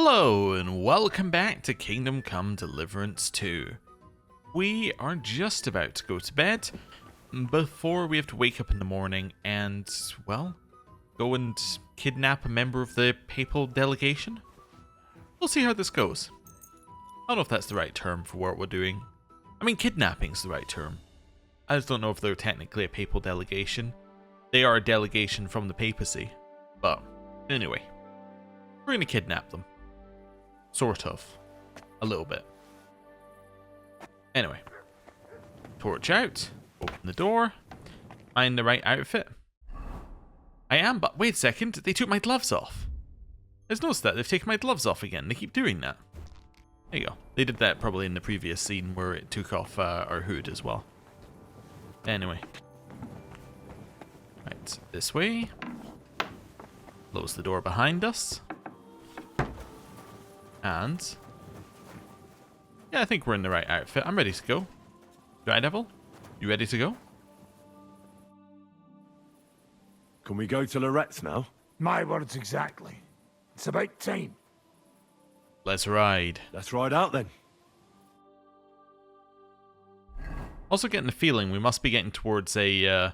Hello and welcome back to Kingdom Come Deliverance 2. We are just about to go to bed before we have to wake up in the morning and, well, go and kidnap a member of the papal delegation. We'll see how this goes. I don't know if that's the right term for what we're doing. I mean, kidnapping's the right term. I just don't know if they're technically a papal delegation. They are a delegation from the papacy. But, anyway, we're going to kidnap them. Sort of. A little bit. Anyway. Torch out. Open the door. Am I in the right outfit? I am, but wait a second. They took my gloves off. I just noticed that. They've taken my gloves off again. They keep doing that. There you go. They did that probably in the previous scene where it took off our hood as well. Anyway. Right, this way. Close the door behind us. And yeah, I think we're in the right outfit. I'm ready to go. Dry Devil, you ready to go? Can we go to Lorette's now? My words exactly. It's about time. Let's ride. Let's ride out then. Also getting the feeling we must be getting towards a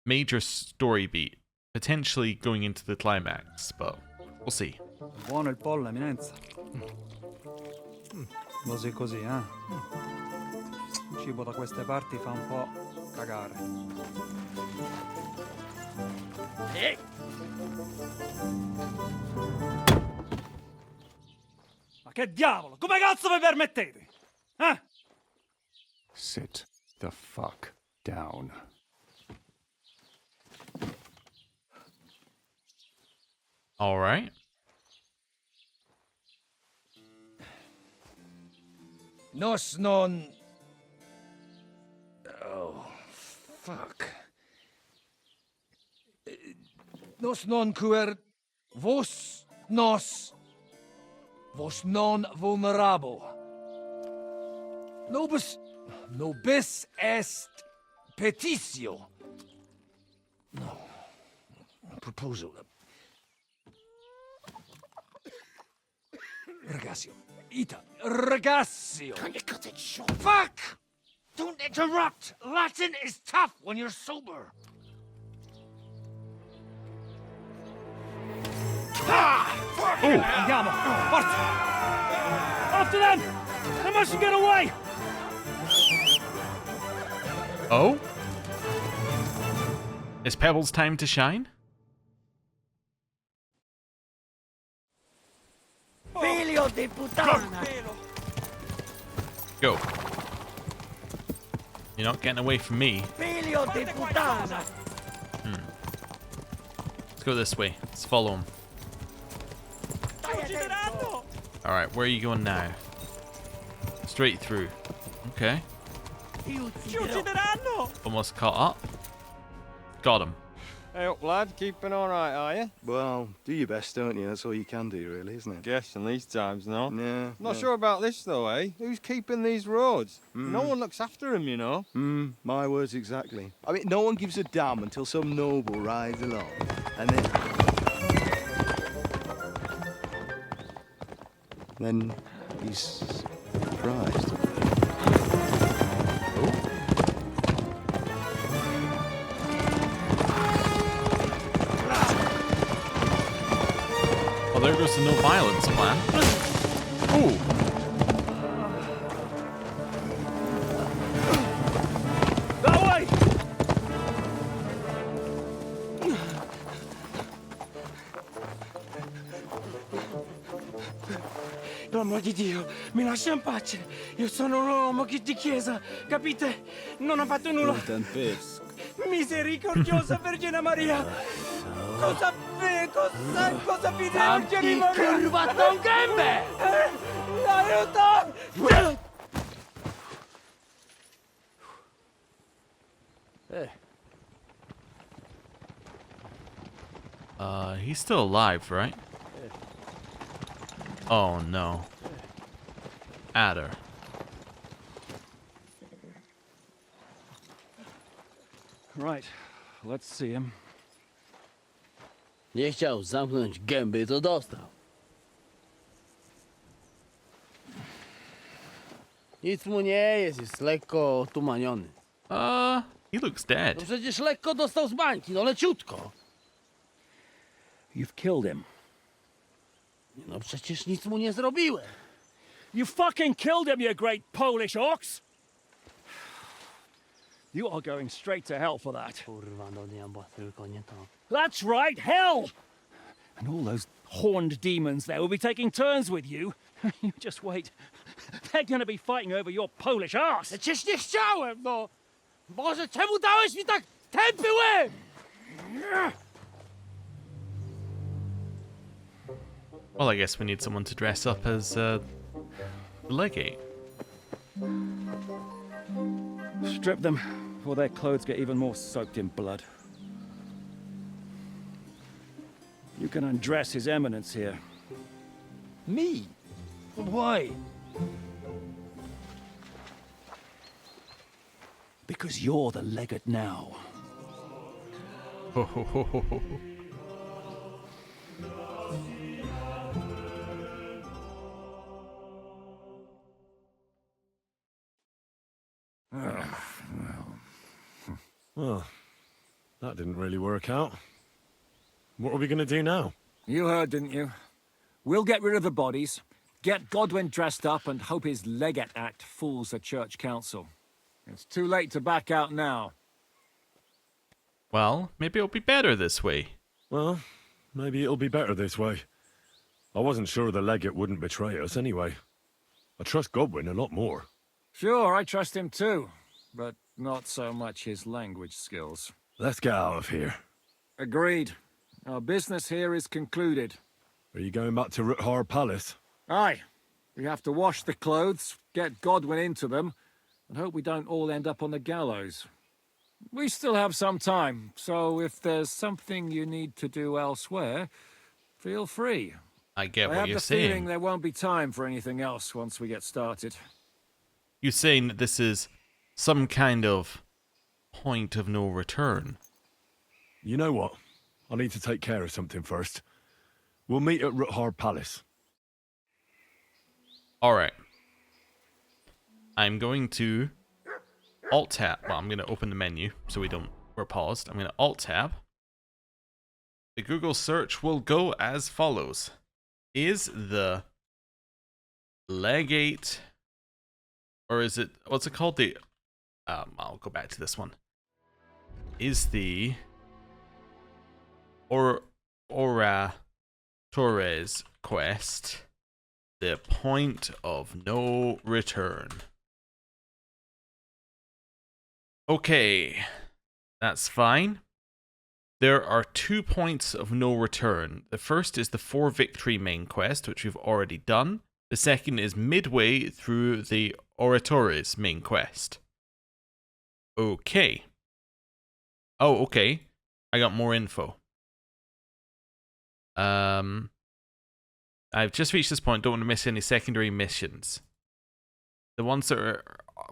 major story beat. Potentially going into the climax, but we'll see. Buono il pollo, eminenza. Così così, eh? Il cibo da queste parti fa un po' cagare. Ma che diavolo? Come cazzo vi permettete? Eh? Sit the fuck down. All right. Nos non... Oh, fuck. Nos non cuer... Vos non vulnerabo. Nobis est petitio. No. Proposal. Ragazio. Ita. Ragazio. Can you cut it short? Fuck! Don't interrupt! Latin is tough when you're sober. Andiamo! Forza! After them! They mustn't get away! Oh? Is Pebbles time to shine? Figlio di puttana! Go. You're not getting away from me. Figlio di puttana! Let's go this way. Let's follow him. Alright, where are you going now? Straight through. Okay. Almost caught up. Got him. Hey up, lad. Keeping all right, are you? Well, do your best, don't you? That's all you can do, really, isn't it? Guess in these times, no. Yeah. Not sure about this, though, eh? Who's keeping these roads? No one looks after them, you know. My words exactly. I mean, no one gives a damn until some noble rides along, and then he's surprised. Oh, there goes the no violence plan. Ooh. That way! Per amor di Dio, mi lascia in pace. Io sono un uomo di chiesa, capite? Non ho fatto nulla. Misericordiosa Vergine Maria! Cosa pide Vergine Maria? Curvato un gambe! Aiuto! He's still alive, right? Oh no. Adder. Right, let's see him. Nie chciał zamknąć gęby, to dostał. Nic mu nie jest lekko otumaniony. He looks dead. No przecież lekko dostał z bańki, no leciutko. You've killed him. No przecież nic mu nie zrobiłem. You fucking killed him, you great Polish ox! You are going straight to hell for that. Kurwa, do diabła, tylko nie to. That's right, hell! And all those horned demons there will be taking turns with you. You just wait. They're gonna be fighting over your Polish ass. Przecież nie chciałem, no! Boże, czemu dałeś mi tak tępy łeb? Well, I guess we need someone to dress up as the legate. Strip them before their clothes get even more soaked in blood. You can undress His Eminence here. Me? Why? Because you're the legate now. Ho, ho, ho, ho, ho. Well, that didn't really work out. What are we going to do now? You heard, didn't you? We'll get rid of the bodies, get Godwin dressed up, and hope his Legate Act fools the Church Council. It's too late to back out now. Well, maybe it'll be better this way. Well, maybe it'll be better this way. I wasn't sure the legate wouldn't betray us anyway. I trust Godwin a lot more. Sure, I trust him too, but not so much his language skills. Let's get out of here. Agreed. Our business here is concluded. Are you going back to Ruthar Palace? Aye. We have to wash the clothes, get Godwin into them, and hope we don't all end up on the gallows. We still have some time, so if there's something you need to do elsewhere, feel free. I get I what have you're the feeling saying. there won't be time for anything else once we get started. You're saying that this is some kind of point of no return. You know what? I need to take care of something first. We'll meet at Ruthar Palace. Alright. I'm going to Alt-Tab. Well, I'm going to open the menu so we're paused. I'm going to Alt-Tab. The Google search will go as follows. Is the legate, or is it, what's it called? I'll go back to this one. Is the Torres quest the point of no return? Okay, that's fine. There are 2 points of no return. The first is the 4 Victory main quest, which we've already done. The second is midway through the Oratores main quest. Okay. Oh, okay. I got more info. I've just reached this point. Don't want to miss any secondary missions. The ones that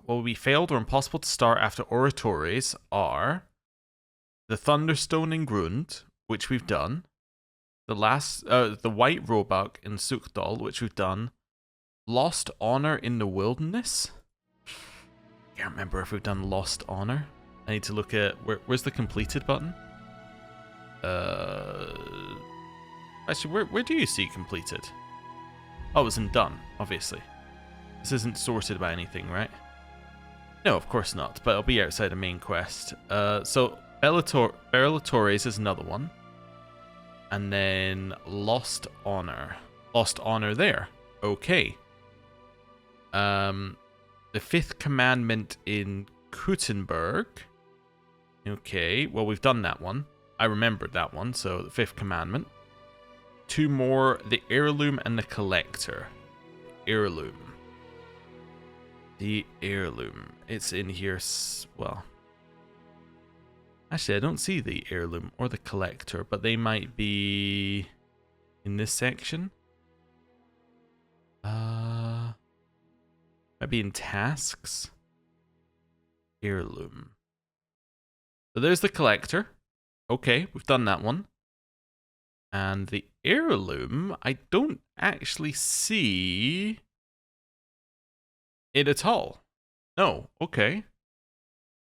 will be failed or impossible to start after Oratores are the Thunderstone in Grund, which we've done. The White Roebuck in Sukdal, which we've done. Lost Honor in the Wilderness. Can't remember if we've done Lost Honor. I need to look at where's the completed button. Actually, where do you see completed? Oh, it's in done, obviously. This isn't sorted by anything, right? No, of course not. But it'll be outside the main quest. So Bellatorres is another one. And then Lost Honor. Lost Honor there. Okay. The Fifth Commandment in Kuttenberg. Okay, well, we've done that one. I remembered that one, so the Fifth Commandment. 2 more, the Heirloom and the Collector. Heirloom. The Heirloom. It's in here, well... Actually, I don't see the Heirloom or the Collector, but they might be in this section. Might be in Tasks. Heirloom. So there's the Collector. Okay, we've done that one. And the Heirloom, I don't actually see it at all. No, okay.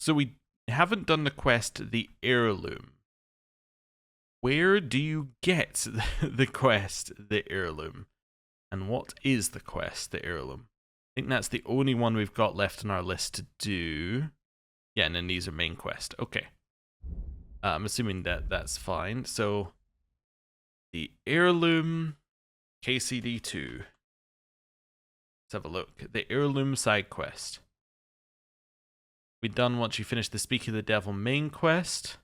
So we haven't done the quest, the Heirloom. Where do you get the quest, the Heirloom? And what is the quest, the Heirloom? I think that's the only one we've got left on our list to do. Yeah, and then these are main quest. Okay. I'm assuming that that's fine. So, the Heirloom KCD2. Let's have a look. The Heirloom side quest. We done once you finish the Speak of the Devil main quest.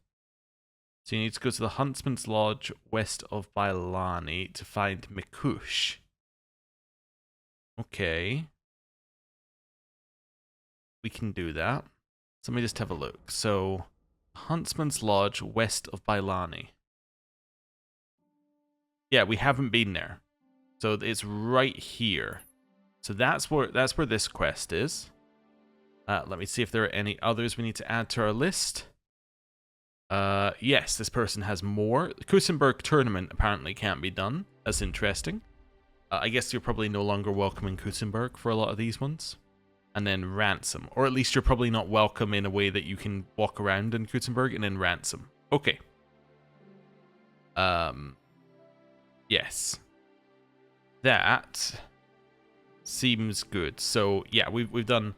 So you need to go to the Huntsman's Lodge west of Bailani to find Mikush. Okay. We can do that. So let me just have a look. So, Huntsman's Lodge west of Bailani. Yeah, we haven't been there. So it's right here. So that's where this quest is. Let me see if there are any others we need to add to our list. Yes, this person has more. The Kusenberg tournament apparently can't be done. That's interesting. I guess you're probably no longer welcome in Kusenberg for a lot of these ones. And then Ransom. Or at least you're probably not welcome in a way that you can walk around in Kusenberg, and then Ransom. Okay. Yes. That seems good. So, yeah, we've done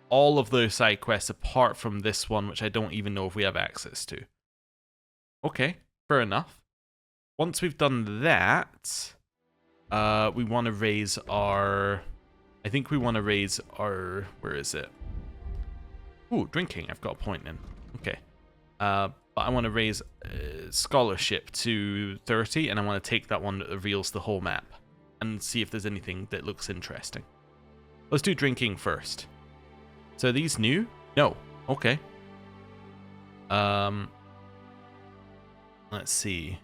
all of those side quests apart from this one, which I don't even know if we have access to. Okay, fair enough. Once we've done that, we want to raise our... I think we want to raise our... Where is it? Ooh, drinking. I've got a point in. Okay. But I want to raise scholarship to 30, and I want to take that one that reveals the whole map and see if there's anything that looks interesting. Let's do drinking first. So are these new? No. Okay. Let's see.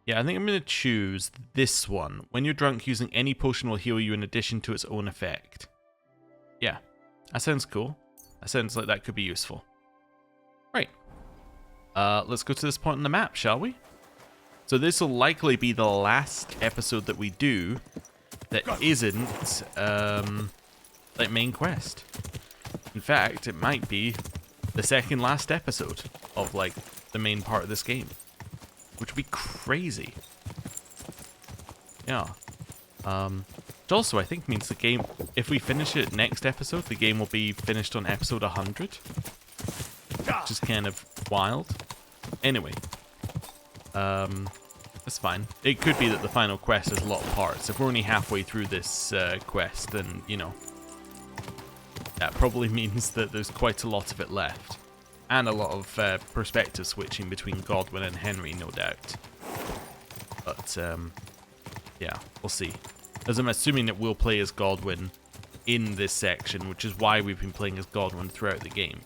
Yeah, I think I'm going to choose this one. When you're drunk, using any potion will heal you in addition to its own effect. Yeah, that sounds cool. That sounds like that could be useful. Right. Let's go to this point on the map, shall we? So this will likely be the last episode that we do that isn't, like, main quest. In fact, it might be the second last episode of, like, the main part of this game. Which would be crazy. Yeah. Which also, I think, means the game, if we finish it next episode, the game will be finished on episode 100. Which is kind of wild. Anyway. That's fine. It could be that the final quest has a lot of parts. If we're only halfway through this quest, then, you know, that probably means that there's quite a lot of it left. And a lot of perspective switching between Godwin and Henry, no doubt. But, yeah, we'll see. As I'm assuming that we'll play as Godwin in this section, which is why we've been playing as Godwin throughout the game.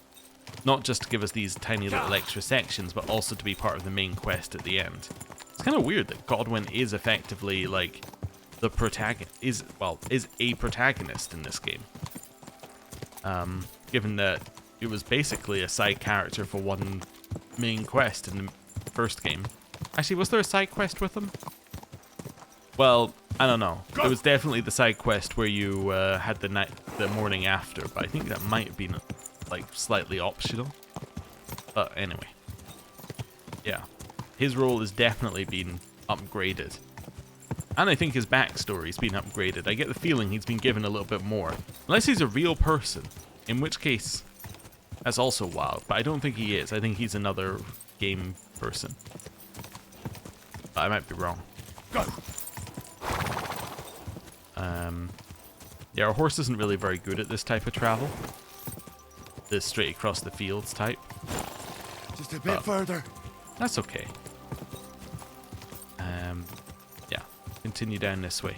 Not just to give us these tiny little extra sections, but also to be part of the main quest at the end. It's kind of weird that Godwin is effectively, like, the protagonist, is a protagonist in this game. Given that it was basically a side character for one main quest in the first game. Actually, was there a side quest with him? Well, I don't know. It was definitely the side quest where you had the morning after, but I think that might have been, like, slightly optional. But anyway. Yeah. His role has definitely been upgraded. And I think his backstory's been upgraded. I get the feeling he's been given a little bit more. Unless he's a real person, in which case... That's also wild, but I don't think he is. I think he's another game person. But I might be wrong. Yeah, our horse isn't really very good at this type of travel. This straight across the fields type. Just a bit further. That's okay. Yeah, continue down this way.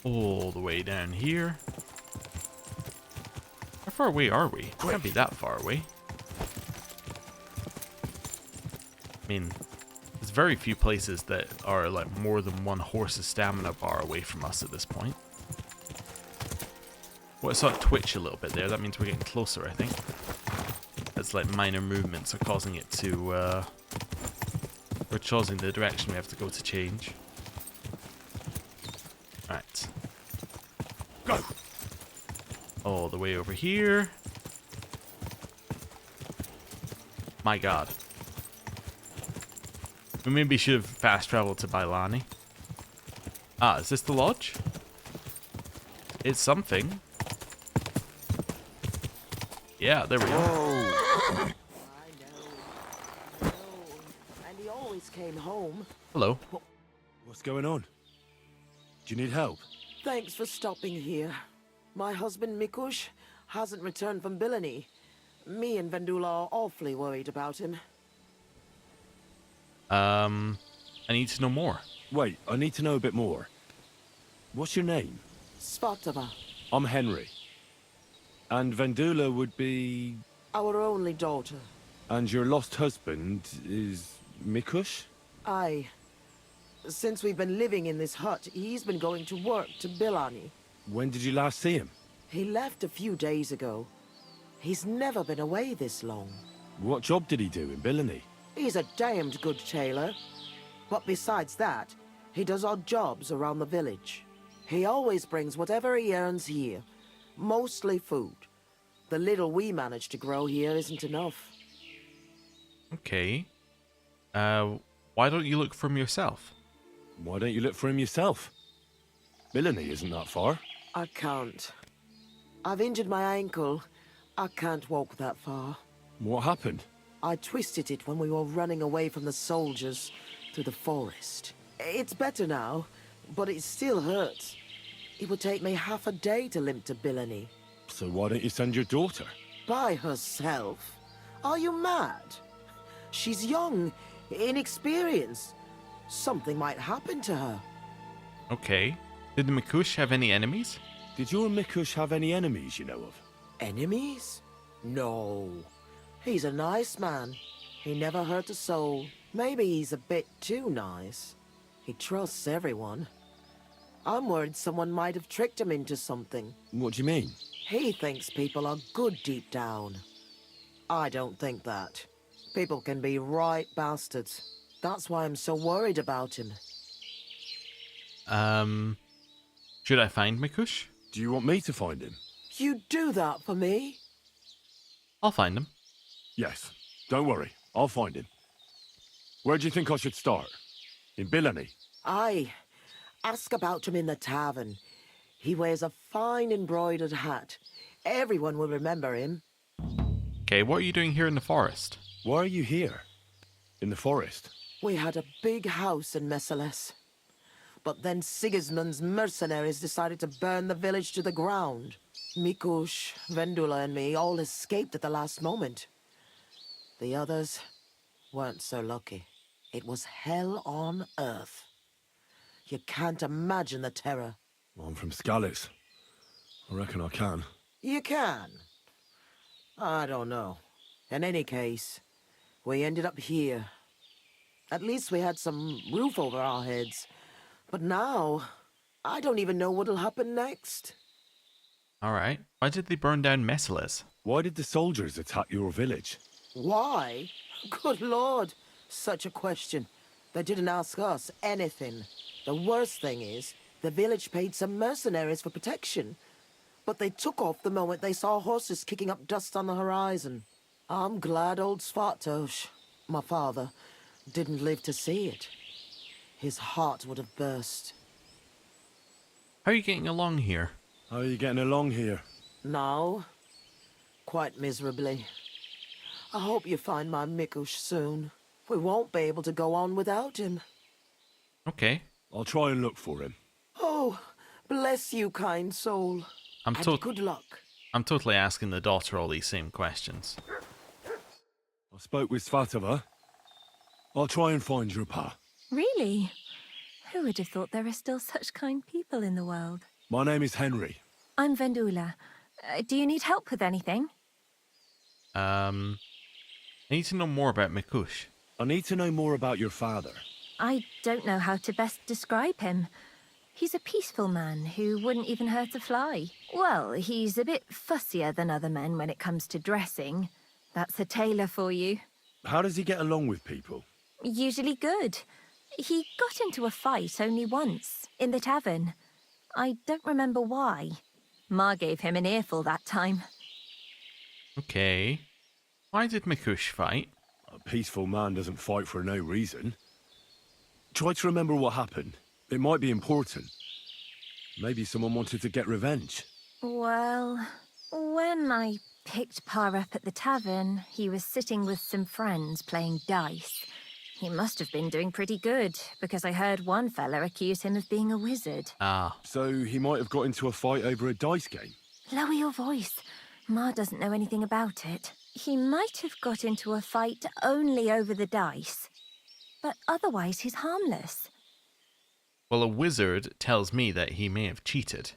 All the way down here. How far away are we? Can't be that far away. I mean, there's very few places that are like more than one horse's stamina bar away from us at this point. Well, I saw it twitch a little bit there. That means we're getting closer, I think. It's like minor movements are causing it to We're choosing the direction we have to go to change. Right. Go! All the way over here. My god. We maybe should have fast traveled to Bailani. Ah, is this the lodge? It's something. Yeah, there we go. I know. And he always came home. Hello. What's going on? Do you need help? Thanks for stopping here. My husband Mikush hasn't returned from Bilani. Me and Vendula are awfully worried about him. I need to know more. Wait, I need to know a bit more. What's your name? Svatava, I'm Henry. And Vendula would be... our only daughter. And your lost husband is... Mikush? Aye. Since we've been living in this hut, he's been going to work to Bilani. When did you last see him? He left a few days ago. He's never been away this long. What job did he do in Bilani? He's a damned good tailor. But besides that, he does odd jobs around the village. He always brings whatever he earns here. Mostly food. The little we manage to grow here isn't enough. Okay. Why don't you look for him yourself? Why don't you look for him yourself? Bilani isn't that far. I can't. I've injured my ankle. I can't walk that far. What happened? I twisted it when we were running away from the soldiers through the forest. It's better now, but it still hurts. It would take me half a day to limp to Bilani. So why don't you send your daughter? By herself? Are you mad? She's young, inexperienced. Something might happen to her. Okay. Did the Mikush have any enemies? Did your Mikush have any enemies you know of? Enemies? No. He's a nice man. He never hurt a soul. Maybe he's a bit too nice. He trusts everyone. I'm worried someone might have tricked him into something. What do you mean? He thinks people are good deep down. I don't think that. People can be right bastards. That's why I'm so worried about him. Should I find Mikush? Do you want me to find him? You do that for me? I'll find him. Yes. Don't worry. I'll find him. Where do you think I should start? In Bilani? Aye. Ask about him in the tavern. He wears a fine embroidered hat. Everyone will remember him. Okay, what are you doing here in the forest? Why are you here? In the forest? We had a big house in Messales. But then Sigismund's mercenaries decided to burn the village to the ground. Mikush, Vendula and me all escaped at the last moment. The others weren't so lucky. It was hell on earth. You can't imagine the terror. I'm from Skalitz. I reckon I can. You can. I don't know. In any case, we ended up here. At least we had some roof over our heads. But now, I don't even know what'll happen next. Alright. Why did they burn down Messales? Why did the soldiers attack your village? Why? Good Lord, such a question. They didn't ask us anything. The worst thing is, the village paid some mercenaries for protection. But they took off the moment they saw horses kicking up dust on the horizon. I'm glad old Svartosh, my father, didn't live to see it. His heart would have burst. How are you getting along here? How are you getting along here? Now, quite miserably. I hope you find my Mikush soon. We won't be able to go on without him. Okay. I'll try and look for him. Oh, bless you, kind soul. And good luck. I'm totally asking the daughter all these same questions. I spoke with Svatova. I'll try and find your pa. Really? Who would have thought there are still such kind people in the world? My name is Henry. I'm Vendula. Do you need help with anything? I need to know more about Mikush. I need to know more about your father. I don't know how to best describe him. He's a peaceful man who wouldn't even hurt a fly. Well, he's a bit fussier than other men when it comes to dressing. That's a tailor for you. How does he get along with people? Usually good. He got into a fight only once, in the tavern. I don't remember why. Ma gave him an earful that time. Okay. Why did Mikush fight? A peaceful man doesn't fight for no reason. Try to remember what happened. It might be important. Maybe someone wanted to get revenge. Well, when I picked Pa up at the tavern, he was sitting with some friends playing dice. He must have been doing pretty good, because I heard one fella accuse him of being a wizard. Ah. So he might have got into a fight over a dice game. Lower your voice. Ma doesn't know anything about it. He might have got into a fight only over the dice. But otherwise, he's harmless. Well, a wizard tells me that he may have cheated.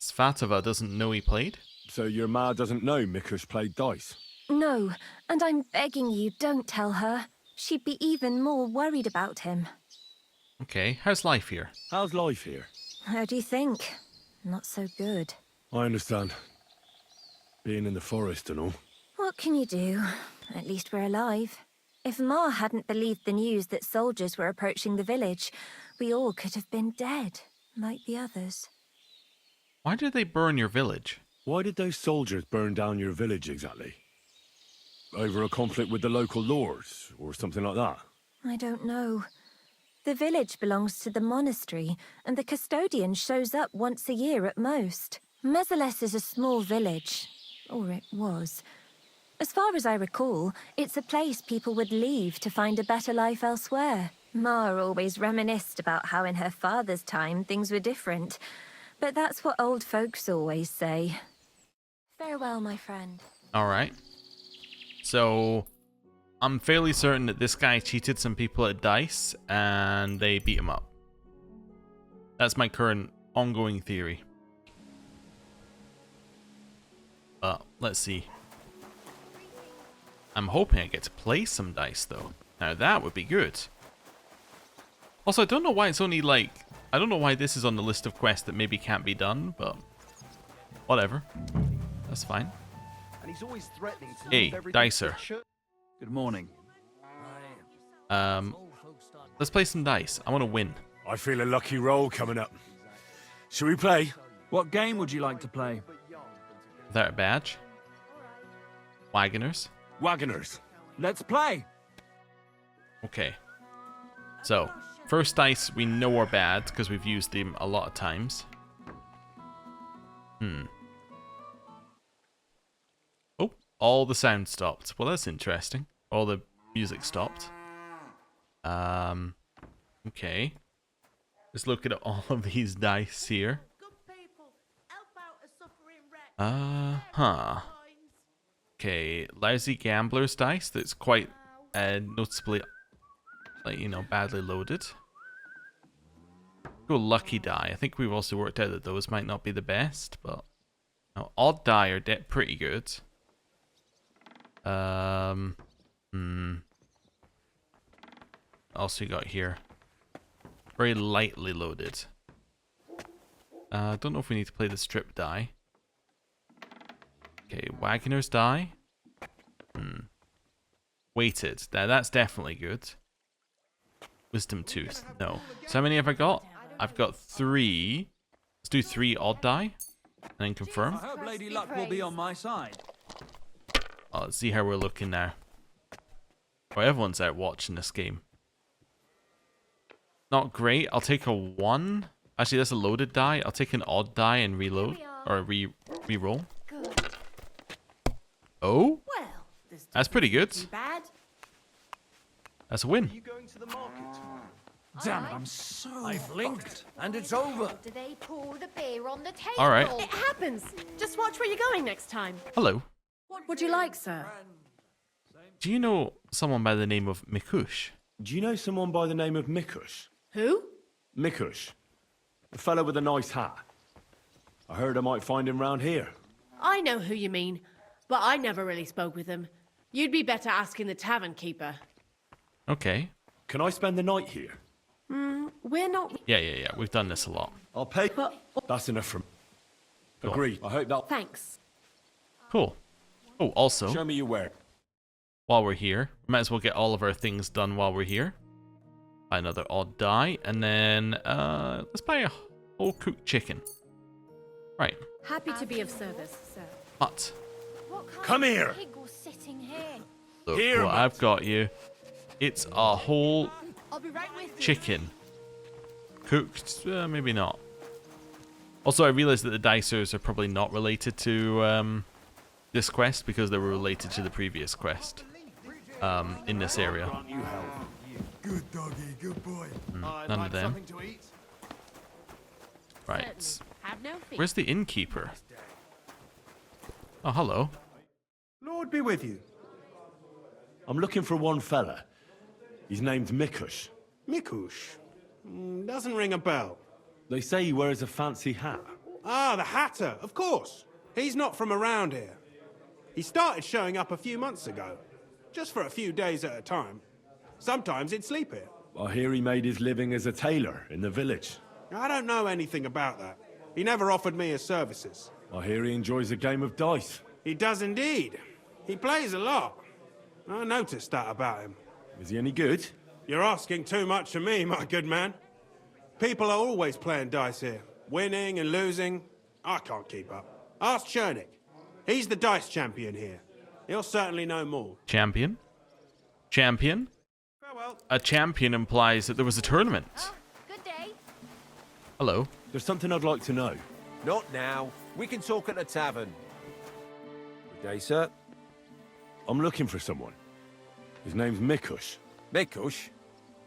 Svatova doesn't know he played? So your ma doesn't know Mikush played dice? No, and I'm begging you, don't tell her. She'd be even more worried about him. Okay, how's life here? How's life here? How do you think? Not so good. I understand. Being in the forest and all. What can you do? At least we're alive. If Ma hadn't believed the news that soldiers were approaching the village, we all could have been dead, like the others. Why did they burn your village? Why did those soldiers burn down your village exactly? Over a conflict with the local lords, or something like that? I don't know. The village belongs to the monastery, and the custodian shows up once a year at most. Mezeles is a small village, or it was. As far as I recall, it's a place people would leave to find a better life elsewhere. Ma always reminisced about how in her father's time things were different, but that's what old folks always say. Farewell, my friend. Alright. So, I'm fairly certain that this guy cheated some people at dice, and they beat him up. That's my current ongoing theory. But, let's see. I'm hoping I get to play some dice, though. Now, that would be good. Also, I don't know why it's only like... I don't know why this is on the list of quests that maybe can't be done, but... whatever. That's fine. And he's always threatening to Hey, leave everything Dicer. Good morning. Let's play some dice. I want to win. I feel a lucky roll coming up. Shall we play? What game would you like to play? Without a badge. Wagoners. Wagoners. Let's play! Okay. So, first dice we know are bad because we've used them a lot of times. Oh, all the sound stopped. Well, that's interesting. All the music stopped. Okay. Let's look at all of these dice here. Okay, lousy gambler's dice that's quite noticeably, like, you know, badly loaded. Go lucky die. I think we've also worked out that those might not be the best, but no, odd die are pretty good. Also, you got here very lightly loaded. I don't know if we need to play the strip die. Okay, Wagoner's die. Weighted. Now that's definitely good. Wisdom tooth. No. So how many have I got? I've got 3. Let's do 3 odd die. And then confirm. I hope Lady Luck will be on my side. Oh, let's see how we're looking now. Oh, everyone's out watching this game. Not great. I'll take a 1. Actually, that's a loaded die. I'll take an odd die and reload. Or re-roll. Oh? Well, That's pretty good. bad. That's a win. You going to the market? Damn it, I'm so Blinked, and it's over. Do they pour the beer on the table? Alright. It happens. Just watch where you're going next time. Hello. What would you like, sir? Do you know someone by the name of Mikush? Do you know someone by the name of Mikush? Who? Mikush. The fellow with a nice hat. I heard I might find him round here. I know who you mean, but I never really spoke with him. You'd be better asking the tavern keeper. Okay. Can I spend the night here? We're not... Yeah. We've done this a lot. I'll pay. But... That's enough from. Cool. Agreed. I hope that. Thanks. Cool. Oh, also, Show me your work. while we're here. Might as well get all of our things done while we're here. Buy another odd die, and then let's buy a whole cooked chicken. Right. Happy to be of service, sir. What? Come here. Look Here, what I've got you. It's a whole I'll be right with you. chicken. Cooked? Maybe not. Also, I realized that the dicers are probably not related to this quest because they were related to the previous quest in this area. Good doggy, good boy. None of them. Right. Have no fear. Where's the innkeeper? Oh, hello. Lord be with you. I'm looking for one fella. His name's Mikush. Mikush. Doesn't ring a bell. They say he wears a fancy hat. Ah, the Hatter, of course. He's not from around here. He started showing up a few months ago. Just for a few days at a time. Sometimes he'd sleep here. I hear he made his living as a tailor in the village. I don't know anything about that. He never offered me his services. I hear he enjoys a game of dice. He does indeed. He plays a lot. I noticed that about him. Is he any good? You're asking too much of me, my good man. People are always playing dice here. Winning and losing. I can't keep up. Ask Chernik. He's the dice champion here. He'll certainly know more. Champion? Champion? Farewell. A champion implies that there was a tournament. Good day. Hello. There's something I'd like to know. Not now. We can talk at the tavern. Good day, sir. I'm looking for someone. His name's Mikush. Mikush?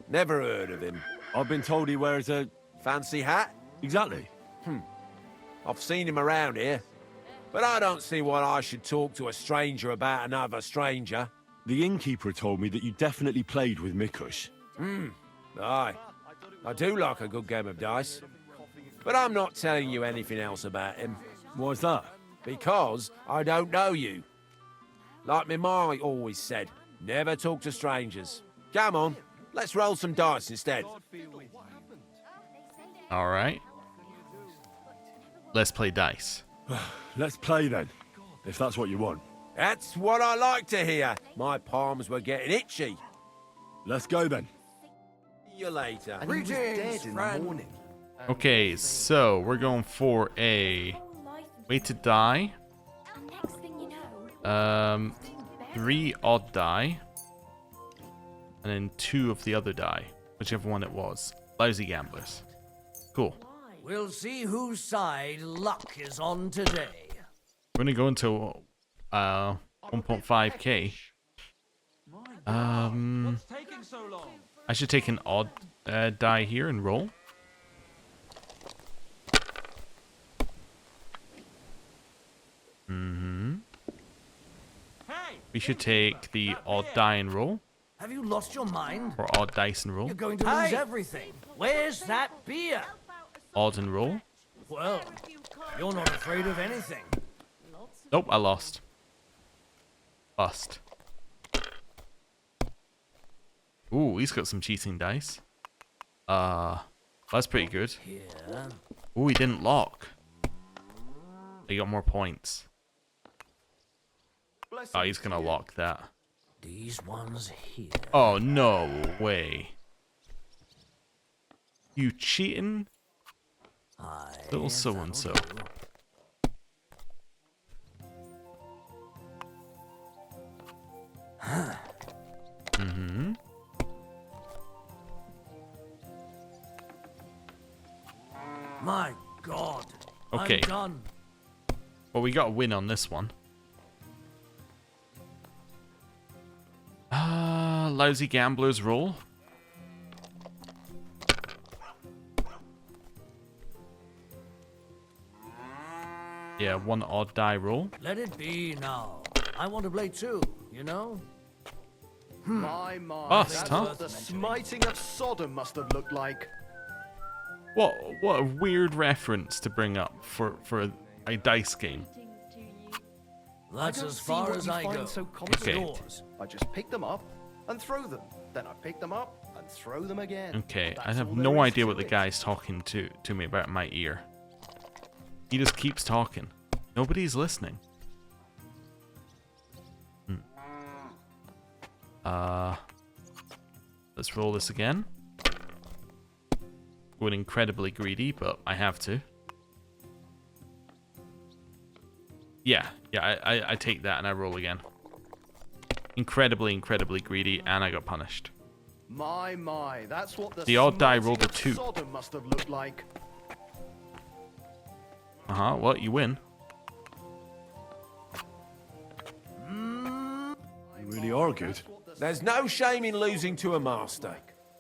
Never heard of him. I've been told he wears a... Fancy hat? Exactly. I've seen him around here. But I don't see why I should talk to a stranger about another stranger. The innkeeper told me that you definitely played with Mikush. Aye. I do like a good game of dice. But I'm not telling you anything else about him. Why's that? Because I don't know you. Like me ma always said, never talk to strangers. Come on, let's roll some dice instead. All right. Let's play dice. Let's play then, if that's what you want. That's what I like to hear. My palms were getting itchy. Let's go then. See you later. And he was dead in the morning. Okay, so we're going for a way to die. Next thing you know, 3 odd die, and then 2 of the other die, whichever one it was. Lousy gamblers. Cool. We'll see whose side luck is on today. We're gonna go into 1.5k. What's taking so long? I should take an odd die here and roll. We should take the odd die and roll, Have you lost your mind? or odd dice and roll. You're going to lose everything. Where's that beer? Odd and roll. Well, you're not afraid of anything. Nope, I lost. Bust. Ooh, he's got some cheating dice. That's pretty good. Yeah. Ooh, he didn't lock. He got more points. Oh, he's gonna lock that. These ones here. Oh, no way. You cheating? Little so-and-so. My God. Okay. I'm done. Well, we got a win on this one. Lousy gamblers roll. Yeah, 1 odd die roll. Let it be now. I want to play too, you know? My, Bust, that's huh? what the smiting of Sodom must have looked like. What a weird reference to bring up for a dice game. That's I don't as see far what as you I find go. so It's Okay. yours. I just pick them up and throw them. Then I pick them up and throw them again. Okay, I That's have all no there is idea to what the it. guy's talking to me about in my ear. He just keeps talking. Nobody's listening. Let's roll this again. Going incredibly greedy, but I have to. Yeah, I take that and I roll again. Incredibly greedy, and I got punished. My, that's what The odd die rolled a 2. Sodom must have looked like. Well, you win. You really are good. There's no shame in losing to a master.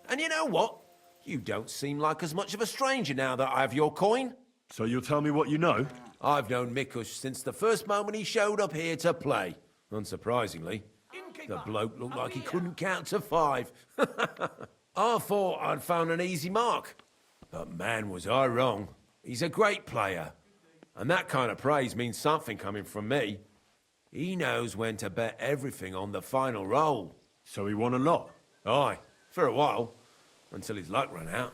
And you know what? You don't seem like as much of a stranger now that I have your coin. So you'll tell me what you know? I've known Mikush since the first moment he showed up here to play. Unsurprisingly. The bloke looked like he couldn't count to 5. I thought I'd found an easy mark. But man, was I wrong. He's a great player. And that kind of praise means something coming from me. He knows when to bet everything on the final roll. So he won a lot? Aye, for a while. Until his luck ran out.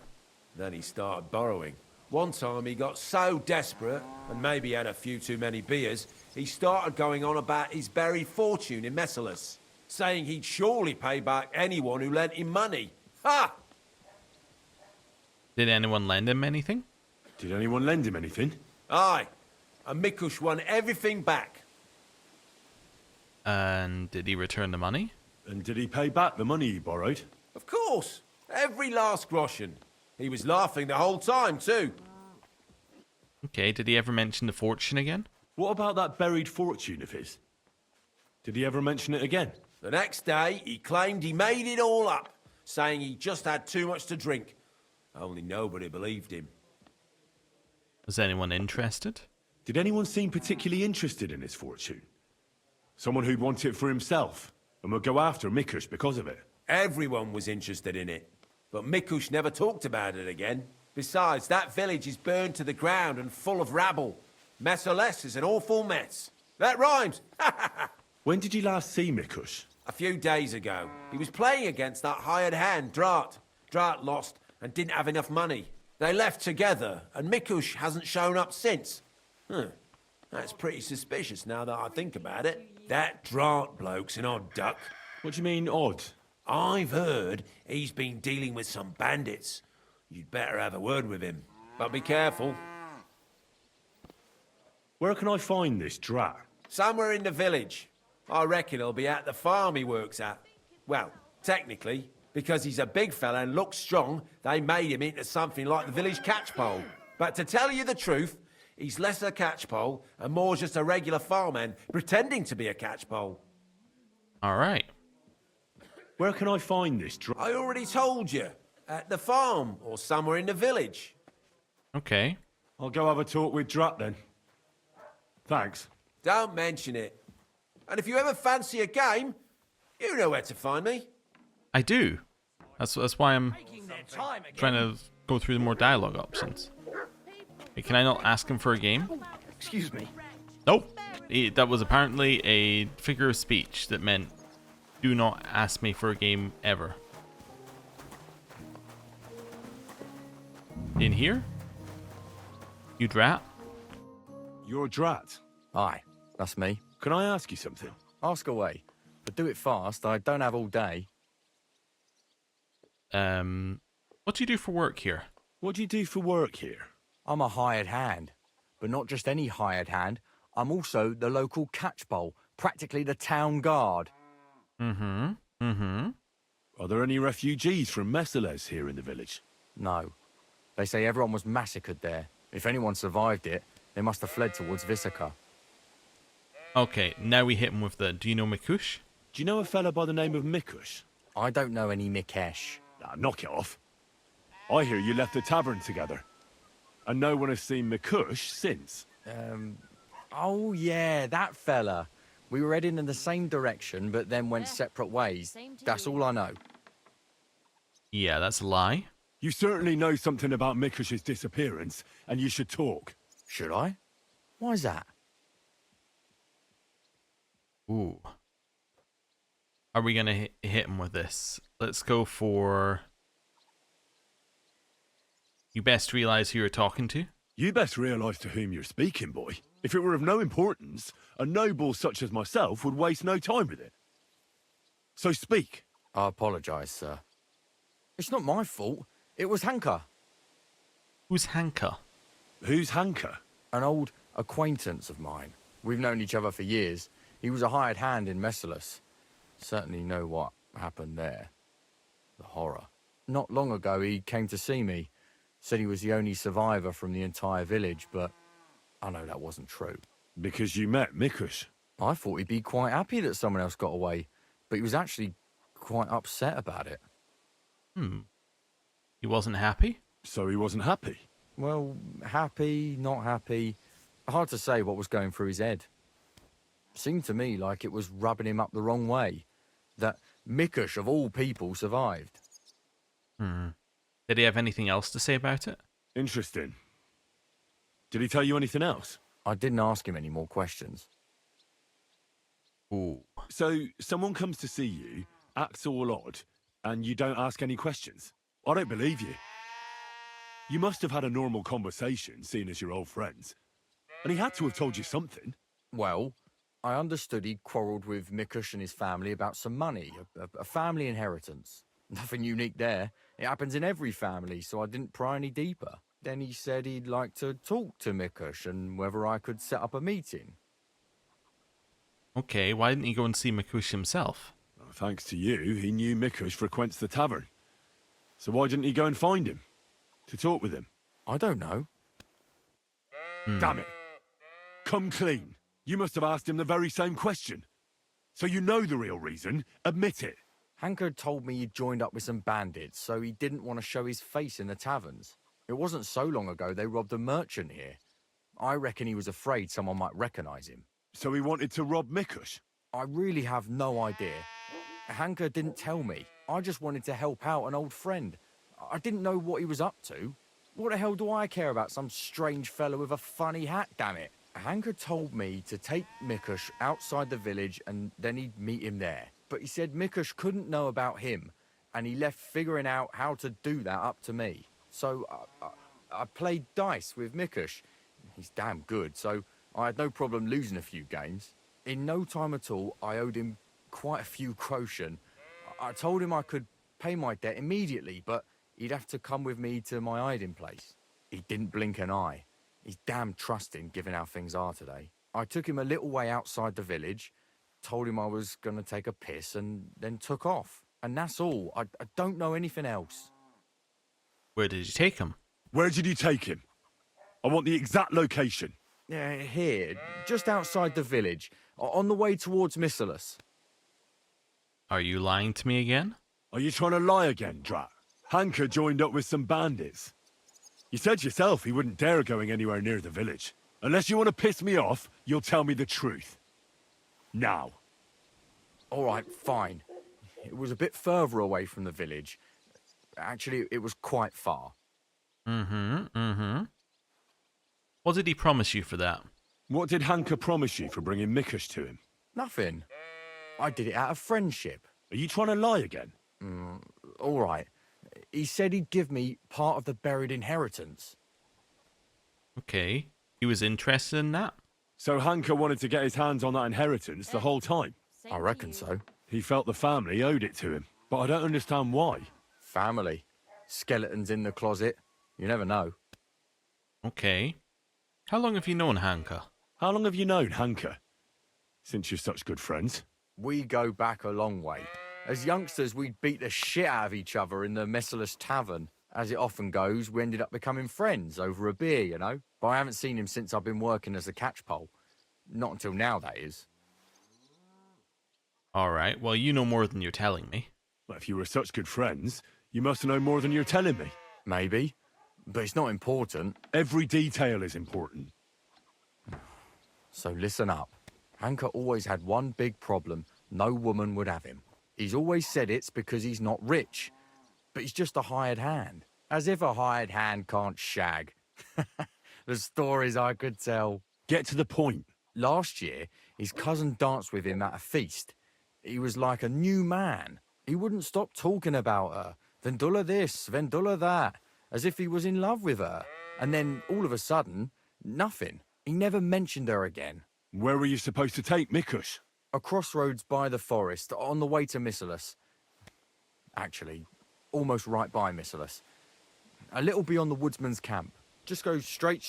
Then he started borrowing. One time he got so desperate, and maybe had a few too many beers, he started going on about his buried fortune in Messalas, saying he'd surely pay back anyone who lent him money. Ha! Did anyone lend him anything? Did anyone lend him anything? Aye, and Mikush won everything back. And did he return the money? And did he pay back the money he borrowed? Of course, every last groschen. He was laughing the whole time, too. Okay, did he ever mention the fortune again? What about that buried fortune of his? Did he ever mention it again? The next day, he claimed he made it all up, saying he just had too much to drink. Only nobody believed him. Was anyone interested? Did anyone seem particularly interested in his fortune? Someone who'd want it for himself, and would go after Mikush because of it? Everyone was interested in it, but Mikush never talked about it again. Besides, that village is burned to the ground and full of rabble. Messalas is an awful mess. That rhymes! When did you last see Mikush? A few days ago. He was playing against that hired hand, Drat. Drat lost and didn't have enough money. They left together, and Mikush hasn't shown up since. That's pretty suspicious now that I think about it. That Drat bloke's an odd duck. What do you mean, odd? I've heard he's been dealing with some bandits. You'd better have a word with him. But be careful. Where can I find this Drat? Somewhere in the village. I reckon he'll be at the farm he works at. Well, technically, because he's a big fella and looks strong, they made him into something like the village catchpole. But to tell you the truth, he's less a catchpole and more just a regular farmhand pretending to be a catchpole. All right. Where can I find this Drat? I already told you. At the farm or somewhere in the village. Okay. I'll go have a talk with Drat then. Thanks. Don't mention it. And if you ever fancy a game, you know where to find me. I do. That's why I'm trying to go through the more dialogue options. Hey, can I not ask him for a game? Excuse me. Nope. That was apparently a figure of speech that meant do not ask me for a game ever. In here? You Drat? You're Drat? Aye, that's me. Can I ask you something? Ask away. But do it fast, I don't have all day. What do you do for work here? What do you do for work here? I'm a hired hand. But not just any hired hand. I'm also the local catchpole, practically the town guard. Are there any refugees from Messalas here in the village? No. They say everyone was massacred there. If anyone survived it, they must have fled towards Visaka. Okay, now we hit him with the, do you know Mikush? Do you know a fella by the name of Mikush? I don't know any Mikesh. Nah, knock it off. I hear you left the tavern together. And no one has seen Mikush since. Oh yeah, that fella. We were heading in the same direction, but then went separate ways. That's all I know. Yeah, that's a lie. You certainly know something about Mikush's disappearance, and you should talk. Should I? Why's that? Ooh. Are we gonna hit him with this? Let's go for... You best realize who you're talking to. You best realize to whom you're speaking, boy. If it were of no importance, a noble such as myself would waste no time with it. So speak. I apologise, sir. It's not my fault. It was Hanka. Who's Hanka? Who's Hanka? An old acquaintance of mine. We've known each other for years. He was a hired hand in Messalus. Certainly know what happened there. The horror. Not long ago, he came to see me. Said he was the only survivor from the entire village, but I know that wasn't true. Because you met Mikush. I thought he'd be quite happy that someone else got away, but he was actually quite upset about it. He wasn't happy? So he wasn't happy? Well, happy, not happy. Hard to say what was going through his head. Seemed to me like it was rubbing him up the wrong way. That Mikush, of all people, survived. Did he have anything else to say about it? Interesting. Did he tell you anything else? I didn't ask him any more questions. Ooh. So, someone comes to see you, acts all odd, and you don't ask any questions? I don't believe you. You must have had a normal conversation, seeing as you're old friends. And he had to have told you something. Well, I understood he quarrelled with Mikush and his family about some money, a family inheritance. Nothing unique there. It happens in every family, so I didn't pry any deeper. Then he said he'd like to talk to Mikush and whether I could set up a meeting. Okay, why didn't he go and see Mikush himself? Well, thanks to you, he knew Mikush frequents the tavern. So why didn't he go and find him? To talk with him? I don't know. Damn it. Come clean. You must have asked him the very same question. So you know the real reason. Admit it. Hank had told me he'd joined up with some bandits, so he didn't want to show his face in the taverns. It wasn't so long ago they robbed a merchant here. I reckon he was afraid someone might recognise him. So he wanted to rob Mikush? I really have no idea. Hanka didn't tell me. I just wanted to help out an old friend. I didn't know what he was up to. What the hell do I care about some strange fellow with a funny hat, damn it? Hanka told me to take Mikush outside the village and then he'd meet him there. But he said Mikush couldn't know about him, and he left figuring out how to do that up to me. So I played dice with Mikush. He's damn good, so I had no problem losing a few games. In no time at all, I owed him quite a few quotient. I told him I could pay my debt immediately, but he'd have to come with me to my hiding place. He didn't blink an eye. He's damn trusting, given how things are today. I took him a little way outside the village, told him I was going to take a piss, and then took off. And that's all. I don't know anything else. Where did you take him? Where did you take him? I want the exact location. Here, just outside the village, on the way towards Missalus. Are you lying to me again? Are you trying to lie again, Drat? Hanka joined up with some bandits. You said yourself he wouldn't dare going anywhere near the village. Unless you want to piss me off, you'll tell me the truth. Now. All right, fine. It was a bit further away from the village. Actually, it was quite far. What did he promise you for that? What did Hanka promise you for bringing Mikush to him? Nothing. I did it out of friendship. Are you trying to lie again? All right. He said he'd give me part of the buried inheritance. Okay. He was interested in that? So Hanka wanted to get his hands on that inheritance the whole time? I reckon so. He felt the family owed it to him, but I don't understand why. Family. Skeletons in the closet. You never know. Okay. How long have you known Hanka? How long have you known Hanka? Since you're such good friends. We go back a long way. As youngsters, we'd beat the shit out of each other in the Messalus tavern. As it often goes, we ended up becoming friends over a beer, you know? But I haven't seen him since I've been working as a catchpole. Not until now, that is. Alright, well, you know more than you're telling me. Well, if you were such good friends, you must know more than you're telling me. Maybe. But it's not important. Every detail is important. So listen up. Hanka always had one big problem. No woman would have him. He's always said it's because he's not rich. But he's just a hired hand. As if a hired hand can't shag. The stories I could tell. Get to the point. Last year, his cousin danced with him at a feast. He was like a new man. He wouldn't stop talking about her. Vendula this, Vendula that. As if he was in love with her. And then, all of a sudden, nothing. He never mentioned her again. Where were you supposed to take Mikush? A crossroads by the forest, on the way to Missalus. Actually, almost right by Missalus. A little beyond the woodsman's camp. Just go straight.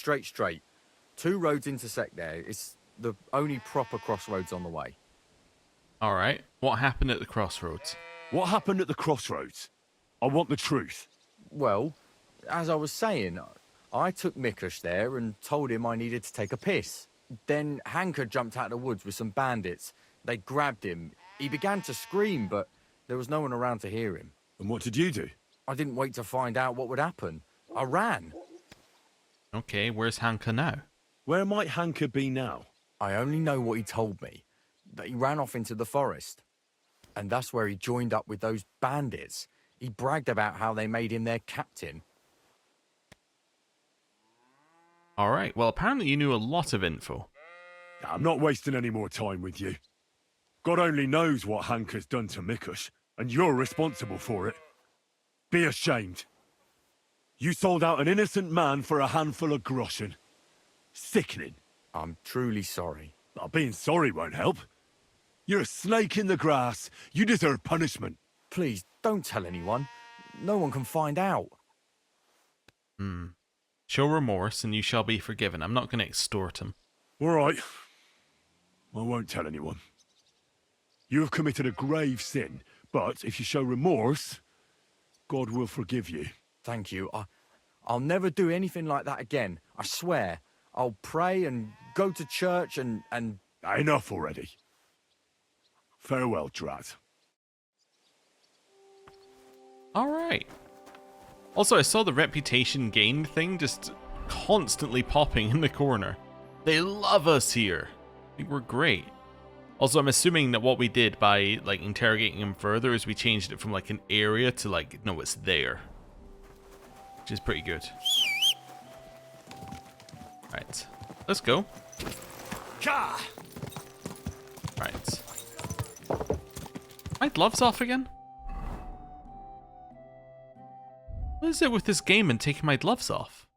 2 roads intersect there. It's the only proper crossroads on the way. All right. What happened at the crossroads? What happened at the crossroads? I want the truth. Well, as I was saying, I took Mikush there and told him I needed to take a piss. Then Hanka jumped out of the woods with some bandits. They grabbed him. He began to scream, but there was no one around to hear him. And what did you do? I didn't wait to find out what would happen. I ran. Okay, where's Hanka now? Where might Hanka be now? I only know what he told me. That he ran off into the forest. And that's where he joined up with those bandits. He bragged about how they made him their captain. All right, well, apparently you knew a lot of info. I'm not wasting any more time with you. God only knows what Hanka's done to Mikush, and you're responsible for it. Be ashamed. You sold out an innocent man for a handful of groschen. Sickening. I'm truly sorry. Being sorry won't help. You're a snake in the grass. You deserve punishment. Please, don't tell anyone. No one can find out. Show remorse and you shall be forgiven. I'm not going to extort him. All right. I won't tell anyone. You have committed a grave sin, but if you show remorse, God will forgive you. Thank you. I'll never do anything like that again. I swear. I'll pray and go to church and... Enough already. Farewell, Drat. All right. Also, I saw the reputation gained thing just constantly popping in the corner. They love us here. I think we're great. Also, I'm assuming that what we did by like interrogating him further is we changed it from like an area to like, no, it's there. Which is pretty good. Right. Let's go. Right. My gloves off again? What is it with this game and taking my gloves off?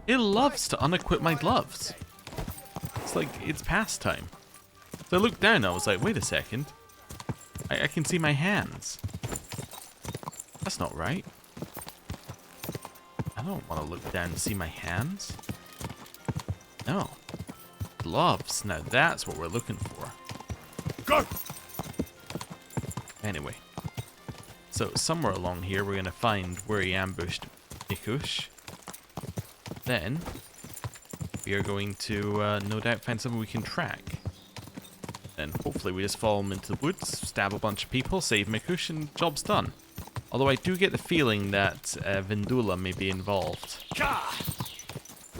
It loves to unequip my gloves. It's like, it's pastime. So I looked down, I was like, wait a second. I can see my hands. That's not right. I don't want to look down and see my hands. No. Gloves, now that's what we're looking for. Go! Anyway. So somewhere along here we're going to find where he ambushed Mikush. Then we are going to no doubt find something we can track. Then hopefully we just follow him into the woods, stab a bunch of people, save Mikush, and job's done. Although I do get the feeling that Vendula may be involved.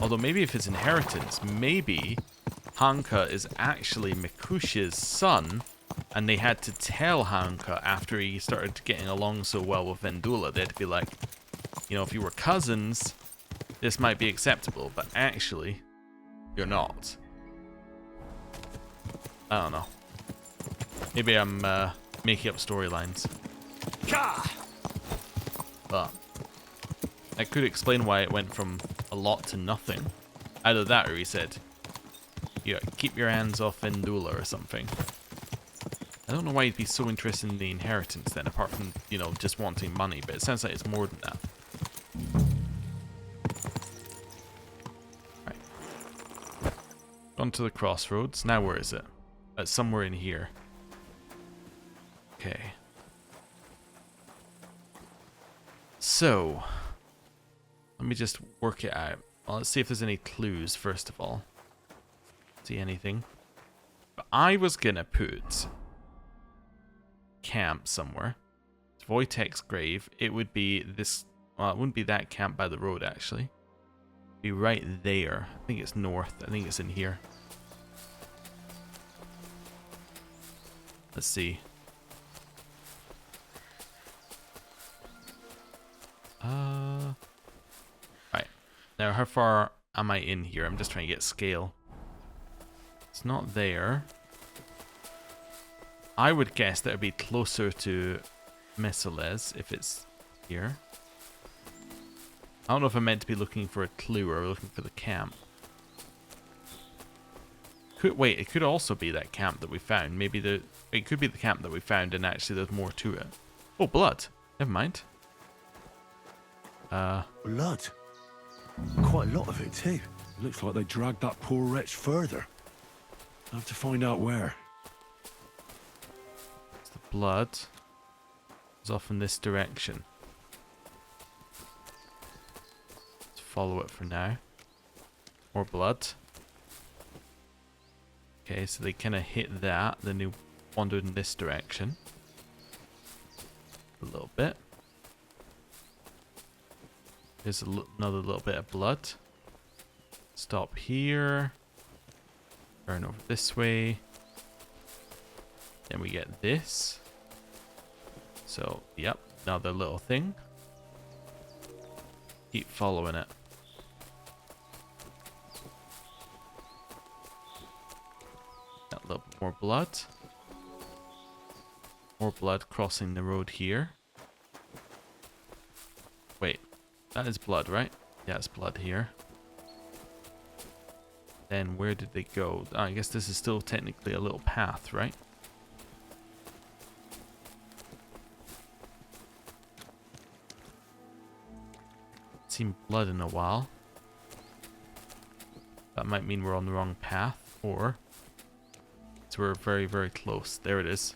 Although maybe if it's inheritance, maybe Hanka is actually Mikush's son, and they had to tell Hanka after he started getting along so well with Vendula. They had to be like, you know, if you were cousins, this might be acceptable, but actually, you're not. I don't know. Maybe I'm making up storylines. But that could explain why it went from a lot to nothing. Either that or he said, yeah, keep your hands off Vendula or something. I don't know why he'd be so interested in the inheritance then, apart from, you know, just wanting money, but it sounds like it's more than that. Right. Gone to the crossroads. Now where is it? It's somewhere in here. Okay. So, let me just work it out. Well, let's see if there's any clues, first of all. See anything? But I was gonna put camp somewhere. It's Wojtek's grave. It would be this... Well, it wouldn't be that camp by the road, actually. It'd be right there. I think it's north. I think it's in here. Let's see. Right. Now, how far am I in here? I'm just trying to get scale. It's not there. I would guess that it would be closer to Messales if it's here. I don't know if I'm meant to be looking for a clue or looking for the camp. Wait, it could also be that camp that we found. Maybe it could be the camp that we found and actually there's more to it. Oh, blood. Never mind. Blood? Quite a lot of it, too. It looks like they dragged that poor wretch further. I'll have to find out where. It's the blood. It's off in this direction. Let's follow it for now. More blood. Okay, so they kind of hit that, then they wandered in this direction. A little bit. There's another little bit of blood. Stop here. Turn over this way. Then we get this. So, yep, another little thing. Keep following it. A little bit more blood. More blood crossing the road here. Wait, that is blood, right? Yeah, it's blood here. Then where did they go? I guess this is still technically a little path, right? Seen blood in a while. That might mean we're on the wrong path, or we're very, very close. There it is.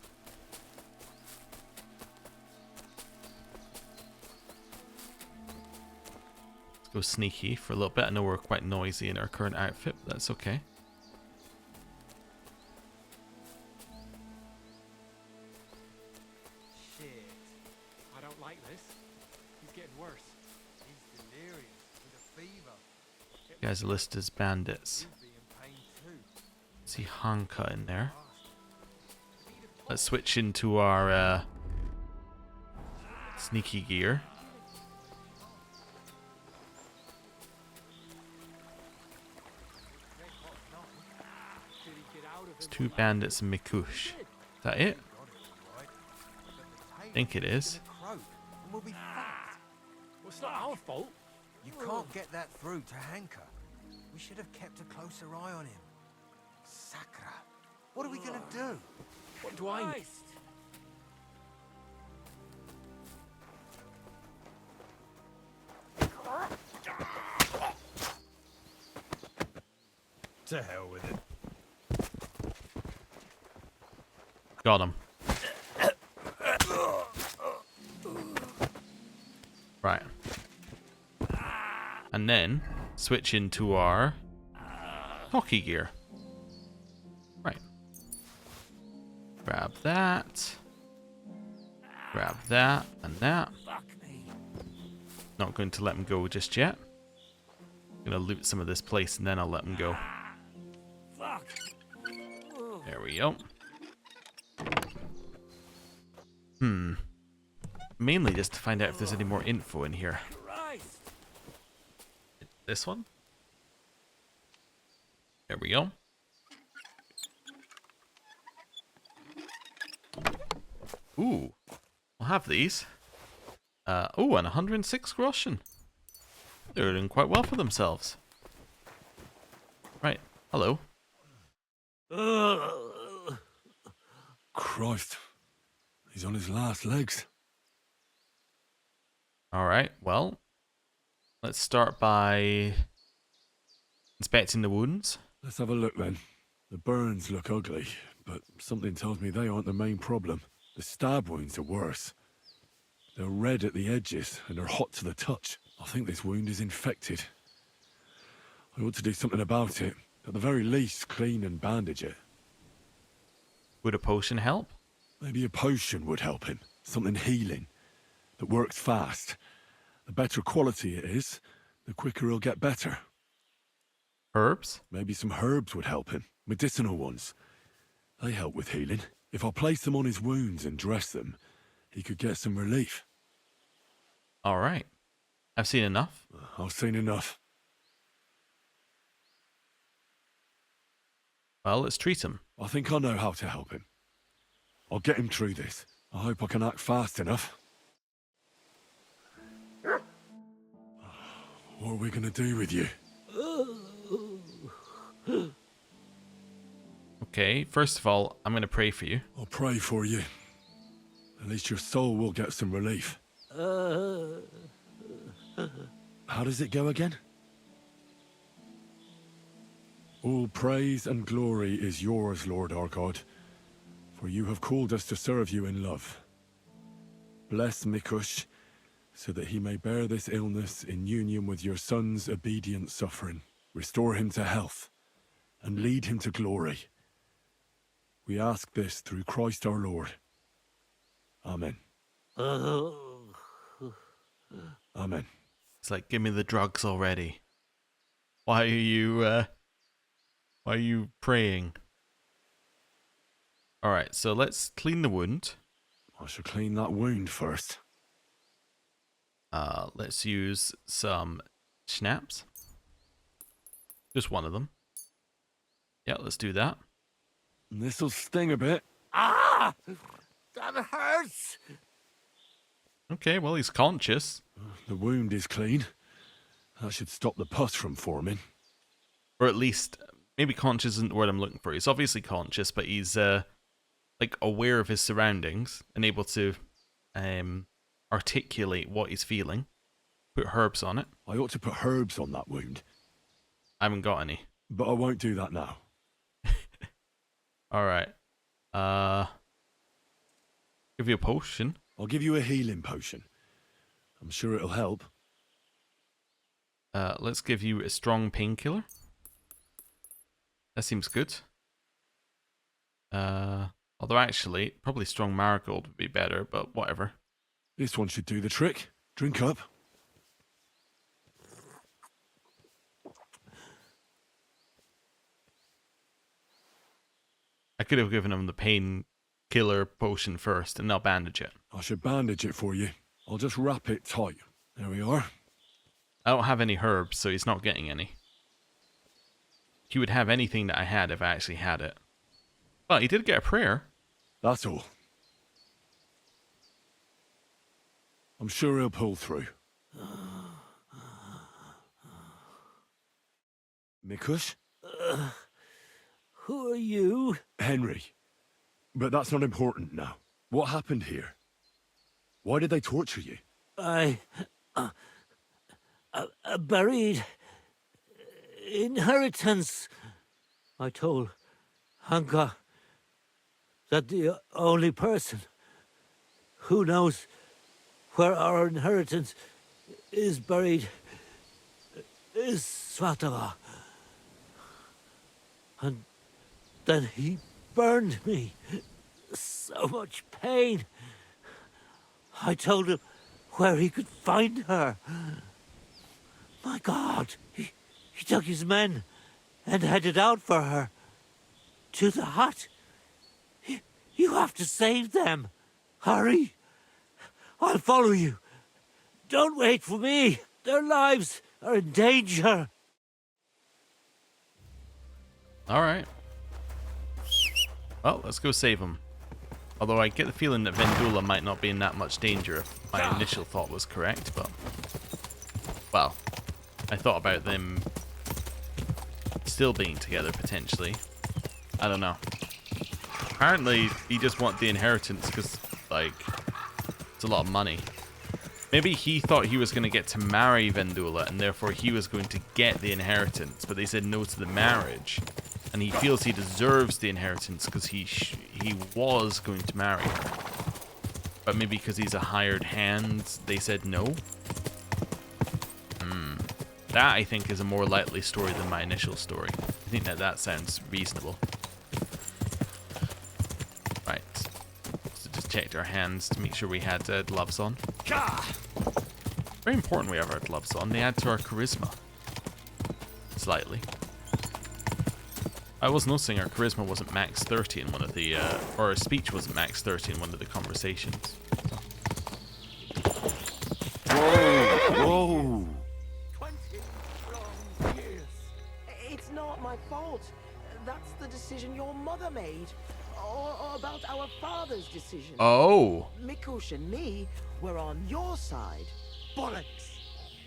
Let's go sneaky for a little bit. I know we're quite noisy in our current outfit, but that's okay. Shit. I don't like this. He's getting worse. He's delirious with a fever. You guys are listed as bandits. See Hanka in there. Let's switch into our sneaky gear. It's 2 bandits and Mikush. Is that it? I think it is. We'll be fucked. Well, it's not our fault. You can't get that through to Hanka. We should have kept a closer eye on him. Sakra. What are we gonna do? What do I need? To hell with it. Got him. Right. And then switch into our hockey gear. Right. Grab that. Grab that and that. Not going to let him go just yet. Gonna loot some of this place and then I'll let him go. There we go. Mainly just to find out if there's any more info in here. This one? There we go. Ooh. I'll have these. Oh, and 106 groschen. They're doing quite well for themselves. Right. Hello. Christ. He's on his last legs. Alright, well. Let's start by inspecting the wounds. Let's have a look then. The burns look ugly, but something tells me they aren't the main problem. The stab wounds are worse. They're red at the edges and are hot to the touch. I think this wound is infected. I ought to do something about it. At the very least, clean and bandage it. Would a potion help? Maybe a potion would help him. Something healing. That works fast. The better quality it is, the quicker he'll get better. Herbs? Maybe some herbs would help him. Medicinal ones. They help with healing. If I place them on his wounds and dress them, he could get some relief. Alright. I've seen enough. I've seen enough. Well, let's treat him. I think I know how to help him. I'll get him through this. I hope I can act fast enough. What are we gonna do with you? Okay, first of all, I'm going to pray for you. I'll pray for you. At least your soul will get some relief. How does it go again? All praise and glory is yours, Lord our God, for you have called us to serve you in love. Bless Mikush, so that he may bear this illness in union with your son's obedient suffering. Restore him to health, and lead him to glory. We ask this through Christ our Lord. Amen. Amen. It's like, give me the drugs already. Why are you praying? Alright, so let's clean the wound. I should clean that wound first. Let's use some schnapps. Just one of them. Yeah, let's do that. This'll sting a bit. Ah! That hurts! Okay, well, he's conscious. The wound is clean. That should stop the pus from forming. Or at least, maybe conscious isn't the word I'm looking for. He's obviously conscious, but he's, like, aware of his surroundings and able to articulate what he's feeling. Put herbs on it. I ought to put herbs on that wound. I haven't got any. But I won't do that now. Alright. Give you a potion. I'll give you a healing potion. I'm sure it'll help. Let's give you a strong painkiller. That seems good. Although actually, probably strong marigold would be better, but whatever. This one should do the trick. Drink up. I could have given him the painkiller potion first, and I'll bandage it. I should bandage it for you. I'll just wrap it tight. There we are. I don't have any herbs, so he's not getting any. He would have anything that I had if I actually had it. Well, he did get a prayer. That's all. I'm sure he'll pull through. Mikush? Who are you? Henry. But that's not important now. What happened here? Why did they torture you? I buried inheritance. I told Hanka that the only person who knows where our inheritance is buried is Svatava. And then he burned me. So much pain. I told him where he could find her. My God, he took his men and headed out for her. To the hut. You have to save them. Hurry. I'll follow you. Don't wait for me. Their lives are in danger. Alright. Well, let's go save him. Although I get the feeling that Vendula might not be in that much danger if my initial thought was correct, but... Well, I thought about them still being together, potentially. I don't know. Apparently, he just wants the inheritance because, like, it's a lot of money. Maybe he thought he was going to get to marry Vendula, and therefore he was going to get the inheritance, but they said no to the marriage. And he feels he deserves the inheritance because he was going to marry her. But maybe because he's a hired hand, they said no? That, I think, is a more likely story than my initial story. I think that sounds reasonable. Right. So just checked our hands to make sure we had gloves on. Very important we have our gloves on. They add to our charisma. Slightly. I was noticing our charisma wasn't max 30 in one of the, or our speech wasn't max 30 in one of the conversations. Whoa! 20 long years. It's not my fault. That's the decision your mother made. Or about our father's decision. Oh! Mikush and me were on your side. Bollocks!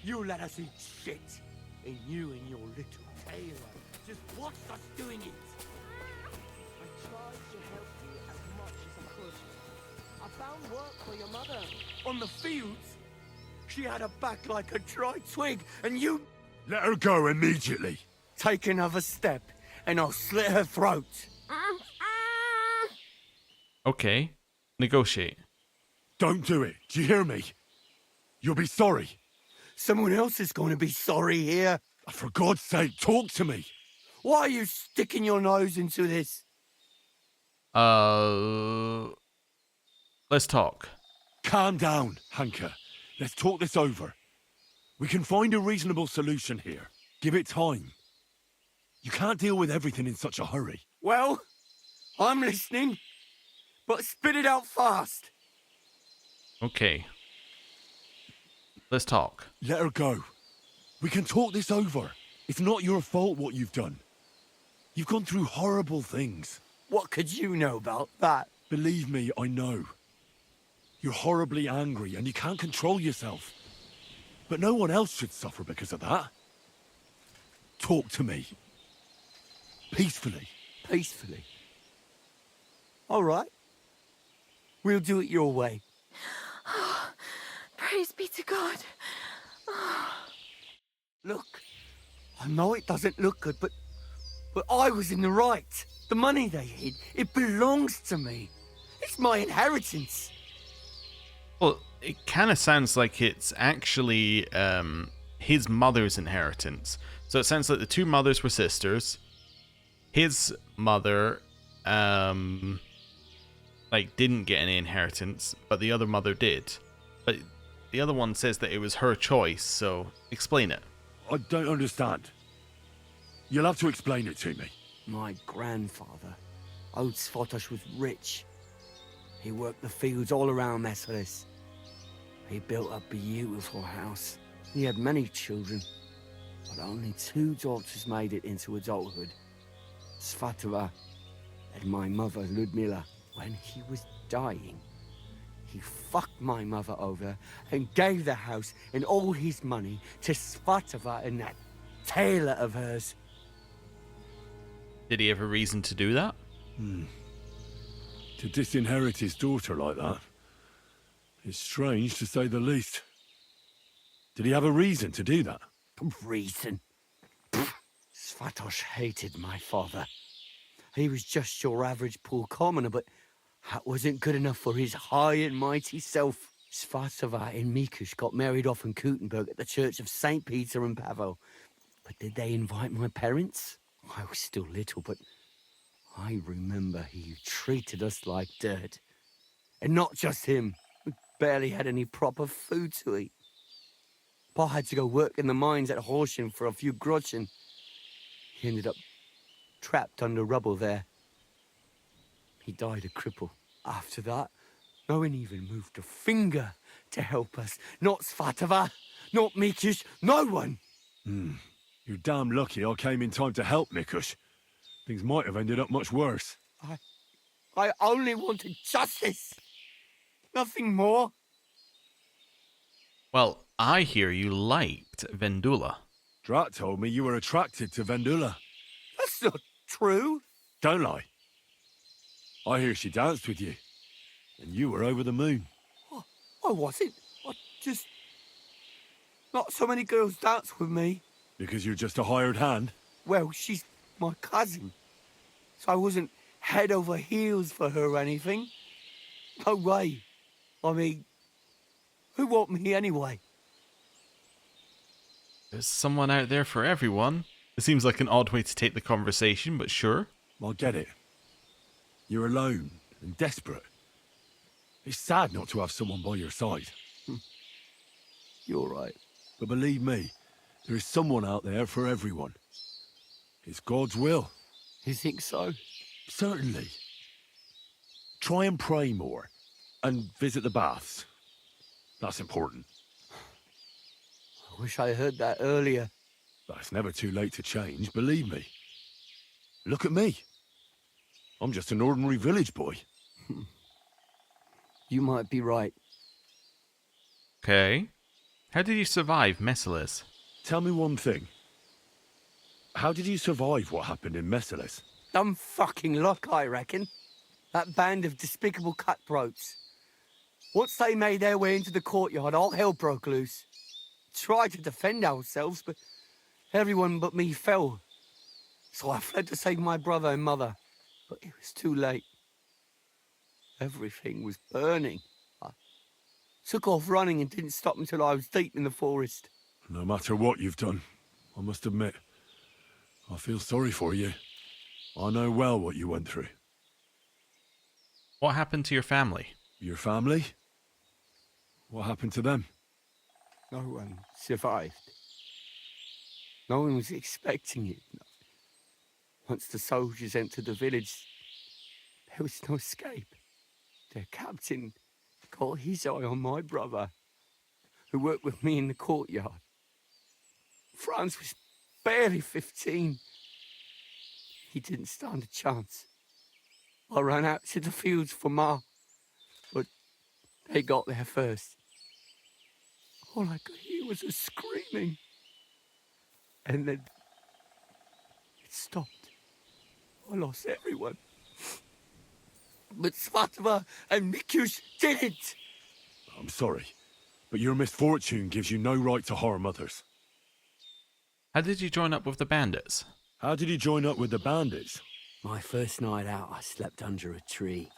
You let us eat shit. And you and your little tailor just watched us doing it. found work for your mother. On the fields? She had a back like a dry twig, and you... Let her go immediately. Take another step, and I'll slit her throat. Okay. Negotiate. Don't do it. Do you hear me? You'll be sorry. Someone else is going to be sorry here. For God's sake, talk to me. Why are you sticking your nose into this? Let's talk. Calm down, Hanka. Let's talk this over. We can find a reasonable solution here. Give it time. You can't deal with everything in such a hurry. Well, I'm listening, but spit it out fast. Okay. Let's talk. Let her go. We can talk this over. It's not your fault what you've done. You've gone through horrible things. What could you know about that? Believe me, I know. You're horribly angry and you can't control yourself. But no one else should suffer because of that. Talk to me. Peacefully. Peacefully? All right. We'll do it your way. Praise be to God. Look, I know it doesn't look good, but I was in the right. The money they hid, it belongs to me. It's my inheritance. Well, it kind of sounds like it's actually his mother's inheritance. So it sounds like the two mothers were sisters. His mother, didn't get any inheritance, but the other mother did. But the other one says that it was her choice, so explain it. I don't understand. You'll have to explain it to me. My grandfather, old Svotosh, was rich. He worked the fields all around Meselis. He built a beautiful house. He had many children, but only 2 daughters made it into adulthood. Svatova and my mother, Ludmila. When he was dying, he fucked my mother over and gave the house and all his money to Svatova and that tailor of hers. Did he have a reason to do that? To disinherit his daughter like that is strange, to say the least. Did he have a reason to do that? Reason? Svatosh hated my father. He was just your average poor commoner, but that wasn't good enough for his high and mighty self. Svatova and Mikush got married off in Kutenberg at the Church of St. Peter and Pavel. But did they invite my parents? I was still little, but I remember he treated us like dirt. And not just him. We barely had any proper food to eat. Pa had to go work in the mines at Horsham for a few groschen. He ended up trapped under rubble there. He died a cripple. After that, no one even moved a finger to help us. Not Svatova, not Mikush, no one. You're damn lucky I came in time to help, Mikush. Things might have ended up much worse. I only wanted justice. Nothing more. Well, I hear you liked Vendula. Drat told me you were attracted to Vendula. That's not true. Don't lie. I hear she danced with you, and you were over the moon. I wasn't. I just... Not so many girls dance with me. Because you're just a hired hand? Well, she's my cousin. So I wasn't head over heels for her or anything. No way. I mean, who want me anyway? There's someone out there for everyone. It seems like an odd way to take the conversation, but sure. I get it. You're alone and desperate. It's sad not to have someone by your side. You're right. But believe me, there is someone out there for everyone. It's God's will. You think so? Certainly. Try and pray more. And visit the baths. That's important. I wish I heard that earlier. But it's never too late to change, believe me. Look at me. I'm just an ordinary village boy. You might be right. Okay. How did you survive Meselis? Tell me one thing. How did you survive what happened in Meselis? Dumb fucking luck, I reckon. That band of despicable cutthroats. Once they made their way into the courtyard, all hell broke loose. Tried to defend ourselves, but everyone but me fell. So I fled to save my brother and mother, but it was too late. Everything was burning. I took off running and didn't stop until I was deep in the forest. No matter what you've done, I must admit, I feel sorry for you. I know well what you went through. What happened to your family? Your family? What happened to them? No one survived. No one was expecting it. Once the soldiers entered the village, there was no escape. Their captain got his eye on my brother, who worked with me in the courtyard. Franz was barely 15. He didn't stand a chance. I ran out to the fields for Ma, but they got there first. All I could hear was a screaming. And then it stopped. I lost everyone. But Svatova and Mikush didn't. I'm sorry, but your misfortune gives you no right to harm others. How did you join up with the bandits? How did you join up with the bandits? My first night out, I slept under a tree.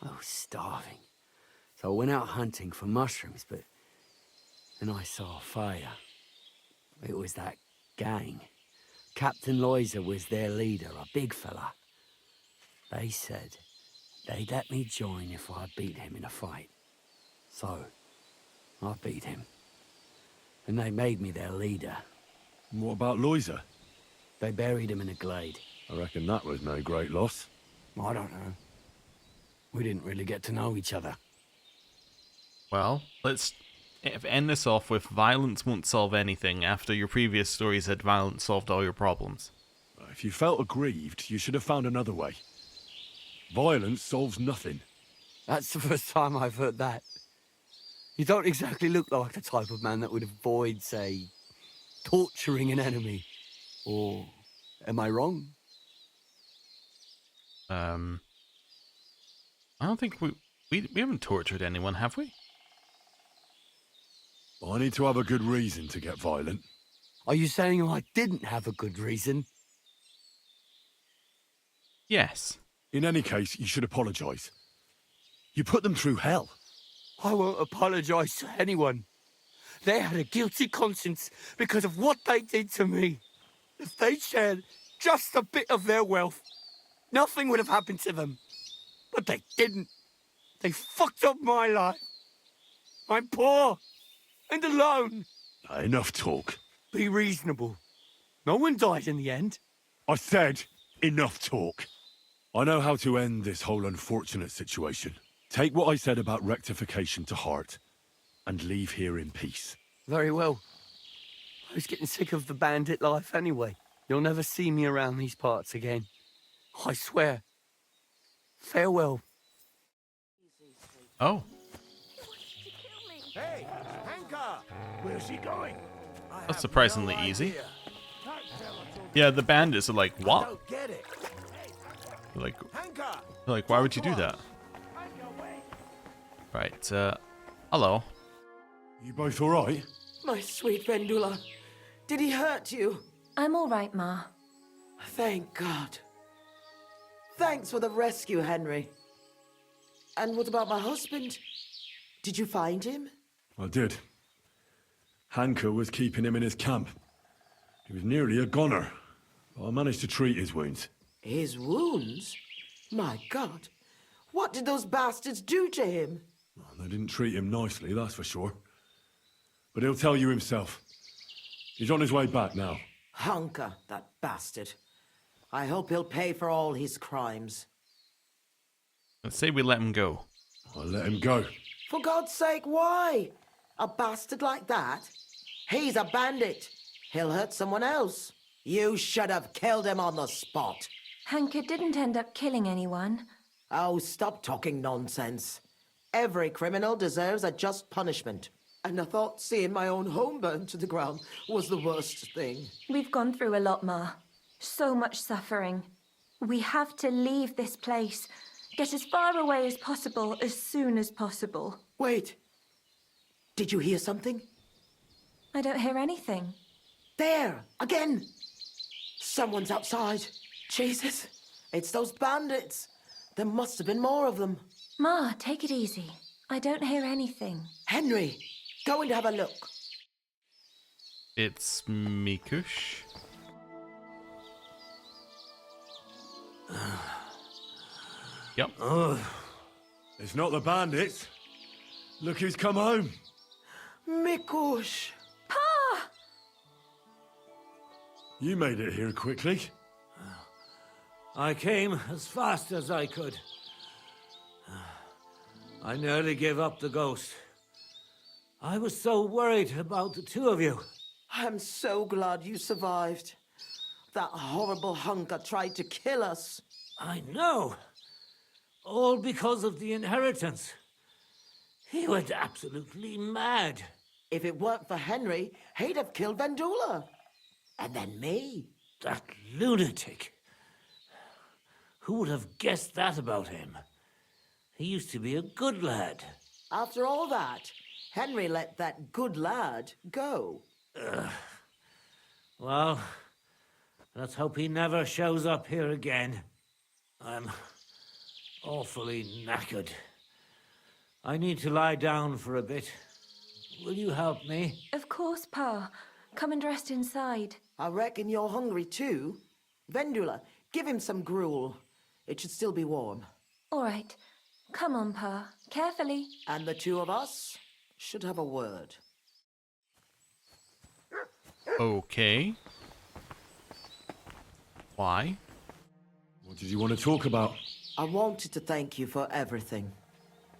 I was starving. So I went out hunting for mushrooms, but then I saw a fire. It was that gang. Captain Loiser was their leader, a big fella. They said they'd let me join if I beat him in a fight. So, I beat him. And they made me their leader. And what about Loiser? They buried him in a glade. I reckon that was no great loss. I don't know. We didn't really get to know each other. Well, let's end this off with violence won't solve anything after your previous story said violence solved all your problems. If you felt aggrieved, you should have found another way. Violence solves nothing. That's the first time I've heard that. You don't exactly look like the type of man that would avoid, say, torturing an enemy. Or am I wrong? I don't think we haven't tortured anyone, have we? I need to have a good reason to get violent. Are you saying I didn't have a good reason? Yes. In any case, you should apologise. You put them through hell. I won't apologise to anyone. They had a guilty conscience because of what they did to me. If they shared just a bit of their wealth, nothing would have happened to them. But they didn't. They fucked up my life. I'm poor and alone. Enough talk. Be reasonable. No one died in the end. I said enough talk. I know how to end this whole unfortunate situation. Take what I said about rectification to heart and leave here in peace. Very well. I was getting sick of the bandit life anyway. You'll never see me around these parts again. I swear. Farewell. Oh. Hey, Hanka! Where's he going? That's surprisingly easy. Yeah, the bandits are like, what? Get it. They're like, why would you do that? Right, hello. You both alright? My sweet Vendula. Did he hurt you? I'm all right, Ma. Thank God. Thanks for the rescue, Henry. And what about my husband? Did you find him? I did. Hanka was keeping him in his camp. He was nearly a goner, but I managed to treat his wounds. His wounds? My God. What did those bastards do to him? Well, they didn't treat him nicely, that's for sure. But he'll tell you himself. He's on his way back now. Hanka, that bastard. I hope he'll pay for all his crimes. Let's say we let him go. I'll let him go. For God's sake, why? A bastard like that? He's a bandit. He'll hurt someone else. You should have killed him on the spot. Hanka didn't end up killing anyone. Oh, stop talking nonsense. Every criminal deserves a just punishment. And I thought seeing my own home burned to the ground was the worst thing. We've gone through a lot, Ma. So much suffering. We have to leave this place. Get as far away as possible, as soon as possible. Wait. Did you hear something? I don't hear anything. There! Again! Someone's outside. Jesus. It's those bandits. There must have been more of them. Ma, take it easy. I don't hear anything. Henry, go and have a look. It's Mikush. Yep. It's not the bandits. Look who's come home. Mikush! Pa! You made it here quickly. I came as fast as I could. I nearly gave up the ghost. I was so worried about the two of you. I'm so glad you survived. That horrible hunker tried to kill us. I know. All because of the inheritance. He went absolutely mad. If it weren't for Henry, he'd have killed Vendula. And then me. That lunatic. Who would have guessed that about him? He used to be a good lad. After all that, Henry let that good lad go. Well, let's hope he never shows up here again. I'm awfully knackered. I need to lie down for a bit. Will you help me? Of course, Pa. Come and rest inside. I reckon you're hungry too. Vendula, give him some gruel. It should still be warm. All right. Come on, Pa. Carefully. And the two of us should have a word. Okay. Why? What did you want to talk about? I wanted to thank you for everything.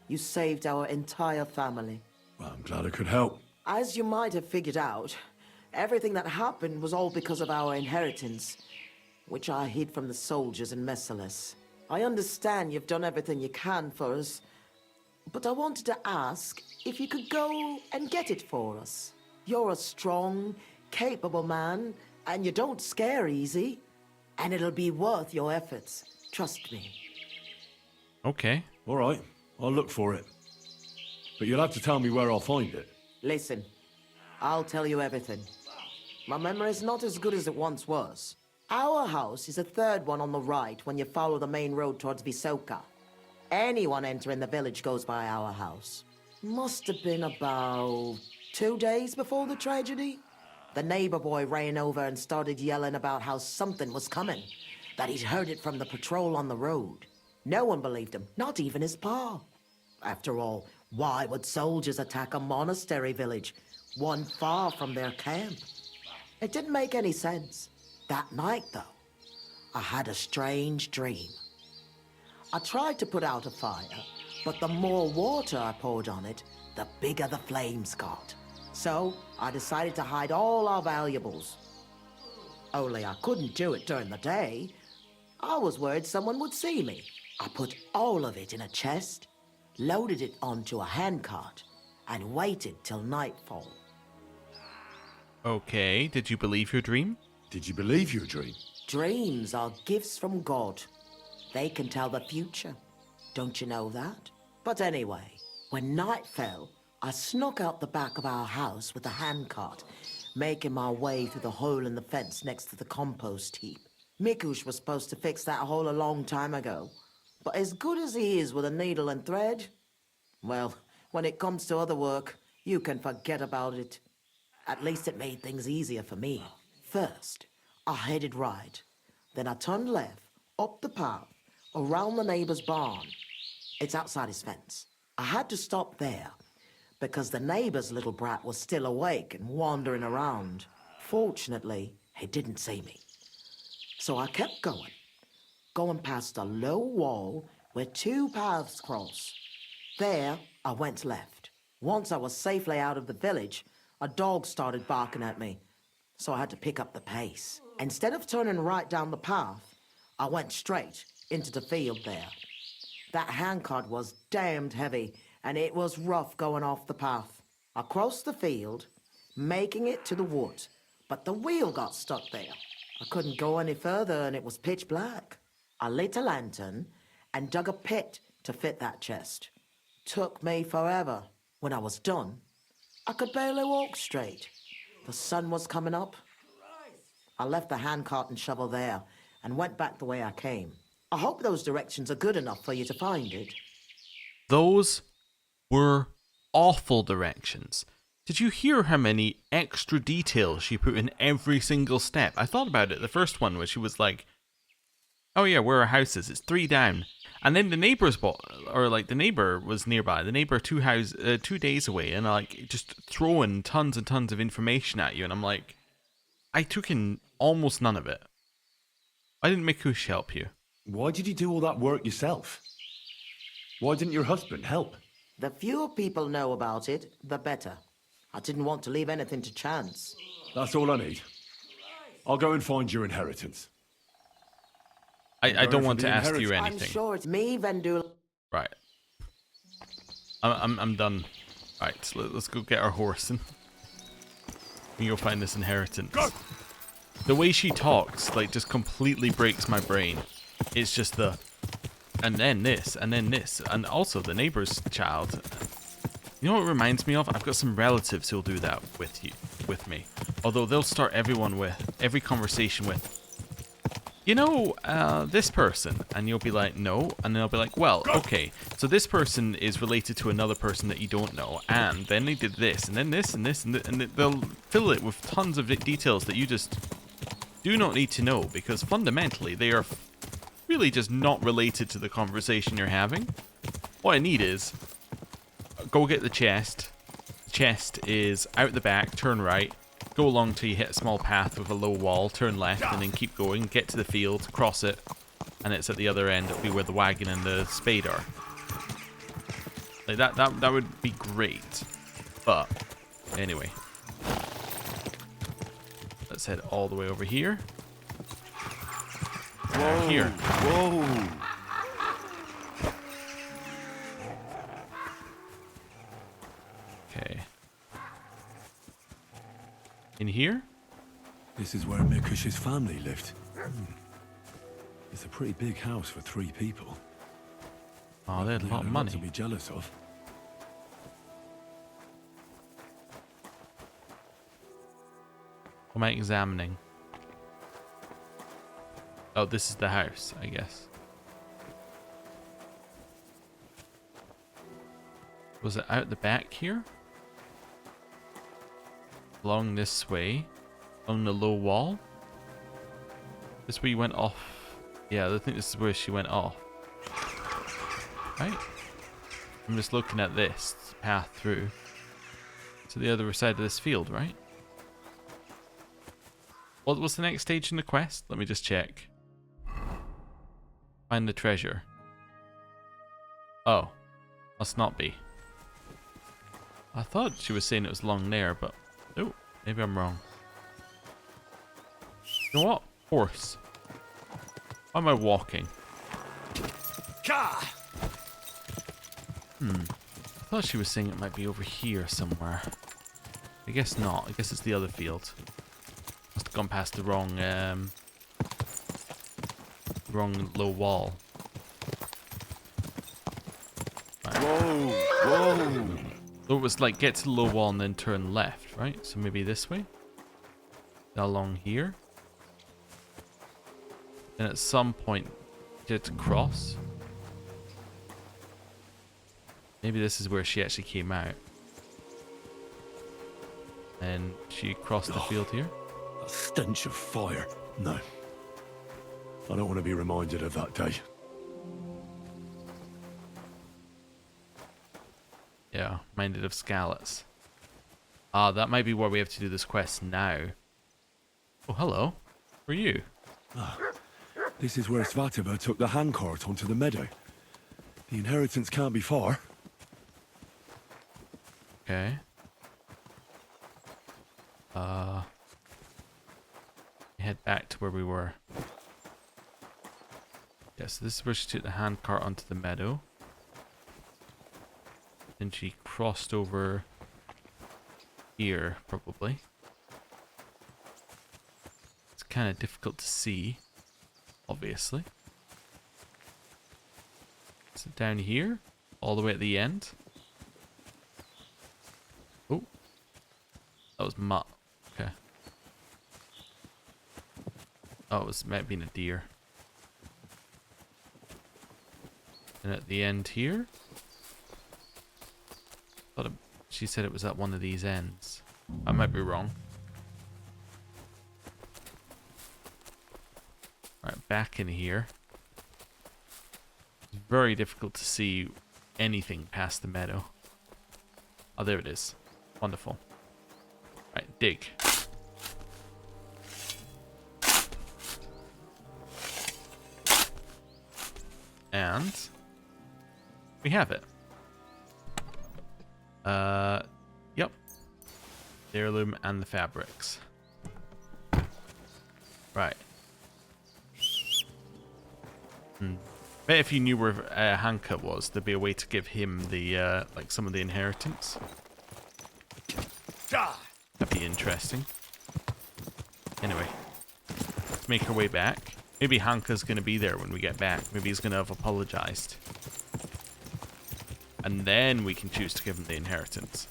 You saved our entire family. Well, I'm glad I could help. As you might have figured out, everything that happened was all because of our inheritance, which I hid from the soldiers in Messalis. I understand you've done everything you can for us, but I wanted to ask if you could go and get it for us. You're a strong, capable man, and you don't scare easy, and it'll be worth your efforts. Trust me. Okay. All right, I'll look for it. But you'll have to tell me where I'll find it. Listen, I'll tell you everything. My memory's not as good as it once was. Our house is the third one on the right when you follow the main road towards Visoka. Anyone entering the village goes by our house. Must have been about 2 days before the tragedy. The neighbor boy ran over and started yelling about how something was coming, that he'd heard it from the patrol on the road. No one believed him, not even his pa. After all, why would soldiers attack a monastery village, one far from their camp? It didn't make any sense. That night, though, I had a strange dream. I tried to put out a fire, but the more water I poured on it, the bigger the flames got. So I decided to hide all our valuables. Only I couldn't do it during the day. I was worried someone would see me. I put all of it in a chest, loaded it onto a handcart, and waited till nightfall. Okay, did you believe your dream? Did you believe your dream? Dreams are gifts from God. They can tell the future. Don't you know that? But anyway, when night fell, I snuck out the back of our house with a handcart, making my way through the hole in the fence next to the compost heap. Mikush was supposed to fix that hole a long time ago. But as good as he is with a needle and thread, well, when it comes to other work, you can forget about it. At least it made things easier for me. First, I headed right. Then I turned left, up the path, around the neighbor's barn. It's outside his fence. I had to stop there, because the neighbor's little brat was still awake and wandering around. Fortunately, he didn't see me. So I kept going past a low wall where two paths cross. There, I went left. Once I was safely out of the village, a dog started barking at me, so I had to pick up the pace. Instead of turning right down the path, I went straight into the field there. That handcart was damned heavy, and it was rough going off the path. I crossed the field, making it to the wood, but the wheel got stuck there. I couldn't go any further, and it was pitch black. I lit a lantern and dug a pit to fit that chest. Took me forever. When I was done, I could barely walk straight. The sun was coming up. I left the handcart and shovel there and went back the way I came. I hope those directions are good enough for you to find it. Those were awful directions. Did you hear how many extra details she put in every single step? I thought about it, the first one where she was like, oh yeah, where our house is, it's 3 down. And then the neighbor's the neighbor was nearby, the neighbor 2 days away, and like just throwing tons and tons of information at you, and I'm like, I took in almost none of it. Why didn't Mikush help you? Why did you do all that work yourself? Why didn't your husband help? The fewer people know about it, the better. I didn't want to leave anything to chance. That's all I need. I'll go and find your inheritance. I don't want to ask you I'm anything. sure it's me, Vendula. Right. I'm done. Right, so let's go get our horse and we go find this inheritance. Go! The way she talks, like, just completely breaks my brain. It's just the, and then this, and then this, and also the neighbor's child. You know what it reminds me of? I've got some relatives who'll do that with me. Although they'll start every conversation with, you know, this person, and you'll be like, no, and then I'll be like, well, okay, so this person is related to another person that you don't know, and then they did this, and then this, and this, and they'll fill it with tons of details that you just do not need to know, because fundamentally they are really just not related to the conversation you're having. What I need is, go get the chest. The chest is out the back, turn right, go along till you hit a small path with a low wall, turn left, and then keep going, get to the field, cross it, and it's at the other end. It'll be where the wagon and the spade are. Like that would be great. But anyway, let's head all the way over here. Whoa! Here. Whoa! Okay. In here? This is where Mikush's family lived. It's a pretty big house for 3 people. Oh, they had a lot of money to be jealous of. What am I examining? Oh, this is the house, I guess. Was it out the back here? Along this way? Along the low wall? This where you went off? Yeah, I think this is where she went off. Right? I'm just looking at this path through to the other side of this field, right? What was the next stage in the quest? Let me just check. Find the treasure. Oh. Must not be. I thought she was saying it was along there, but... Oh, maybe I'm wrong. You know what? Horse. Why am I walking? I thought she was saying it might be over here somewhere. I guess not. I guess it's the other field. Must have gone past the wrong low wall. Right. Whoa! Whoa! So it was like get to the low wall and then turn left, right? So maybe this way? Along here? And at some point get to cross. Maybe this is where she actually came out. And she crossed the field here. A stench of fire. No. I don't want to be reminded of that day. Yeah, minded of scallops. Ah, that might be where we have to do this quest now. Oh, hello. Who are you? This is where Svativa took the handcart onto the meadow. The inheritance can't be far. Okay. Head back to where we were. Yeah, so this is where she took the handcart onto the meadow. Then she crossed over here, probably. It's kind of difficult to see, obviously. Is it down here? All the way at the end? Oh. That was mutt. Okay. Oh, it might have been a deer. And at the end here? She said it was at one of these ends. I might be wrong. Right, back in here. It's very difficult to see anything past the meadow. Oh, there it is. Wonderful. Right, dig. And we have it. Yep. The heirloom and the fabrics. Right. Bet if you knew where Hanka was, there'd be a way to give him the like some of the inheritance. That'd be interesting. Anyway, let's make our way back. Maybe Hanka's gonna be there when we get back. Maybe he's gonna have apologized. And then we can choose to give him the inheritance.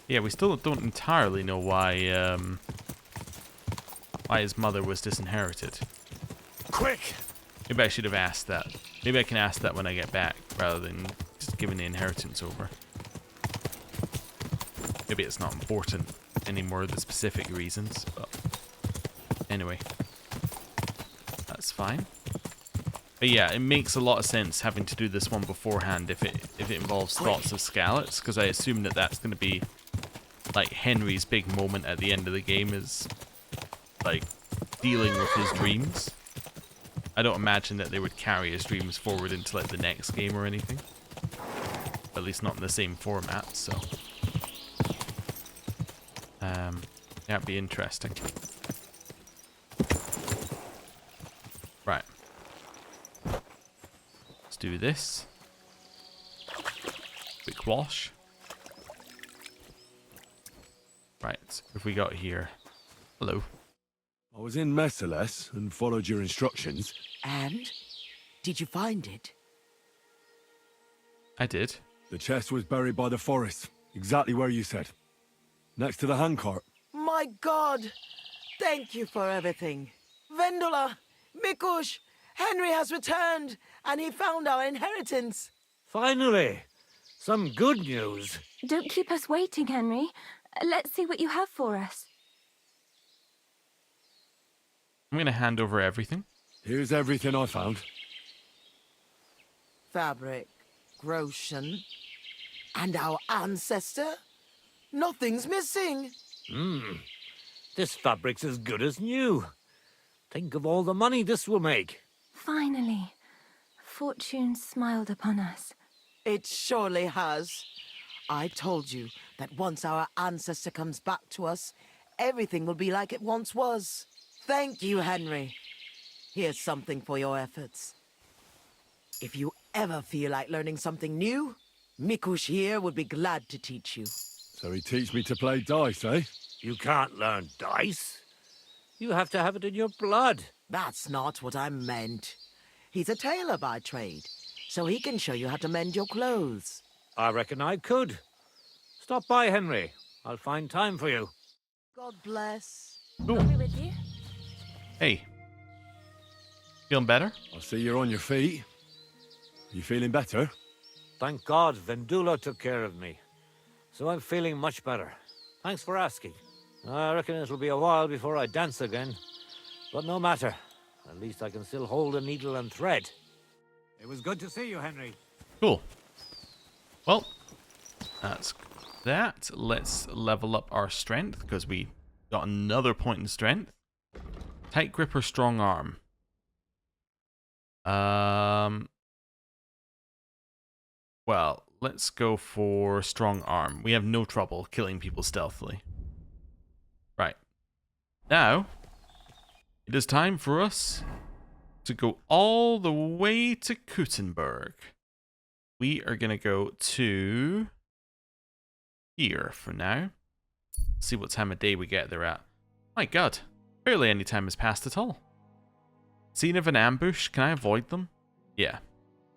Yeah, we still don't entirely know why his mother was disinherited. Quick! Maybe I should have asked that. Maybe I can ask that when I get back, rather than just giving the inheritance over. Maybe it's not important anymore, the specific reasons, but anyway. That's fine. But yeah, it makes a lot of sense having to do this one beforehand if it involves thoughts of Skalitz, because I assume that that's going to be like Henry's big moment at the end of the game, is like dealing with his dreams. I don't imagine that they would carry his dreams forward into like the next game or anything. At least not in the same format, so that'd be interesting. Right. Let's do this. Quick wash. Right, what have we got here? Hello. I was in Merciless and followed your instructions. And? Did you find it? I did. The chest was buried by the forest, exactly where you said. Next to the handcart. My God! Thank you for everything. Vendula, Mikush, Henry has returned, and he found our inheritance. Finally! Some good news. Don't keep us waiting, Henry. Let's see what you have for us. I'm going to hand over everything. Here's everything I found. Fabric, Groshen, and our ancestor? Nothing's missing. This fabric's as good as new. Think of all the money this will make. Finally, fortune smiled upon us. It surely has. I told you that once our ancestor comes back to us, everything will be like it once was. Thank you, Henry. Here's something for your efforts. If you ever feel like learning something new, Mikush here would be glad to teach you. So he teach me to play dice, eh? You can't learn dice. You have to have it in your blood. That's not what I meant. He's a tailor by trade, so he can show you how to mend your clothes. I reckon I could. Stop by, Henry. I'll find time for you. God bless. I'll be with you. Hey. Feeling better? I see you're on your feet. You feeling better? Thank God Vendula took care of me. So I'm feeling much better. Thanks for asking. I reckon it'll be a while before I dance again. But no matter. At least I can still hold a needle and thread. It was good to see you, Henry. Cool. Well, that's that. Let's level up our strength, because we got another point in strength. Tight grip or strong arm? Well, let's go for strong arm. We have no trouble killing people stealthily. Right. Now, it is time for us to go all the way to Kuttenberg. We are going to go to here for now. See what time of day we get there at. My God, barely any time has passed at all. Scene of an ambush. Can I avoid them? Yeah.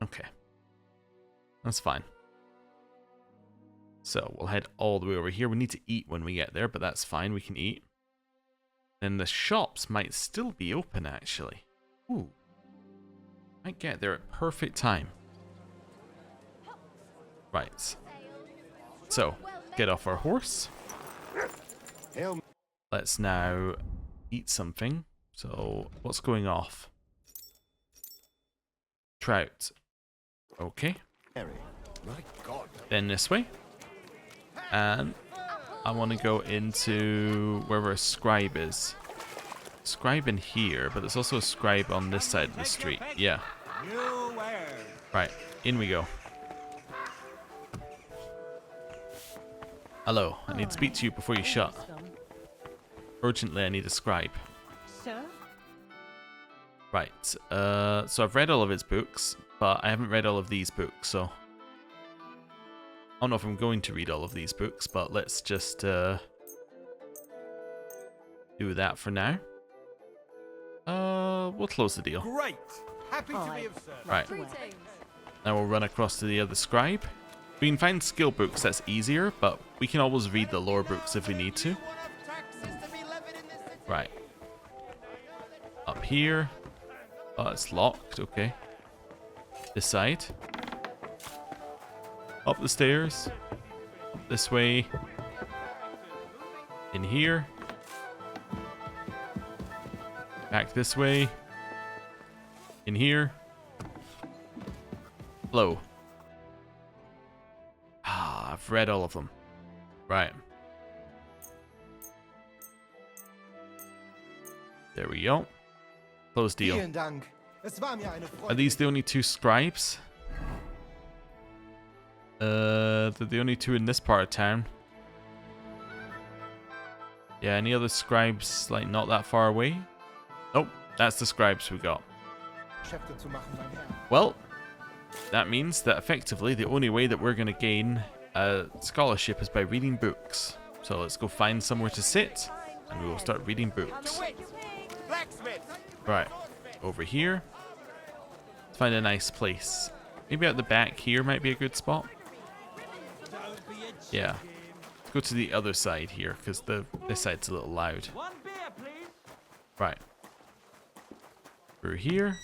Okay. That's fine. So we'll head all the way over here. We need to eat when we get there, but that's fine. We can eat. And the shops might still be open, actually. Ooh. Might get there at perfect time. Right. So, get off our horse. Let's now eat something. So, what's going off? Trout. Okay. Then this way. And I want to go into wherever a scribe is. Scribe in here, but there's also a scribe on this side of the street. Yeah. Right, in we go. Hello, I need to speak to you before you shut. Urgently, I need a scribe. Sir? Right, so I've read all of his books, but I haven't read all of these books, so... I don't know if I'm going to read all of these books, but let's just do that for now. We'll close the deal. Great! Happy to be of service. Right. Now we'll run across to the other scribe. We can find skill books, that's easier, but we can always read the lore books if we need to. Right. Up here. Oh, it's locked, okay. This side. Up the stairs. Up this way. In here. Back this way. In here. Hello. Ah, I've read all of them. Right. There we go. Close deal. Are these the only two scribes? They're the only two in this part of town. Yeah, any other scribes, like, not that far away? Nope, that's the scribes we got. Well, that means that effectively the only way that we're going to gain a scholarship is by reading books. So let's go find somewhere to sit, and we will start reading books. Right, over here. Let's find a nice place. Maybe out the back here might be a good spot. Yeah. Let's go to the other side here, because this side's a little loud. Right. Through here.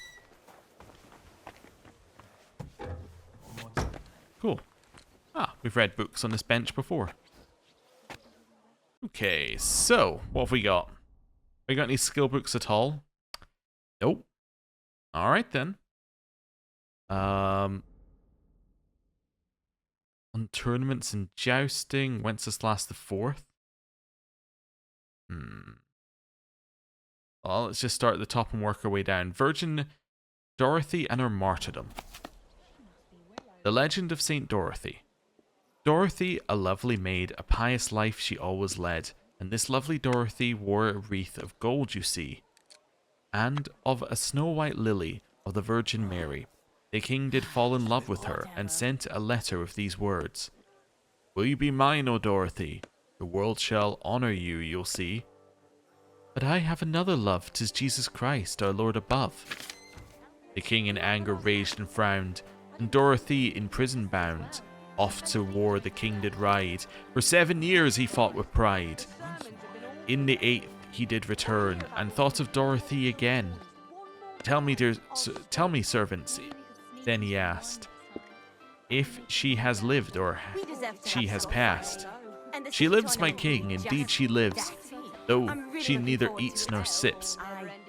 Cool. Ah, we've read books on this bench before. Okay, so, what have we got? We got any skill books at all? Nope. Alright then. On tournaments and jousting, Wenceslas the Fourth. Well, let's just start at the top and work our way down. Virgin Dorothy and her martyrdom. The legend of Saint Dorothy. Dorothy, a lovely maid, a pious life she always led, and this lovely Dorothy wore a wreath of gold, you see, and of a snow-white lily of the Virgin Mary. The king did fall in love with her, and sent a letter with these words. Will you be mine, O Dorothy? The world shall honour you, you'll see. But I have another love, 'tis Jesus Christ, our Lord above. The king in anger raged and frowned, and Dorothy in prison bound. Off to war the king did ride, for 7 years he fought with pride. In the 8th he did return, and thought of Dorothy again. Tell me, servants, then he asked, if she has lived or she has passed. She lives, my king, indeed she lives, though she neither eats nor sips.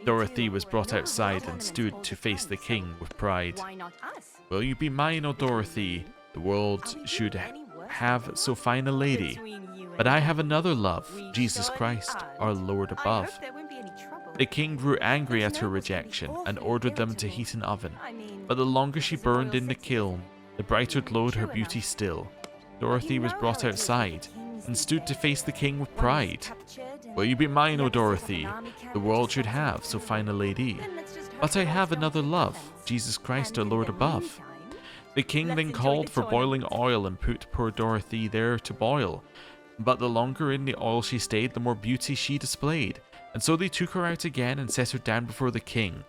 Dorothy was brought outside and stood to face the king with pride. Will you be mine, O Dorothy? The world should have so fine a lady. But I have another love, Jesus Christ, our Lord above. The king grew angry at her rejection and ordered them to heat an oven. But the longer she burned in the kiln, the brighter glowed her beauty still. Dorothy was brought outside and stood to face the king with pride. Will you be mine, O Dorothy? The world should have so fine a lady. But I have another love, Jesus Christ, our Lord above. The king then called for boiling oil and put poor Dorothy there to boil. But the longer in the oil she stayed, the more beauty she displayed. And so they took her out again and set her down before the king.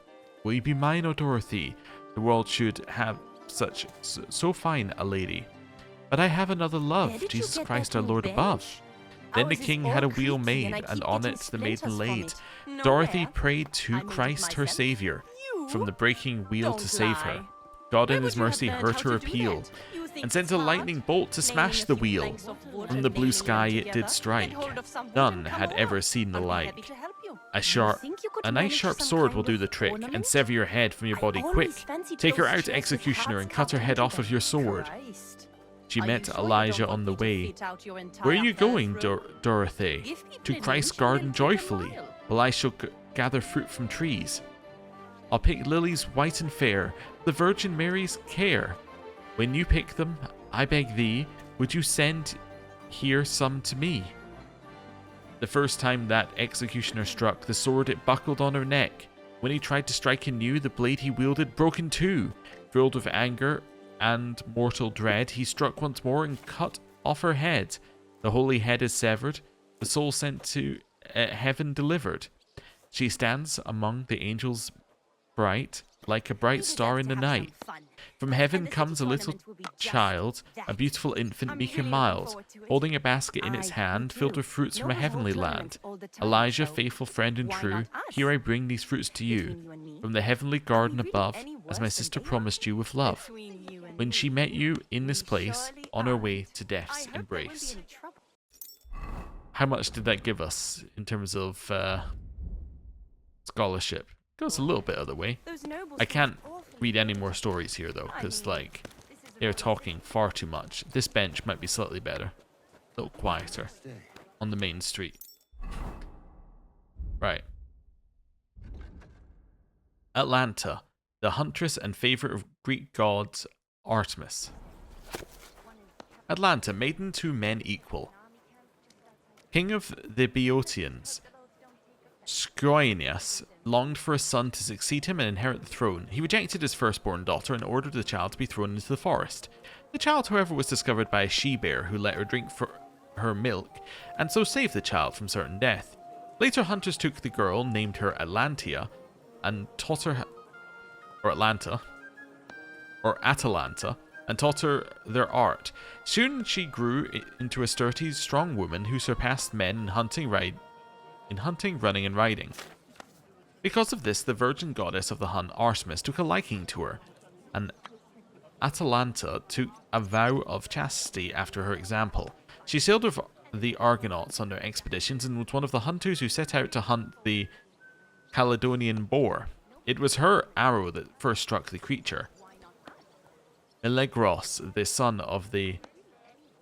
Will you be mine, O Dorothy? The world should have so fine a lady. But I have another love, Jesus Christ our Lord above. Then the king had a wheel made, and on it the maiden laid. Dorothy prayed to Christ her Saviour, from the breaking wheel to save her. God in his mercy heard her appeal, and sent a lightning bolt to smash the wheel. From the blue sky it did strike. None had ever seen the like. A nice sharp sword will do the trick, and sever your head from your body quick. Take her out, executioner, and cut her head off of your sword. She met Elijah on the way. Where are you going, Dorothy? To Christ's garden joyfully, while I shall gather fruit from trees. I'll pick lilies white and fair, the Virgin Mary's care. When you pick them, I beg thee, would you send here some to me? The first time that executioner struck, the sword it buckled on her neck. When he tried to strike anew, the blade he wielded broke in two. Filled with anger and mortal dread, he struck once more and cut off her head. The holy head is severed, the soul sent to heaven delivered. She stands among the angels bright, like a bright star in the night. From heaven comes a little child, a beautiful infant, meek and mild, holding a basket in its hand filled with fruits from a heavenly land. Elijah, faithful friend and true, here I bring these fruits to you, from the heavenly garden above, as my sister promised you with love, when she met you in this place, on her way to death's embrace. How much did that give us in terms of scholarship? Goes a little bit other way. I can't read any more stories here though, because like they're talking far too much. This bench might be slightly better, a little quieter on the main street. Right. Atlanta, the huntress and favorite of Greek gods Artemis. Atlanta, maiden to men equal. King of the Boeotians, Scroinius longed for a son to succeed him and inherit the throne. He rejected his firstborn daughter and ordered the child to be thrown into the forest. The child, however, was discovered by a she-bear who let her drink her milk, and so saved the child from certain death. Later, hunters took the girl, named her Atlantia, and taught her, Atalanta, and taught her their art. Soon she grew into a sturdy, strong woman who surpassed men in hunting, running, and riding. Because of this, the virgin goddess of the hunt, Artemis, took a liking to her, and Atalanta took a vow of chastity after her example. She sailed with the Argonauts on their expeditions and was one of the hunters who set out to hunt the Caledonian boar. It was her arrow that first struck the creature. Melegros, the son of the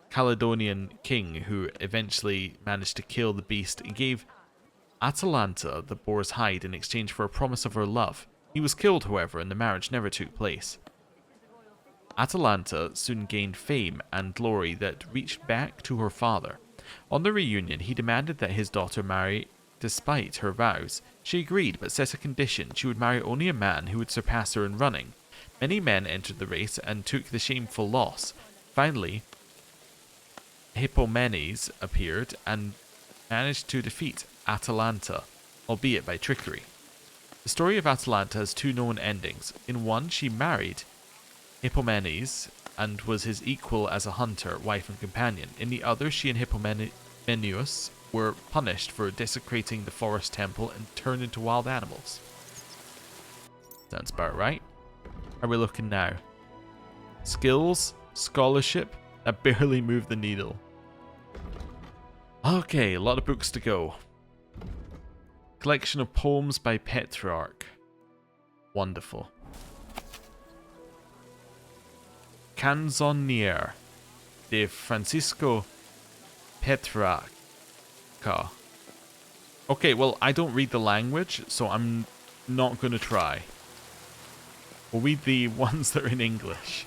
Caledonian king who eventually managed to kill the beast, gave Atalanta the boar's hide in exchange for a promise of her love. He was killed, however, and the marriage never took place. Atalanta soon gained fame and glory that reached back to her father. On the reunion, he demanded that his daughter marry despite her vows. She agreed, but set a condition: she would marry only a man who would surpass her in running. Many men entered the race and took the shameful loss. Finally, Hippomenes appeared and managed to defeat Atalanta, albeit by trickery. The story of Atalanta has two known endings. In one, she married Hippomenes and was his equal as a hunter, wife, and companion. In the other, she and Hippomenes were punished for desecrating the forest temple and turned into wild animals. Sounds about right. How are we looking now? Skills, scholarship, that barely moved the needle. Okay, a lot of books to go. Collection of poems by Petrarch. Wonderful. Canzoniere de Francisco Petrarca. Okay, well, I don't read the language, so I'm not going to try. We'll read the ones that are in English.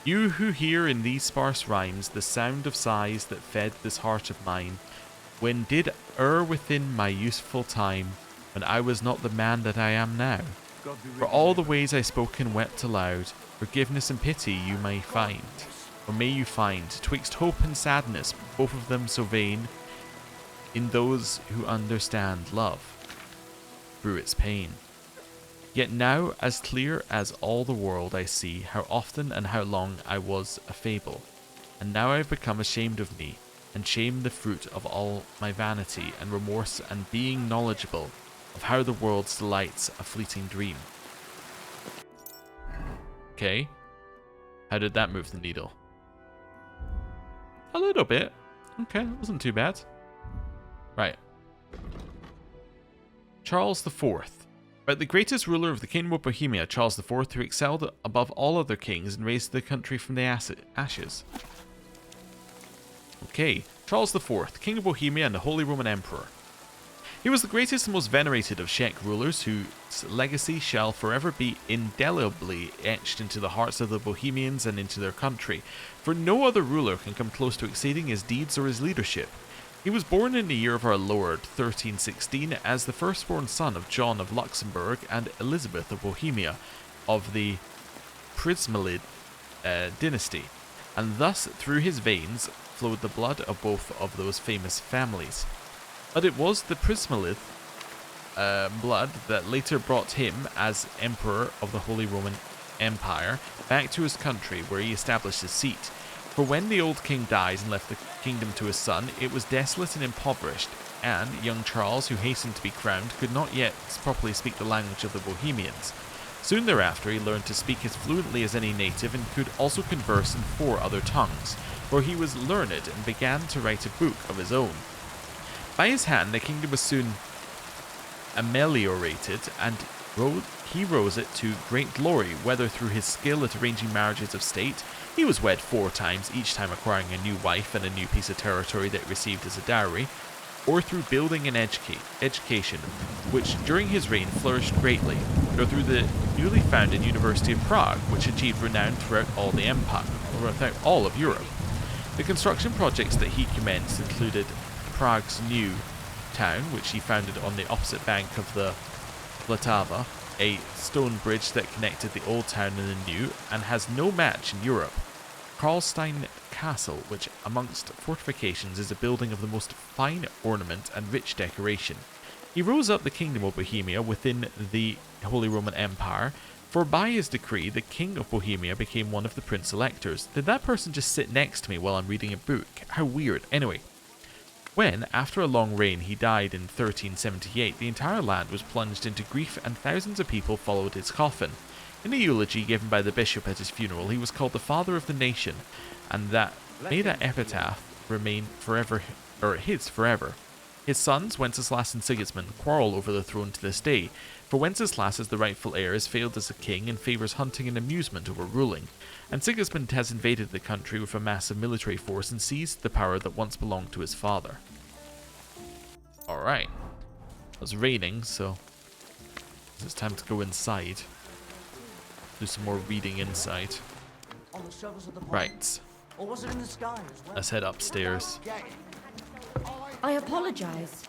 You who hear in these sparse rhymes the sound of sighs that fed this heart of mine, when did err within my youthful time, when I was not the man that I am now. For all the ways I spoke and wept aloud, forgiveness and pity you may find, or may you find, twixt hope and sadness, both of them so vain, in those who understand love through its pain. Yet now as clear as all the world I see how often and how long I was a fable. And now I've become ashamed of me, and shame the fruit of all my vanity and remorse, and being knowledgeable of how the world's delights a fleeting dream. Okay. How did that move the needle? A little bit. Okay, that wasn't too bad. Right. Charles IV. But the greatest ruler of the Kingdom of Bohemia, Charles IV, who excelled above all other kings and raised the country from the ashes. Okay, Charles IV, King of Bohemia and the Holy Roman Emperor. He was the greatest and most venerated of Czech rulers, whose legacy shall forever be indelibly etched into the hearts of the Bohemians and into their country, for no other ruler can come close to exceeding his deeds or his leadership. He was born in the year of our Lord, 1316, as the firstborn son of John of Luxembourg and Elizabeth of Bohemia, of the Prismilid dynasty, and thus through his veins flowed the blood of both of those famous families. But it was the Prismilid blood that later brought him, as Emperor of the Holy Roman Empire, back to his country where he established his seat. For when the old king died and left the kingdom to his son, it was desolate and impoverished, and young Charles, who hastened to be crowned, could not yet properly speak the language of the Bohemians. Soon thereafter he learned to speak as fluently as any native and could also converse in 4 other tongues, for he was learned and began to write a book of his own. By his hand the kingdom was soon ameliorated, and he rose it to great glory, whether through his skill at arranging marriages of state — he was wed 4 times, each time acquiring a new wife and a new piece of territory that he received as a dowry — or through building and education, which during his reign flourished greatly, or through the newly founded University of Prague, which achieved renown throughout all the empire, or throughout all of Europe. The construction projects that he commenced included Prague's new town, which he founded on the opposite bank of the Vltava, a stone bridge that connected the old town and the new, and has no match in Europe. Karlstein Castle, which amongst fortifications is a building of the most fine ornament and rich decoration. He rose up the kingdom of Bohemia within the Holy Roman Empire, for by his decree the king of Bohemia became one of the prince electors. Did that person just sit next to me while I'm reading a book? How weird. Anyway. When, after a long reign, he died in 1378, the entire land was plunged into grief and thousands of people followed his coffin. In a eulogy given by the bishop at his funeral, he was called the father of the nation, and that may that epitaph remain forever, or his forever. His sons, Wenceslas and Sigismund, quarrel over the throne to this day, for Wenceslas as the rightful heir has failed as a king and favours hunting and amusement over ruling, and Sigismund has invaded the country with a massive military force and seized the power that once belonged to his father. Alright. It was raining, so it's time to go inside. Do some more reading inside. Right. Let's head upstairs. I apologize.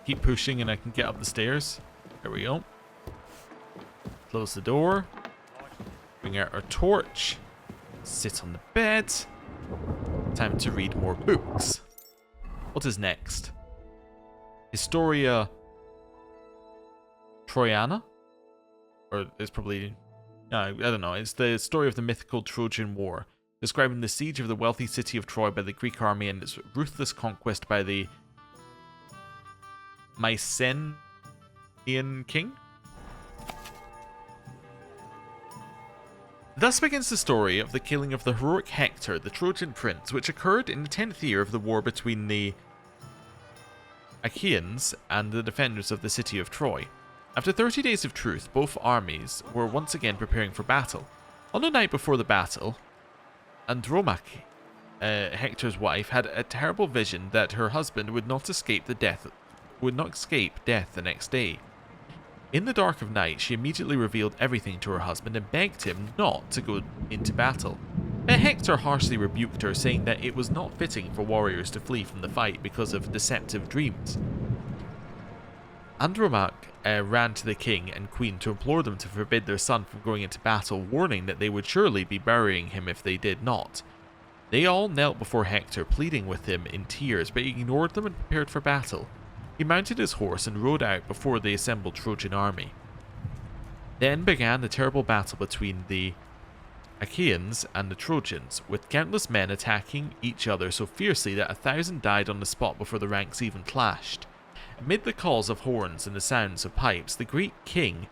Keep pushing and I can get up the stairs. There we go. Close the door. Bring out our torch. Sit on the bed. Time to read more books. What is next? Historia Troiana? Or it's probably... No, I don't know. It's the story of the mythical Trojan War, describing the siege of the wealthy city of Troy by the Greek army and its ruthless conquest by the Mycenaean king? Thus begins the story of the killing of the heroic Hector, the Trojan prince, which occurred in the 10th year of the war between the Achaeans and the defenders of the city of Troy. After 30 days of truce, both armies were once again preparing for battle. On the night before the battle, Andromache, Hector's wife, had a terrible vision that her husband would not escape death the next day. In the dark of night, she immediately revealed everything to her husband and begged him not to go into battle. But Hector harshly rebuked her, saying that it was not fitting for warriors to flee from the fight because of deceptive dreams. Andromache ran to the king and queen to implore them to forbid their son from going into battle, warning that they would surely be burying him if they did not. They all knelt before Hector, pleading with him in tears, but he ignored them and prepared for battle. He mounted his horse and rode out before the assembled Trojan army. Then began the terrible battle between the Achaeans and the Trojans, with countless men attacking each other so fiercely that 1,000 died on the spot before the ranks even clashed. Amid the calls of horns and the sounds of pipes, the Greek king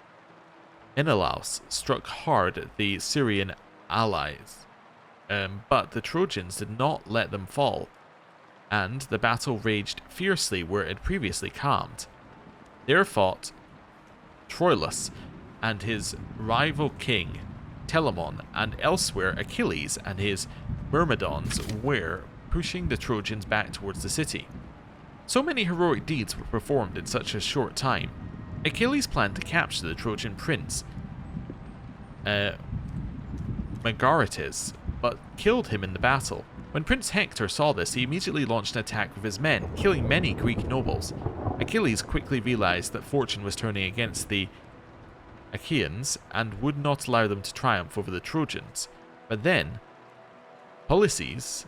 Menelaus struck hard at the Syrian allies, but the Trojans did not let them fall, and the battle raged fiercely where it had previously calmed. There fought Troilus and his rival king Telamon, and elsewhere Achilles and his Myrmidons were pushing the Trojans back towards the city. So many heroic deeds were performed in such a short time. Achilles planned to capture the Trojan prince Megaritis, but killed him in the battle. When Prince Hector saw this, he immediately launched an attack with his men, killing many Greek nobles. Achilles quickly realized that fortune was turning against the Achaeans and would not allow them to triumph over the Trojans. But then, Pollices,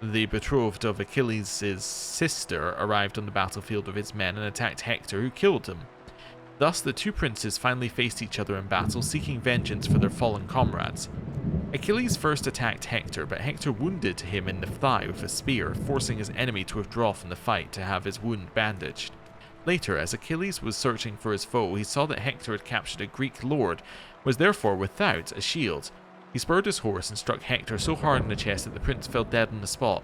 the betrothed of Achilles' sister, arrived on the battlefield with his men and attacked Hector, who killed him. Thus, the two princes finally faced each other in battle, seeking vengeance for their fallen comrades. Achilles first attacked Hector, but Hector wounded him in the thigh with a spear, forcing his enemy to withdraw from the fight to have his wound bandaged. Later, as Achilles was searching for his foe, he saw that Hector had captured a Greek lord, was therefore without a shield. He spurred his horse and struck Hector so hard in the chest that the prince fell dead on the spot.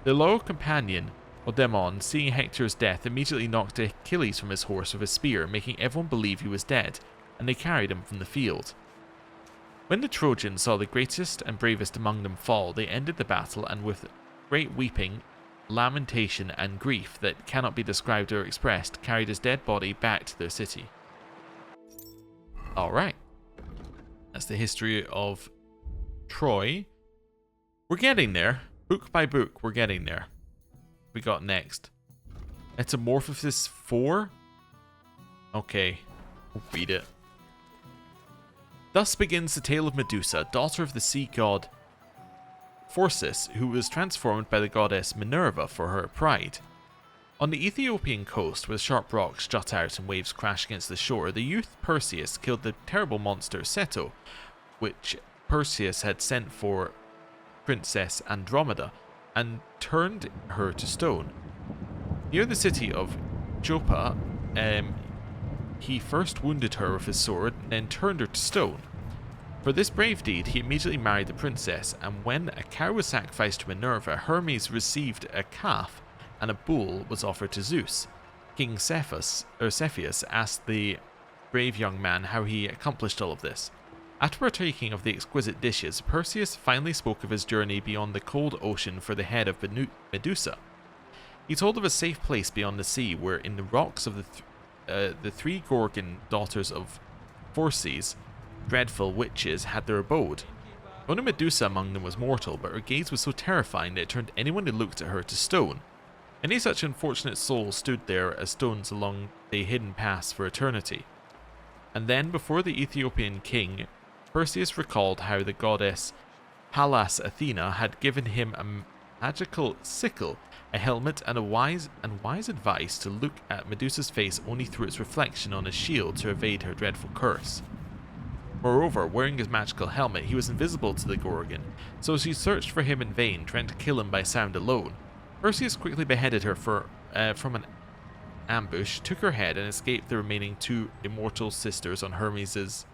The loyal companion, Odemon, seeing Hector's death, immediately knocked Achilles from his horse with a spear, making everyone believe he was dead, and they carried him from the field. When the Trojans saw the greatest and bravest among them fall, they ended the battle, and with great weeping, lamentation and grief that cannot be described or expressed, carried his dead body back to their city. Alright. That's the history of Troy. We're getting there. Book by book, we're getting there. We got next. Metamorphosis 4? Okay. We'll read it. Thus begins the tale of Medusa, daughter of the sea god Phorcys, who was transformed by the goddess Minerva for her pride. On the Ethiopian coast, where sharp rocks jut out and waves crash against the shore, the youth Perseus killed the terrible monster Ceto, which Perseus had sent for Princess Andromeda, and turned her to stone. Near the city of Joppa, he first wounded her with his sword, then turned her to stone. For this brave deed, he immediately married the princess, and when a cow was sacrificed to Minerva, Hermes received a calf, and a bull was offered to Zeus. King Cepheus asked the brave young man how he accomplished all of this. After partaking of the exquisite dishes, Perseus finally spoke of his journey beyond the cold ocean for the head of Medusa. He told of a safe place beyond the sea, where in the rocks of the three Gorgon daughters of Phorcys, dreadful witches, had their abode. Only Medusa among them was mortal, but her gaze was so terrifying that it turned anyone who looked at her to stone. Any such unfortunate soul stood there as stones along the hidden paths for eternity. And then, before the Ethiopian king, Perseus recalled how the goddess Pallas Athena had given him a magical sickle, a helmet, and wise advice to look at Medusa's face only through its reflection on his shield to evade her dreadful curse. Moreover, wearing his magical helmet, he was invisible to the Gorgon, so she searched for him in vain, trying to kill him by sound alone. Perseus quickly beheaded her from an ambush, took her head, and escaped the remaining two immortal sisters on Hermes'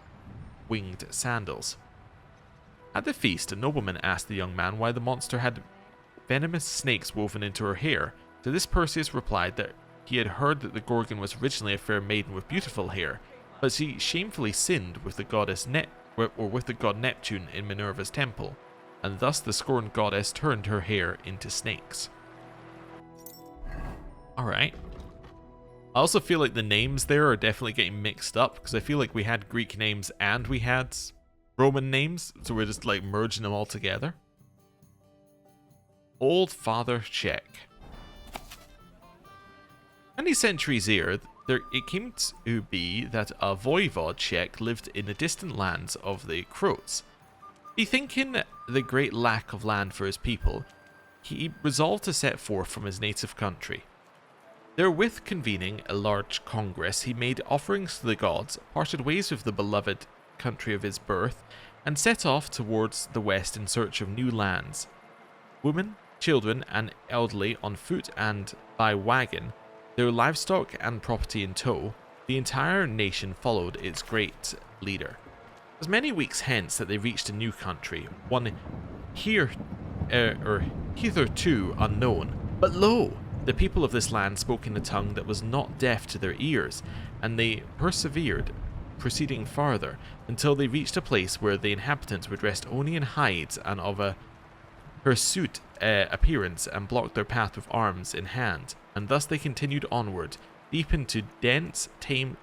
winged sandals. At the feast, a nobleman asked the young man why the monster had venomous snakes woven into her hair. To this, Perseus replied that he had heard that the Gorgon was originally a fair maiden with beautiful hair, but she shamefully sinned with the god Neptune in Minerva's temple, and thus the scorned goddess turned her hair into snakes. Alright. I also feel like the names there are definitely getting mixed up, because I feel like we had Greek names and we had Roman names, so we're just like merging them all together. Old Father Czech. Many centuries earlier, it came to be that a voivod Czech lived in the distant lands of the Croats. Bethinking the great lack of land for his people, he resolved to set forth from his native country. Therewith convening a large congress, he made offerings to the gods, parted ways with the beloved country of his birth, and set off towards the west in search of new lands. Women, children, and elderly on foot and by wagon, their livestock and property in tow, the entire nation followed its great leader. It was many weeks hence that they reached a new country, one hitherto unknown. But lo! The people of this land spoke in a tongue that was not deaf to their ears, and they persevered, proceeding farther, until they reached a place where the inhabitants were dressed only in hides and of a hirsute appearance, and blocked their path with arms in hand. And thus they continued onward, deep into dense,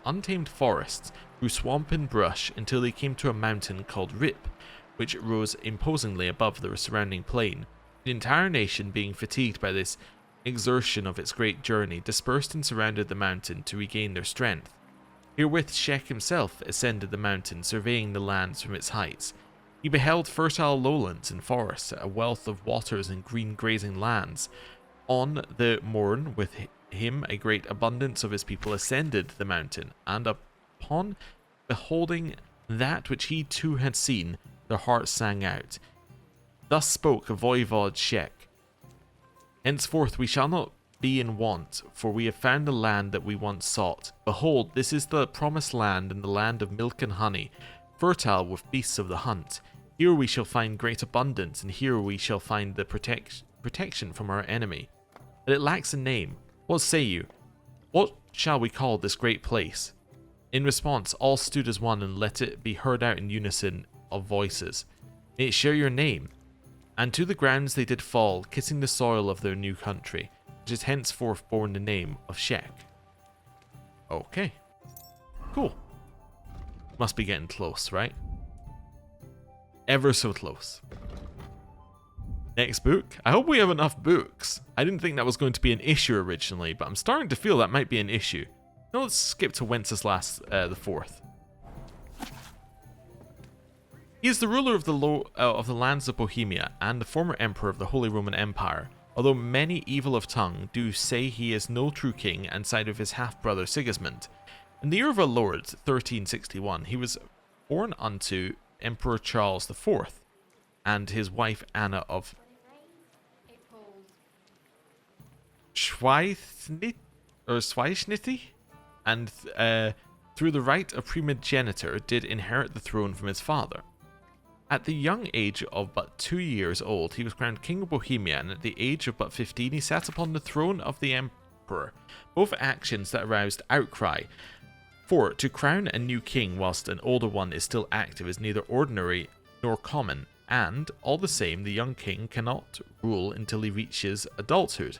untamed forests, through swamp and brush, until they came to a mountain called Rip, which rose imposingly above the surrounding plain. The entire nation, being fatigued by this exertion of its great journey, dispersed and surrounded the mountain to regain their strength. Herewith Shek himself ascended the mountain, surveying the lands from its heights. He beheld fertile lowlands and forests, a wealth of waters and green grazing lands. On the morn, with him a great abundance of his people ascended the mountain, and upon beholding that which he too had seen, their hearts sang out. Thus spoke Voivod Shek. Henceforth we shall not be in want, for we have found the land that we once sought. Behold, this is the promised land, and the land of milk and honey, fertile with beasts of the hunt. Here we shall find great abundance, and here we shall find the protection from our enemy. But it lacks a name. What say you? What shall we call this great place? In response, all stood as one, and let it be heard out in unison of voices. May it share your name. And to the grounds they did fall, kissing the soil of their new country, which is henceforth borne the name of Shek. Okay. Cool. Must be getting close, right? Ever so close. Next book. I hope we have enough books. I didn't think that was going to be an issue originally, but I'm starting to feel that might be an issue. Now let's skip to Wenceslas the Fourth. He is the ruler of the lands of Bohemia and the former emperor of the Holy Roman Empire, although many evil of tongue do say he is no true king and side of his half-brother Sigismund. In the year of our Lord, 1361, he was born unto Emperor Charles IV and his wife Anna of Schweichnitz, and through the right of primogeniture did inherit the throne from his father. At the young age of but 2 years old, he was crowned King of Bohemia, and at the age of but 15, he sat upon the throne of the Emperor, both actions that aroused outcry. For to crown a new king whilst an older one is still active is neither ordinary nor common, and, all the same, the young king cannot rule until he reaches adulthood.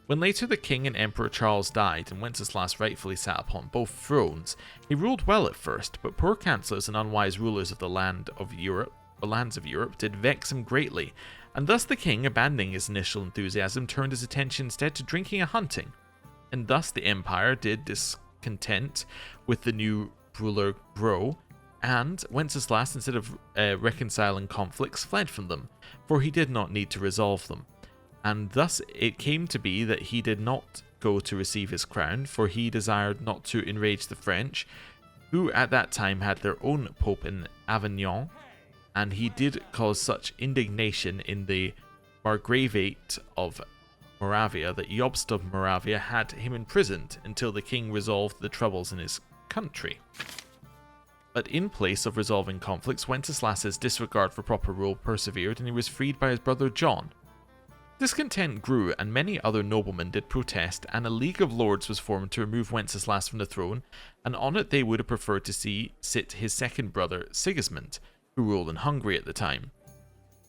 When later the king and Emperor Charles died, and Wenceslas rightfully sat upon both thrones, he ruled well at first, but poor councillors and unwise rulers of the lands of Europe did vex him greatly, and thus the king, abandoning his initial enthusiasm, turned his attention instead to drinking and hunting. And thus the empire did discontent with the new ruler grow, and Wenceslas, instead of reconciling conflicts, fled from them, for he did not need to resolve them. And thus it came to be that he did not go to receive his crown, for he desired not to enrage the French, who at that time had their own pope in Avignon, and he did cause such indignation in the Margravate of Moravia that Jobst of Moravia had him imprisoned until the king resolved the troubles in his country. But in place of resolving conflicts, Wenceslas's disregard for proper rule persevered, and he was freed by his brother John. Discontent grew, and many other noblemen did protest, and a League of Lords was formed to remove Wenceslas from the throne, and on it they would have preferred to see sit his second brother Sigismund, who ruled in Hungary at the time.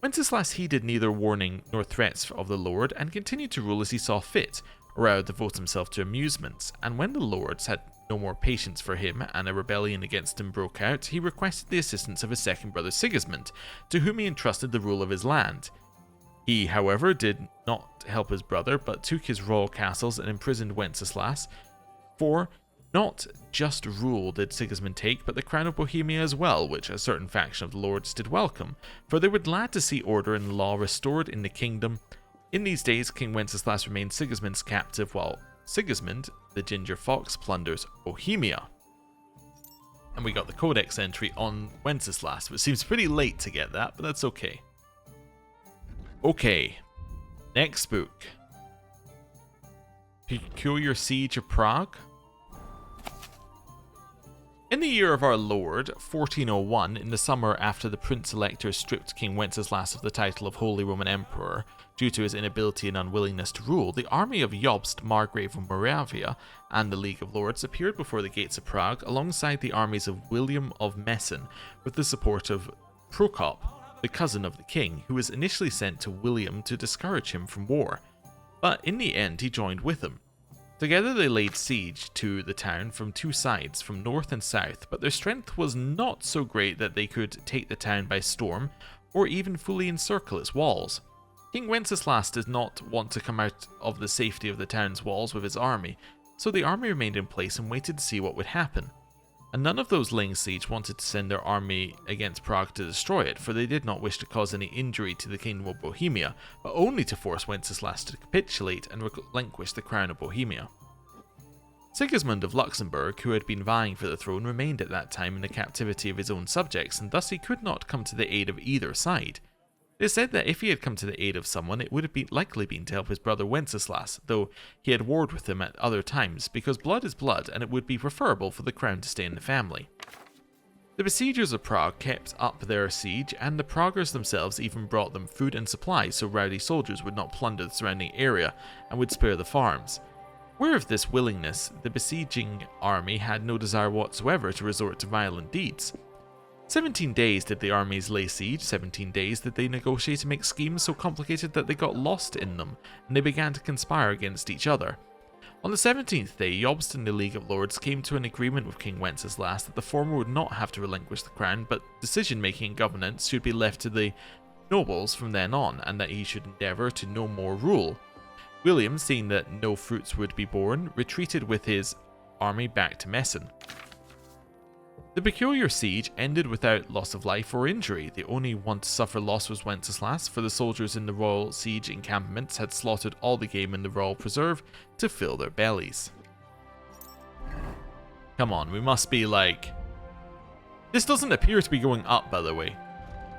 Wenceslas heeded neither warning nor threats of the Lord, and continued to rule as he saw fit, or rather devote himself to amusements, and when the Lords had no more patience for him, and a rebellion against him broke out, he requested the assistance of his second brother Sigismund, to whom he entrusted the rule of his land. He, however, did not help his brother, but took his royal castles and imprisoned Wenceslas, for not just rule did Sigismund take, but the crown of Bohemia as well, which a certain faction of the lords did welcome, for they were glad to see order and law restored in the kingdom. In these days, King Wenceslas remained Sigismund's captive, while Sigismund, the Ginger Fox, plunders Bohemia. And we got the codex entry on Wenceslas, which seems pretty late to get that, but that's okay. Okay, next book. Peculiar Siege of Prague. In the year of our Lord, 1401, in the summer after the Prince-Elector stripped King Wenceslas of the title of Holy Roman Emperor due to his inability and unwillingness to rule, the army of Jobst, Margrave of Moravia, and the League of Lords appeared before the gates of Prague alongside the armies of William of Meissen with the support of Prokop, the cousin of the king, who was initially sent to William to discourage him from war. But in the end he joined with them. Together they laid siege to the town from two sides, from north and south, but their strength was not so great that they could take the town by storm, or even fully encircle its walls. King Wenceslas did not want to come out of the safety of the town's walls with his army, so the army remained in place and waited to see what would happen. And none of those laying siege wanted to send their army against Prague to destroy it, for they did not wish to cause any injury to the kingdom of Bohemia, but only to force Wenceslas to capitulate and relinquish the crown of Bohemia. Sigismund of Luxembourg, who had been vying for the throne, remained at that time in the captivity of his own subjects, and thus he could not come to the aid of either side. It is said that if he had come to the aid of someone, it would have likely been to help his brother Wenceslas, though he had warred with him at other times, because blood is blood, and it would be preferable for the crown to stay in the family. The besiegers of Prague kept up their siege, and the Praguers themselves even brought them food and supplies so rowdy soldiers would not plunder the surrounding area and would spare the farms. Aware of this willingness, the besieging army had no desire whatsoever to resort to violent deeds. 17 days did the armies lay siege, 17 days did they negotiate and make schemes so complicated that they got lost in them, and they began to conspire against each other. On the 17th day, Jobst and the League of Lords came to an agreement with King Wenceslas that the former would not have to relinquish the crown, but decision-making and governance should be left to the nobles from then on, and that he should endeavour to no more rule. William, seeing that no fruits would be borne, retreated with his army back to Meissen. The peculiar siege ended without loss of life or injury. The only one to suffer loss was Wenceslas, for the soldiers in the royal siege encampments had slaughtered all the game in the royal preserve to fill their bellies. Come on, we must be like... This doesn't appear to be going up, by the way.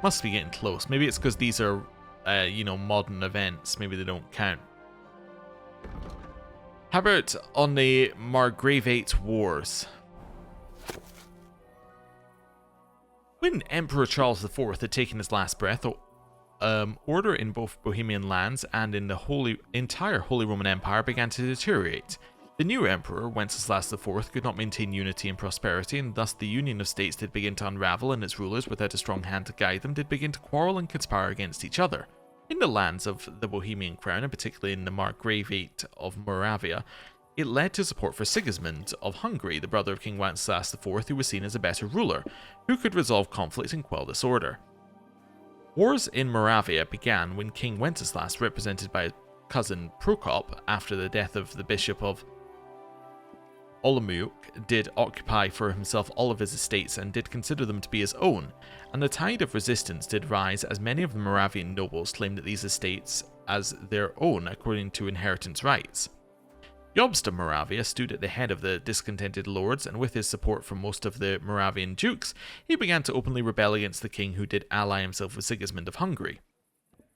Must be getting close. Maybe it's because these are, modern events. Maybe they don't count. How about on the Margravate Wars? When Emperor Charles IV had taken his last breath, order in both Bohemian lands and in the entire Holy Roman Empire began to deteriorate. The new emperor, Wenceslas IV, could not maintain unity and prosperity, and thus the union of states did begin to unravel, and its rulers, without a strong hand to guide them, did begin to quarrel and conspire against each other. In the lands of the Bohemian crown, and particularly in the Margravate of Moravia, it led to support for Sigismund of Hungary, the brother of King Wenceslas IV, who was seen as a better ruler, who could resolve conflict and quell disorder. Wars in Moravia began when King Wenceslas, represented by his cousin Prokop, after the death of the Bishop of Olomouc, did occupy for himself all of his estates and did consider them to be his own, and the tide of resistance did rise as many of the Moravian nobles claimed that these estates as their own according to inheritance rights. Jobst of Moravia stood at the head of the discontented lords, and with his support from most of the Moravian dukes, he began to openly rebel against the king who did ally himself with Sigismund of Hungary.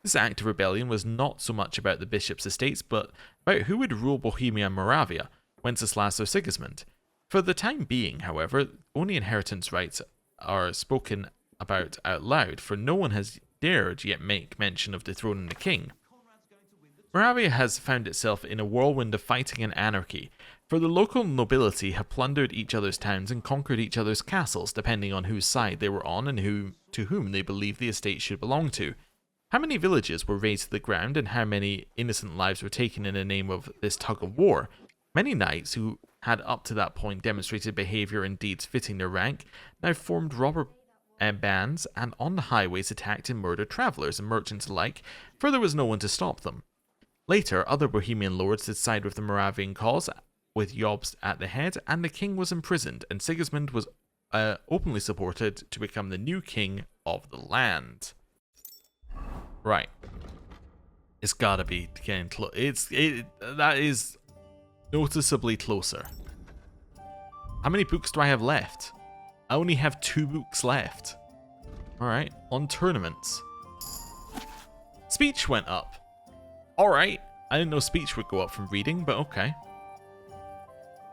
This act of rebellion was not so much about the bishop's estates, but about who would rule Bohemia and Moravia, Wenceslas or Sigismund. For the time being, however, only inheritance rights are spoken about out loud, for no one has dared yet make mention of dethroning the king. Moravia has found itself in a whirlwind of fighting and anarchy, for the local nobility have plundered each other's towns and conquered each other's castles, depending on whose side they were on and to whom they believed the estate should belong to. How many villages were razed to the ground, and how many innocent lives were taken in the name of this tug of war? Many knights who had up to that point demonstrated behaviour and deeds fitting their rank now formed robber bands and on the highways attacked and murdered travellers and merchants alike, for there was no one to stop them. Later, other Bohemian lords did side with the Moravian cause, with Jobst at the head, and the king was imprisoned, and Sigismund was openly supported to become the new king of the land. Right. It's gotta be getting close. That is noticeably closer. How many books do I have left? I only have 2 books left. Alright, on tournaments. Speech went up. Alright, I didn't know speech would go up from reading, but okay.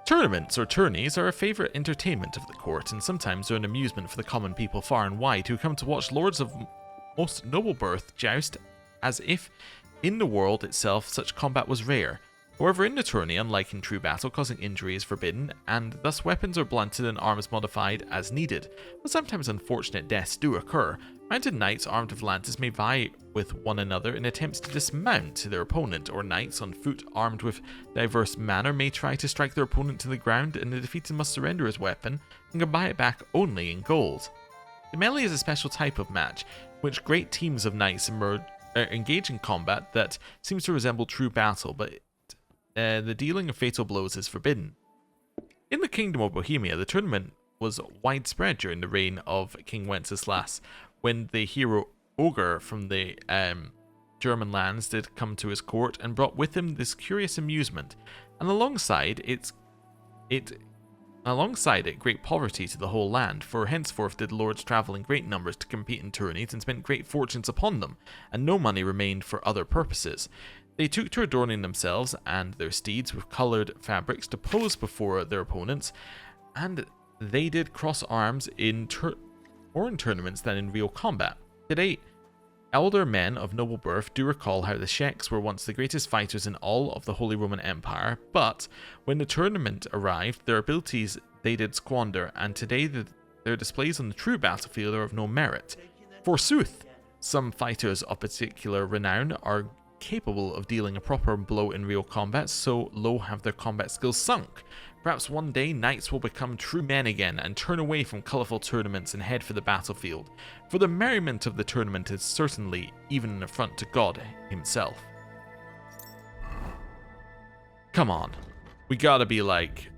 Tournaments or tourneys are a favourite entertainment of the court, and sometimes are an amusement for the common people far and wide who come to watch lords of most noble birth joust as if in the world itself such combat was rare. However, in the tourney, unlike in true battle, causing injury is forbidden, and thus weapons are blunted and arms modified as needed, but sometimes unfortunate deaths do occur. Mounted knights armed with lances may vie with one another in attempts to dismount their opponent, or knights on foot armed with diverse manner may try to strike their opponent to the ground, and the defeated must surrender his weapon and can buy it back only in gold. The melee is a special type of match, in which great teams of knights engage in combat that seems to resemble true battle, but the dealing of fatal blows is forbidden. In the Kingdom of Bohemia, the tournament was widespread during the reign of King Wenceslas, when the hero Ogre from the German lands did come to his court and brought with him this curious amusement, and alongside it great poverty to the whole land, for henceforth did lords travel in great numbers to compete in tourneys and spent great fortunes upon them, and no money remained for other purposes. They took to adorning themselves and their steeds with coloured fabrics to pose before their opponents, and they did cross arms more in tournaments than in real combat. Today, elder men of noble birth do recall how the Czechs were once the greatest fighters in all of the Holy Roman Empire, but when the tournament arrived, their abilities they did squander, and today their displays on the true battlefield are of no merit. Forsooth, some fighters of particular renown are capable of dealing a proper blow in real combat, so low have their combat skills sunk. Perhaps one day knights will become true men again and turn away from colourful tournaments and head for the battlefield, for the merriment of the tournament is certainly even an affront to God himself. Come on, we gotta be like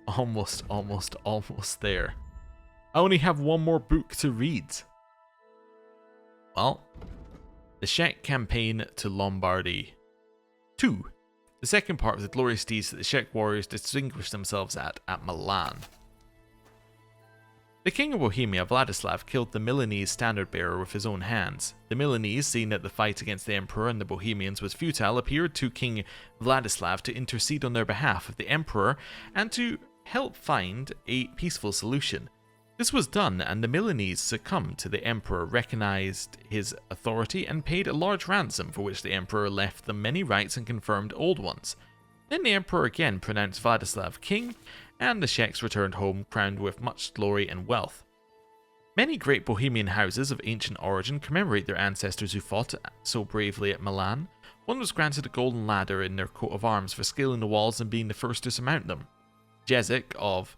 almost there. I only have one more book to read. Well, the Czech Campaign to Lombardy 2. The second part of the glorious deeds that the Czech warriors distinguished themselves at Milan. The King of Bohemia, Vladislav, killed the Milanese standard-bearer with his own hands. The Milanese, seeing that the fight against the Emperor and the Bohemians was futile, appeared to King Vladislav to intercede on their behalf of the Emperor and to help find a peaceful solution. This was done, and the Milanese succumbed to the Emperor, recognized his authority, and paid a large ransom, for which the Emperor left them many rights and confirmed old ones. Then the Emperor again pronounced Vladislav king, and the Czechs returned home crowned with much glory and wealth. Many great Bohemian houses of ancient origin commemorate their ancestors who fought so bravely at Milan. One was granted a golden ladder in their coat of arms for scaling the walls and being the first to surmount them. Jezik of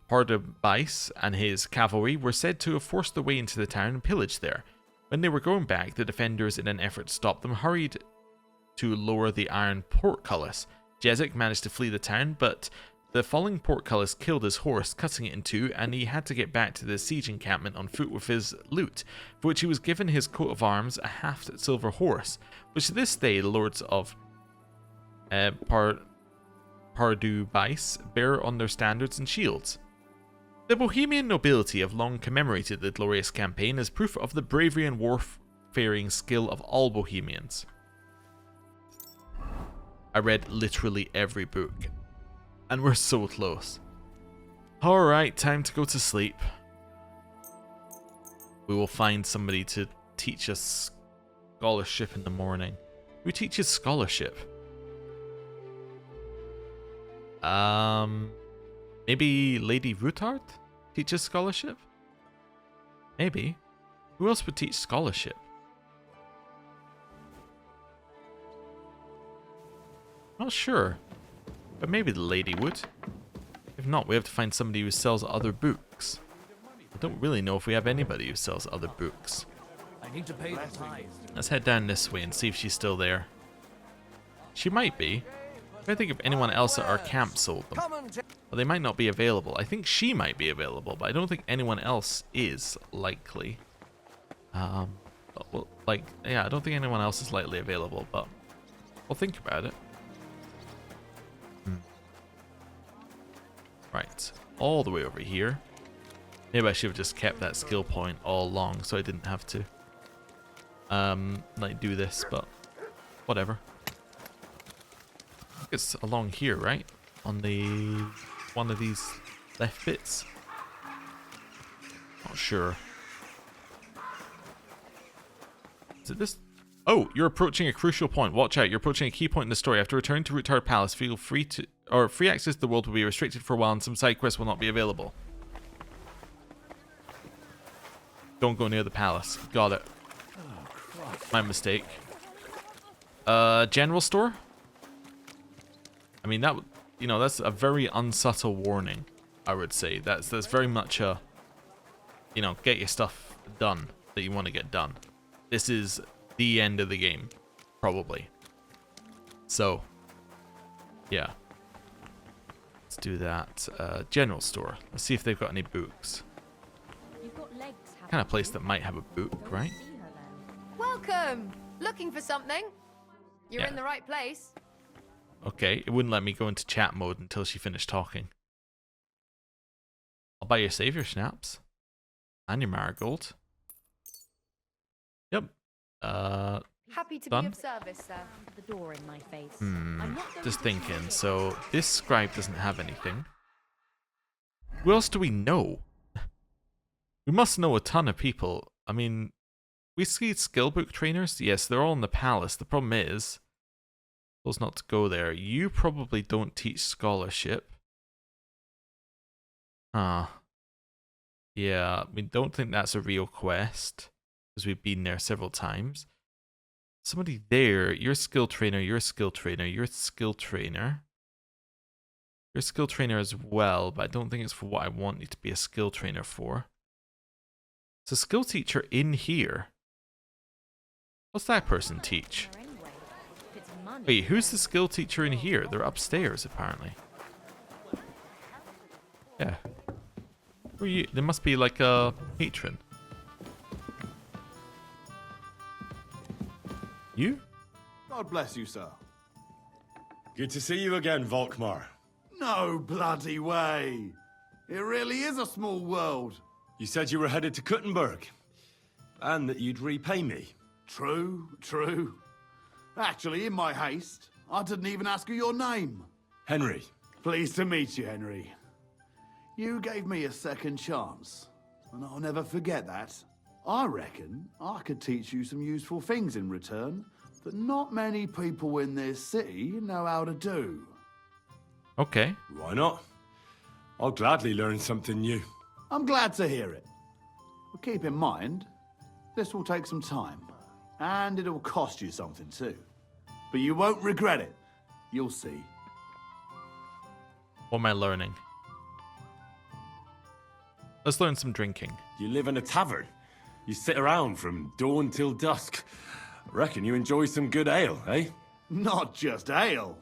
Pardubice and his cavalry were said to have forced their way into the town and pillaged there. When they were going back, the defenders, in an effort to stop them, hurried to lower the iron portcullis. Jezik managed to flee the town, but the falling portcullis killed his horse, cutting it in two, and he had to get back to the siege encampment on foot with his loot, for which he was given his coat of arms, a half-silver horse, which to this day the lords of Pardubice bear on their standards and shields. The Bohemian nobility have long commemorated the glorious campaign as proof of the bravery and warfaring skill of all Bohemians. I read literally every book, and we're so close. Alright, time to go to sleep. We will find somebody to teach us scholarship in the morning. Who teaches scholarship? Maybe Lady Ruthart teaches scholarship? Maybe. Who else would teach scholarship? Not sure. But maybe the lady would. If not, we have to find somebody who sells other books. I don't really know if we have anybody who sells other books. I need to pay the tithe. Let's head down this way and see if she's still there. She might be. I don't think if anyone else at our camp sold them. Well, they might not be available. I think she might be available, but I don't think anyone else is likely. I don't think anyone else is likely available, but we'll think about it. all the way over here. Maybe I should have just kept that skill point all along so I didn't have to like do this, but whatever. It's along here, right? On the one of these left bits. Not sure. Is it this? Oh, you're approaching a crucial point. Watch out, you're approaching a key point in the story. After returning to Root Tower Palace, feel free to free access to the world will be restricted for a while and some side quests will not be available. Don't go near the palace. Got it. My mistake. General store? I mean, that, you know, that's a very unsubtle warning, I would say. That's very much a, you know, get your stuff done that you want to get done. This is the end of the game, probably. So, yeah. Let's do that. General store. Let's see if they've got any books. Kind of place that might have a book, right? Welcome! Looking for something? You're Yeah. in the right place. Okay, it wouldn't let me go into chat mode until she finished talking. I'll buy your savior schnapps. And your marigold. Yep. Happy to done? be of service, sir. The door in my face. Just thinking. So, this scribe doesn't have anything. Who else do we know? We must know a ton of people. I mean, we see skill book trainers. Yes, they're all in the palace. The problem is, those not to go there. You probably don't teach scholarship. Yeah, we don't think that's a real quest because we've been there several times. Somebody there, you're a skill trainer, you're a skill trainer, you're a skill trainer. You're a skill trainer as well, but I don't think it's for what I want you to be a skill trainer for. It's a skill teacher in here. What's that person teach? Wait, who's the skill teacher in here? They're upstairs, apparently. Yeah. Who are you? There must be like a patron. You? God bless you, sir. Good to see you again, Volkmar. No bloody way. It really is a small world. You said you were headed to Kuttenberg, and that you'd repay me. True, true. Actually, in my haste, I didn't even ask you your name. Henry. Pleased to meet you, Henry. You gave me a second chance, and I'll never forget that. I reckon I could teach you some useful things in return that not many people in this city know how to do. Okay. Why not? I'll gladly learn something new. I'm glad to hear it. But keep in mind, this will take some time, and it'll cost you something too. But you won't regret it. You'll see. What am I learning? Let's learn some drinking. You live in a tavern. You sit around from dawn till dusk. Reckon you enjoy some good ale, eh? Not just ale.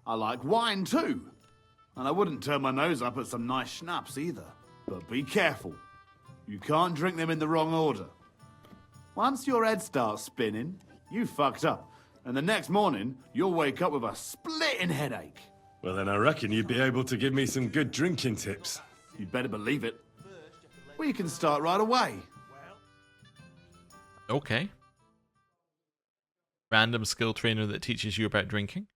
I like wine too. And I wouldn't turn my nose up at some nice schnapps either. But be careful. You can't drink them in the wrong order. Once your head starts spinning, you fucked up. And the next morning, you'll wake up with a splitting headache. Well, then I reckon you'd be able to give me some good drinking tips. You'd better believe it. We can start right away. Okay. Random skill trainer that teaches you about drinking.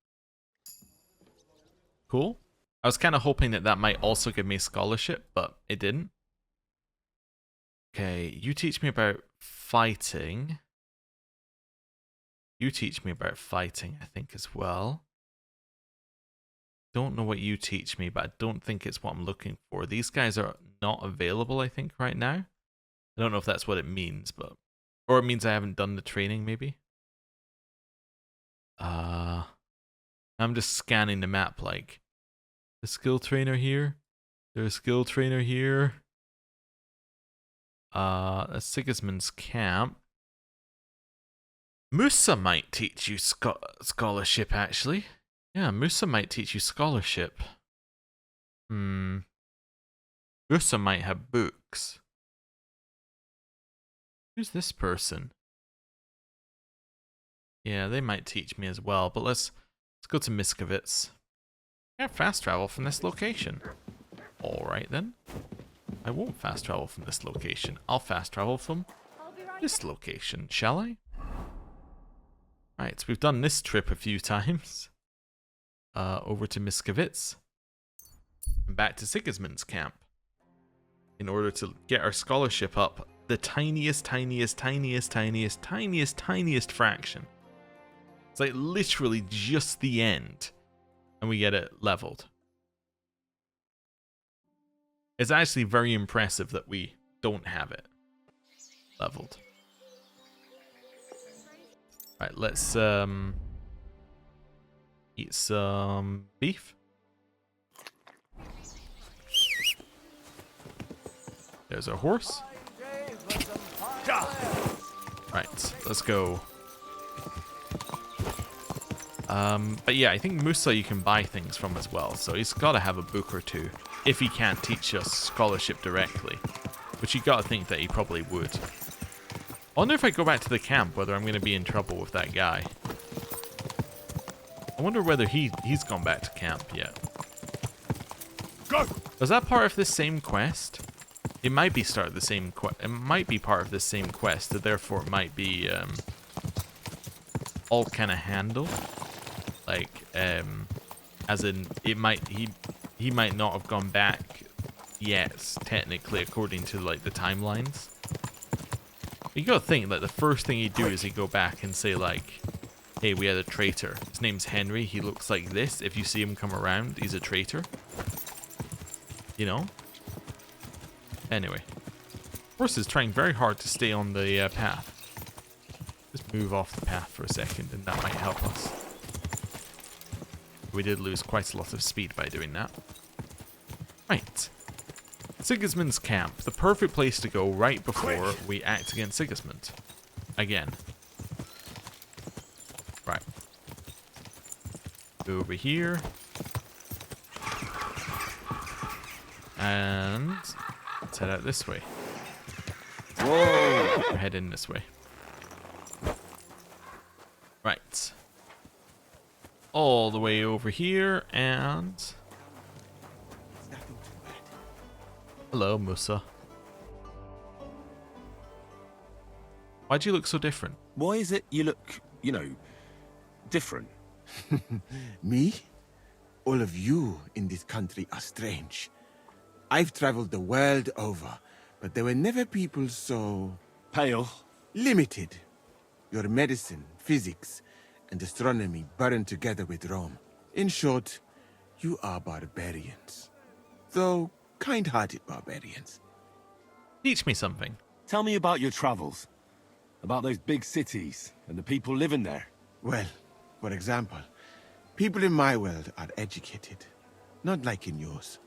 Cool. I was kind of hoping that that might also give me scholarship, but it didn't. Okay, you teach me about fighting. You teach me about fighting, I think, as well. Don't know what you teach me, but I don't think it's what I'm looking for. These guys are not available, I think, right now. I don't know if that's what it means, but... Or it means I haven't done the training, maybe? I'm just scanning the map, like... A skill trainer here? There's a skill trainer here. That's Sigismund's camp. Musa might teach you scholarship, actually. Yeah, Musa might teach you scholarship. Musa might have books. Who's this person? Yeah, they might teach me as well, but let's go to Miskovitz. Yeah, fast travel from this location. Alright then. I won't fast travel from this location. I'll fast travel from this location, shall I? Right, so we've done this trip a few times. Over to Miskovitz. And back to Sigismund's camp. In order to get our scholarship up the tiniest fraction. It's like literally just the end. And we get it leveled. It's actually very impressive that we don't have it leveled. Right, let's eat some beef. There's our horse. Right, let's go. But yeah, I think Musa you can buy things from as well, so he's got to have a book or two if he can't teach us scholarship directly, which you got to think that he probably would. I wonder if I go back to the camp whether I'm going to be in trouble with that guy. I wonder whether he's gone back to camp yet. Go! Was that part of this same quest? It might be part of the same quest, so therefore it might be all kind of handled. Like, as in, it might he might not have gone back yet, technically, according to like the timelines. You gotta think, like, the first thing he'd do is he'd go back and say, like, hey, we had a traitor. His name's Henry. He looks like this. If you see him come around, he's a traitor. You know? Anyway. Horse is trying very hard to stay on the path. Just move off the path for a second, and that might help us. We did lose quite a lot of speed by doing that. Right. Sigismund's camp. The perfect place to go right before we act against Sigismund. Again. Right. Go over here. And let's head out this way. Whoa! We're heading this way. Right. All the way over here and... Hello, Musa. Why'd you look so different? Why is it you look, you know, different? Me? All of you in this country are strange. I've traveled the world over, but there were never people so... Pale? Limited. Your medicine, physics, and astronomy burned together with Rome. In short, you are barbarians. Though kind-hearted barbarians. Teach me something. Tell me about your travels. About those big cities and the people living there. Well, for example, people in my world are educated. Not like in yours.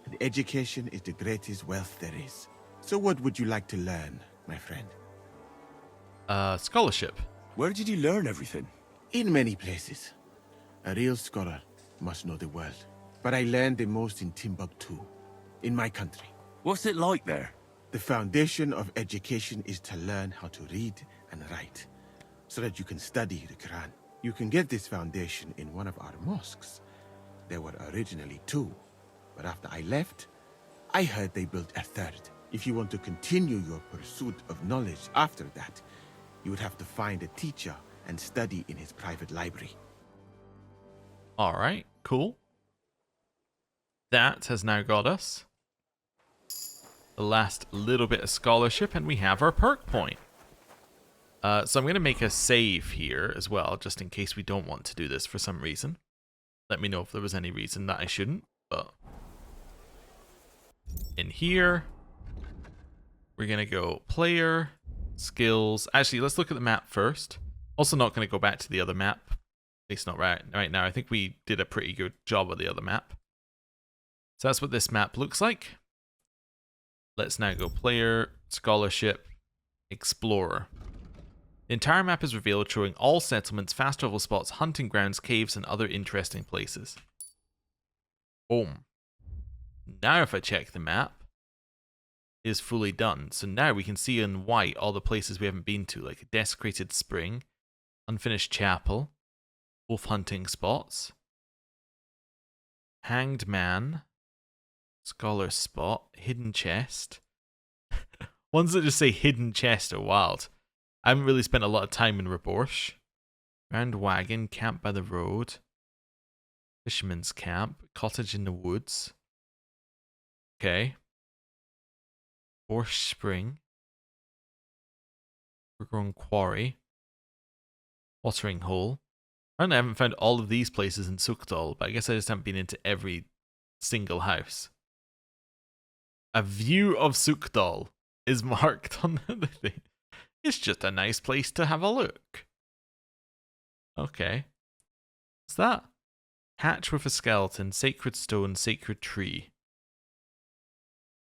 And education is the greatest wealth there is. So what would you like to learn, my friend? Scholarship. Where did you learn everything? In many places. A real scholar must know the world. But I learned the most in Timbuktu, in my country. What's it like there? The foundation of education is to learn how to read and write, so that you can study the Quran. You can get this foundation in one of our mosques. There were originally 2, but after I left, I heard they built a 3rd. If you want to continue your pursuit of knowledge after that, you would have to find a teacher and study in his private library. Alright, cool. That has now got us the last little bit of scholarship, and we have our perk point. So I'm going to make a save here as well, just in case we don't want to do this for some reason. Let me know if there was any reason that I shouldn't, but... In here, we're going to go player, skills. Actually, let's look at the map first. Also not going to go back to the other map. At least not right now. I think we did a pretty good job of the other map. So that's what this map looks like. Let's now go player, scholarship, explorer. The entire map is revealed, showing all settlements, fast travel spots, hunting grounds, caves, and other interesting places. Boom. Now if I check the map, it is fully done. So now we can see in white all the places we haven't been to, like a desecrated spring, unfinished chapel, wolf hunting spots, hanged man, Scholar spot. Hidden chest. Ones that just say hidden chest are wild. I haven't really spent a lot of time in Raborsh. Round wagon, camp by the road. Fisherman's camp. Cottage in the woods. Okay. Borsh Spring. Overgrown quarry. Watering hole. Apparently I haven't found all of these places in Sukdal, but I guess I just haven't been into every single house. A view of Sukdal is marked on the thing. It's just a nice place to have a look. Okay. What's that? Hatch with a skeleton, sacred stone, sacred tree.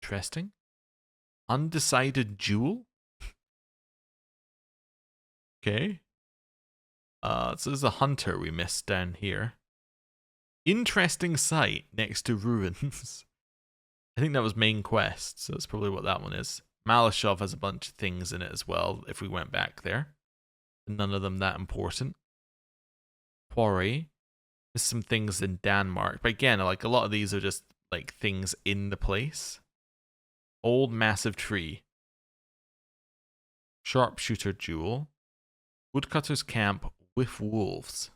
Interesting. Undecided jewel? Okay. So there's a hunter we missed down here. Interesting site next to ruins. I think that was main quest, so that's probably what that one is. Malashov has a bunch of things in it as well, if we went back there. None of them that important. Quarry. There's some things in Denmark, but again, like a lot of these are just like things in the place. Old massive tree. Sharpshooter jewel. Woodcutter's camp with wolves.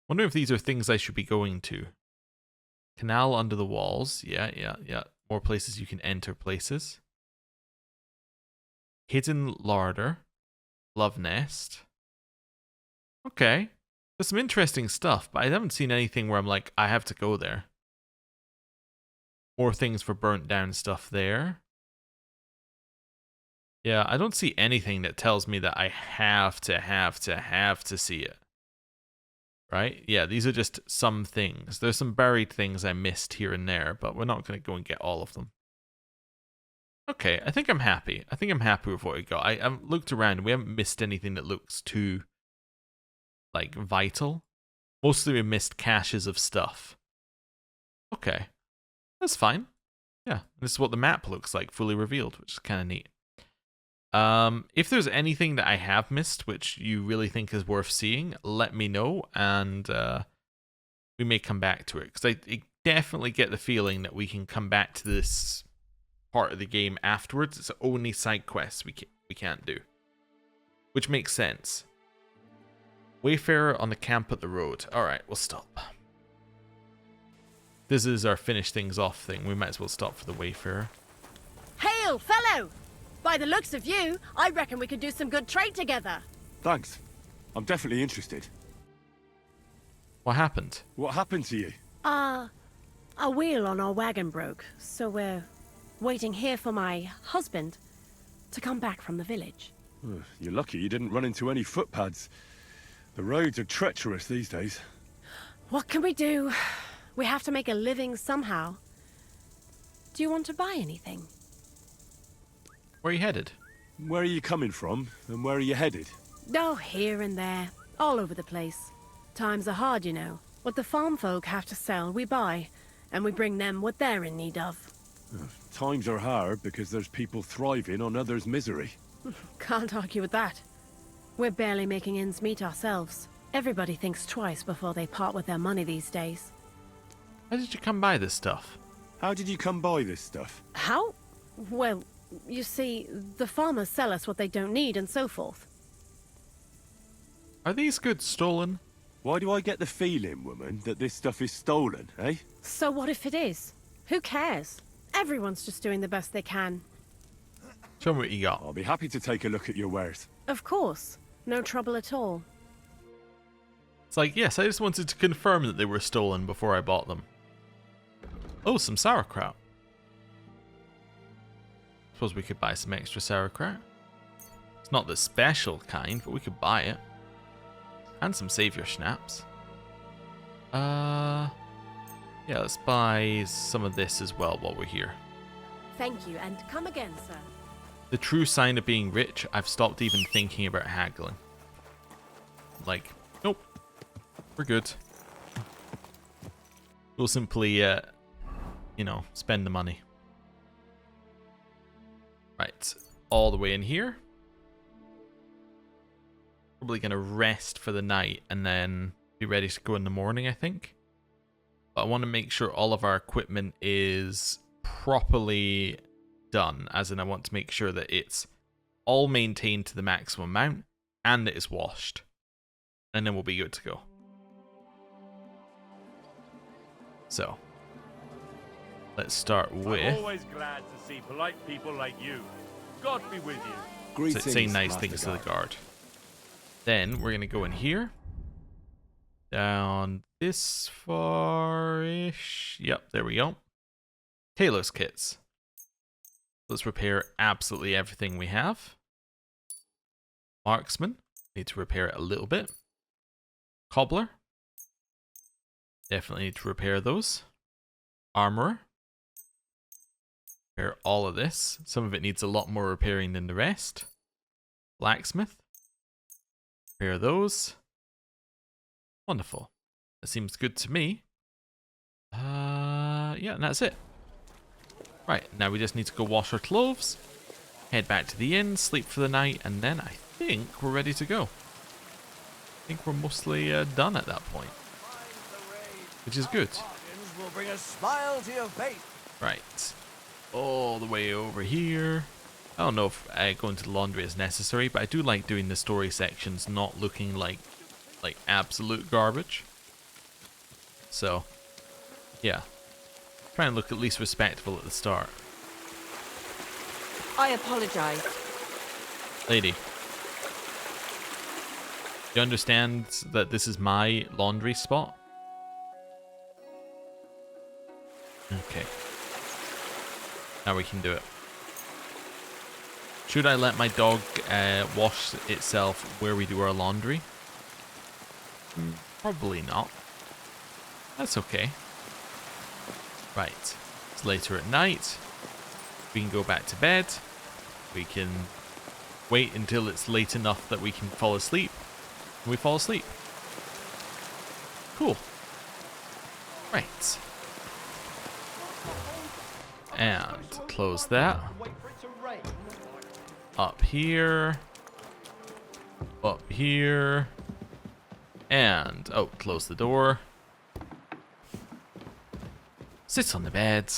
Wonder if these are things I should be going to. Canal under the walls. Yeah. More places you can enter places. Hidden larder. Love nest. Okay. There's some interesting stuff, but I haven't seen anything where I'm like, I have to go there. More things for burnt down stuff there. Yeah, I don't see anything that tells me that I have to see it. Right? Yeah, these are just some things. There's some buried things I missed here and there, but we're not going to go and get all of them. Okay, I think I'm happy. I think I'm happy with what we got. I've looked around. We haven't missed anything that looks too, like, vital. Mostly we missed caches of stuff. Okay. That's fine. Yeah, this is what the map looks like, fully revealed, which is kind of neat. If there's anything that I have missed, which you really think is worth seeing, let me know, and we may come back to it. Because I definitely get the feeling that we can come back to this part of the game afterwards. It's only side quests we can't do. Which makes sense. Wayfarer on the camp at the road. Alright, we'll stop. This is our finish things off thing. We might as well stop for the Wayfarer. Hail, fellow! By the looks of you, I reckon we could do some good trade together. Thanks. I'm definitely interested. What happened? What happened to you? A wheel on our wagon broke, so we're waiting here for my husband to come back from the village. You're lucky you didn't run into any footpads. The roads are treacherous these days. What can we do? We have to make a living somehow. Do you want to buy anything? Where are you headed? Where are you coming from, and where are you headed? Oh, here and there, all over the place. Times are hard, you know. What the farm folk have to sell, we buy, and we bring them what they're in need of. Times are hard because there's people thriving on others' misery. Can't argue with that. We're barely making ends meet ourselves. Everybody thinks twice before they part with their money these days. How did you come by this stuff? How did you come by this stuff? How? Well, you see, the farmers sell us what they don't need and so forth. Are these goods stolen? Why do I get the feeling, woman, that this stuff is stolen, eh? So what if it is? Who cares? Everyone's just doing the best they can. Show me what you got. I'll be happy to take a look at your wares. Of course. No trouble at all. It's like, yes, I just wanted to confirm that they were stolen before I bought them. Oh, some sauerkraut. Suppose we could buy some extra sauerkraut. It's not the special kind, but we could buy it. And some savior schnapps. Yeah, let's buy some of this as well while we're here. Thank you, and come again, sir. The true sign of being rich, I've stopped even thinking about haggling. Like, nope. We're good. We'll simply, you know, spend the money. Right, all the way in here. Probably going to rest for the night and then be ready to go in the morning, I think. But I want to make sure all of our equipment is properly done, as in I want to make sure that it's all maintained to the maximum amount and it is washed, and then we'll be good to go. So let's start with. I'm always glad to see polite people like you. God be with you. So say nice things to the guard. Then we're gonna go in here, down this far-ish. Yep, there we go. Tailor's kits. Let's repair absolutely everything we have. Marksman, need to repair it a little bit. Cobbler, definitely need to repair those. Armorer, repair all of this. Some of it needs a lot more repairing than the rest. Blacksmith, repair those. Wonderful. That seems good to me. Yeah, and that's it. Right, now we just need to go wash our clothes, head back to the inn, sleep for the night, and then I think we're ready to go. I think we're mostly done at that point, which is good. Will bring a smile to your face. Right, all the way over here. I don't know if going to the laundry is necessary, but I do like doing the story sections not looking like absolute garbage. So, yeah. Try and look at least respectable at the start. I apologize. Lady, you understand that this is my laundry spot? Okay. Now we can do it. Should I let my dog wash itself where we do our laundry? Probably not. That's okay. Right. It's later at night. We can go back to bed. We can wait until it's late enough that we can fall asleep. And we fall asleep. Cool. Right. And close that. Up here. Up here. And, oh, close the door. Sit on the bed.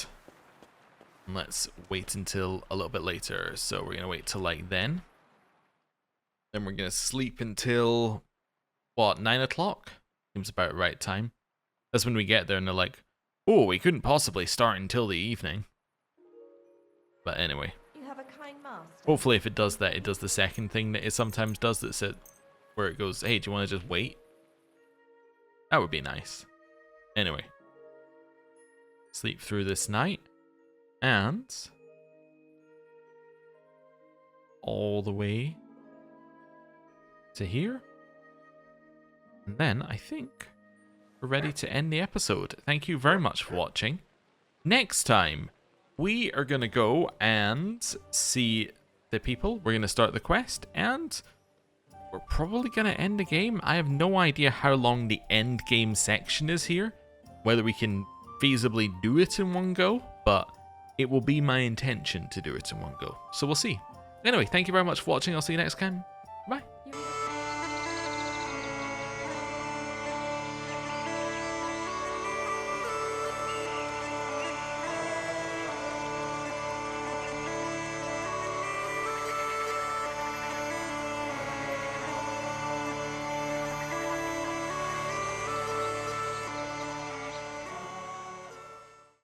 And let's wait until a little bit later. So we're going to wait till like then. Then we're going to sleep until, what, 9 o'clock? Seems about the right time. That's when we get there and they're like, oh, we couldn't possibly start until the evening. But anyway. You have a kind master. Hopefully if it does that, it does the second thing that it sometimes does, that's it, where it goes, hey, do you want to just wait? That would be nice. Anyway. Sleep through this night. And all the way to here. And then I think we're ready to end the episode. Thank you very much for watching. Next time, we are going to go and see the people. We're going to start the quest, and we're probably going to end the game. I have no idea how long the end game section is here, whether we can feasibly do it in one go, but it will be my intention to do it in one go. So we'll see. Anyway, thank you very much for watching. I'll see you next time.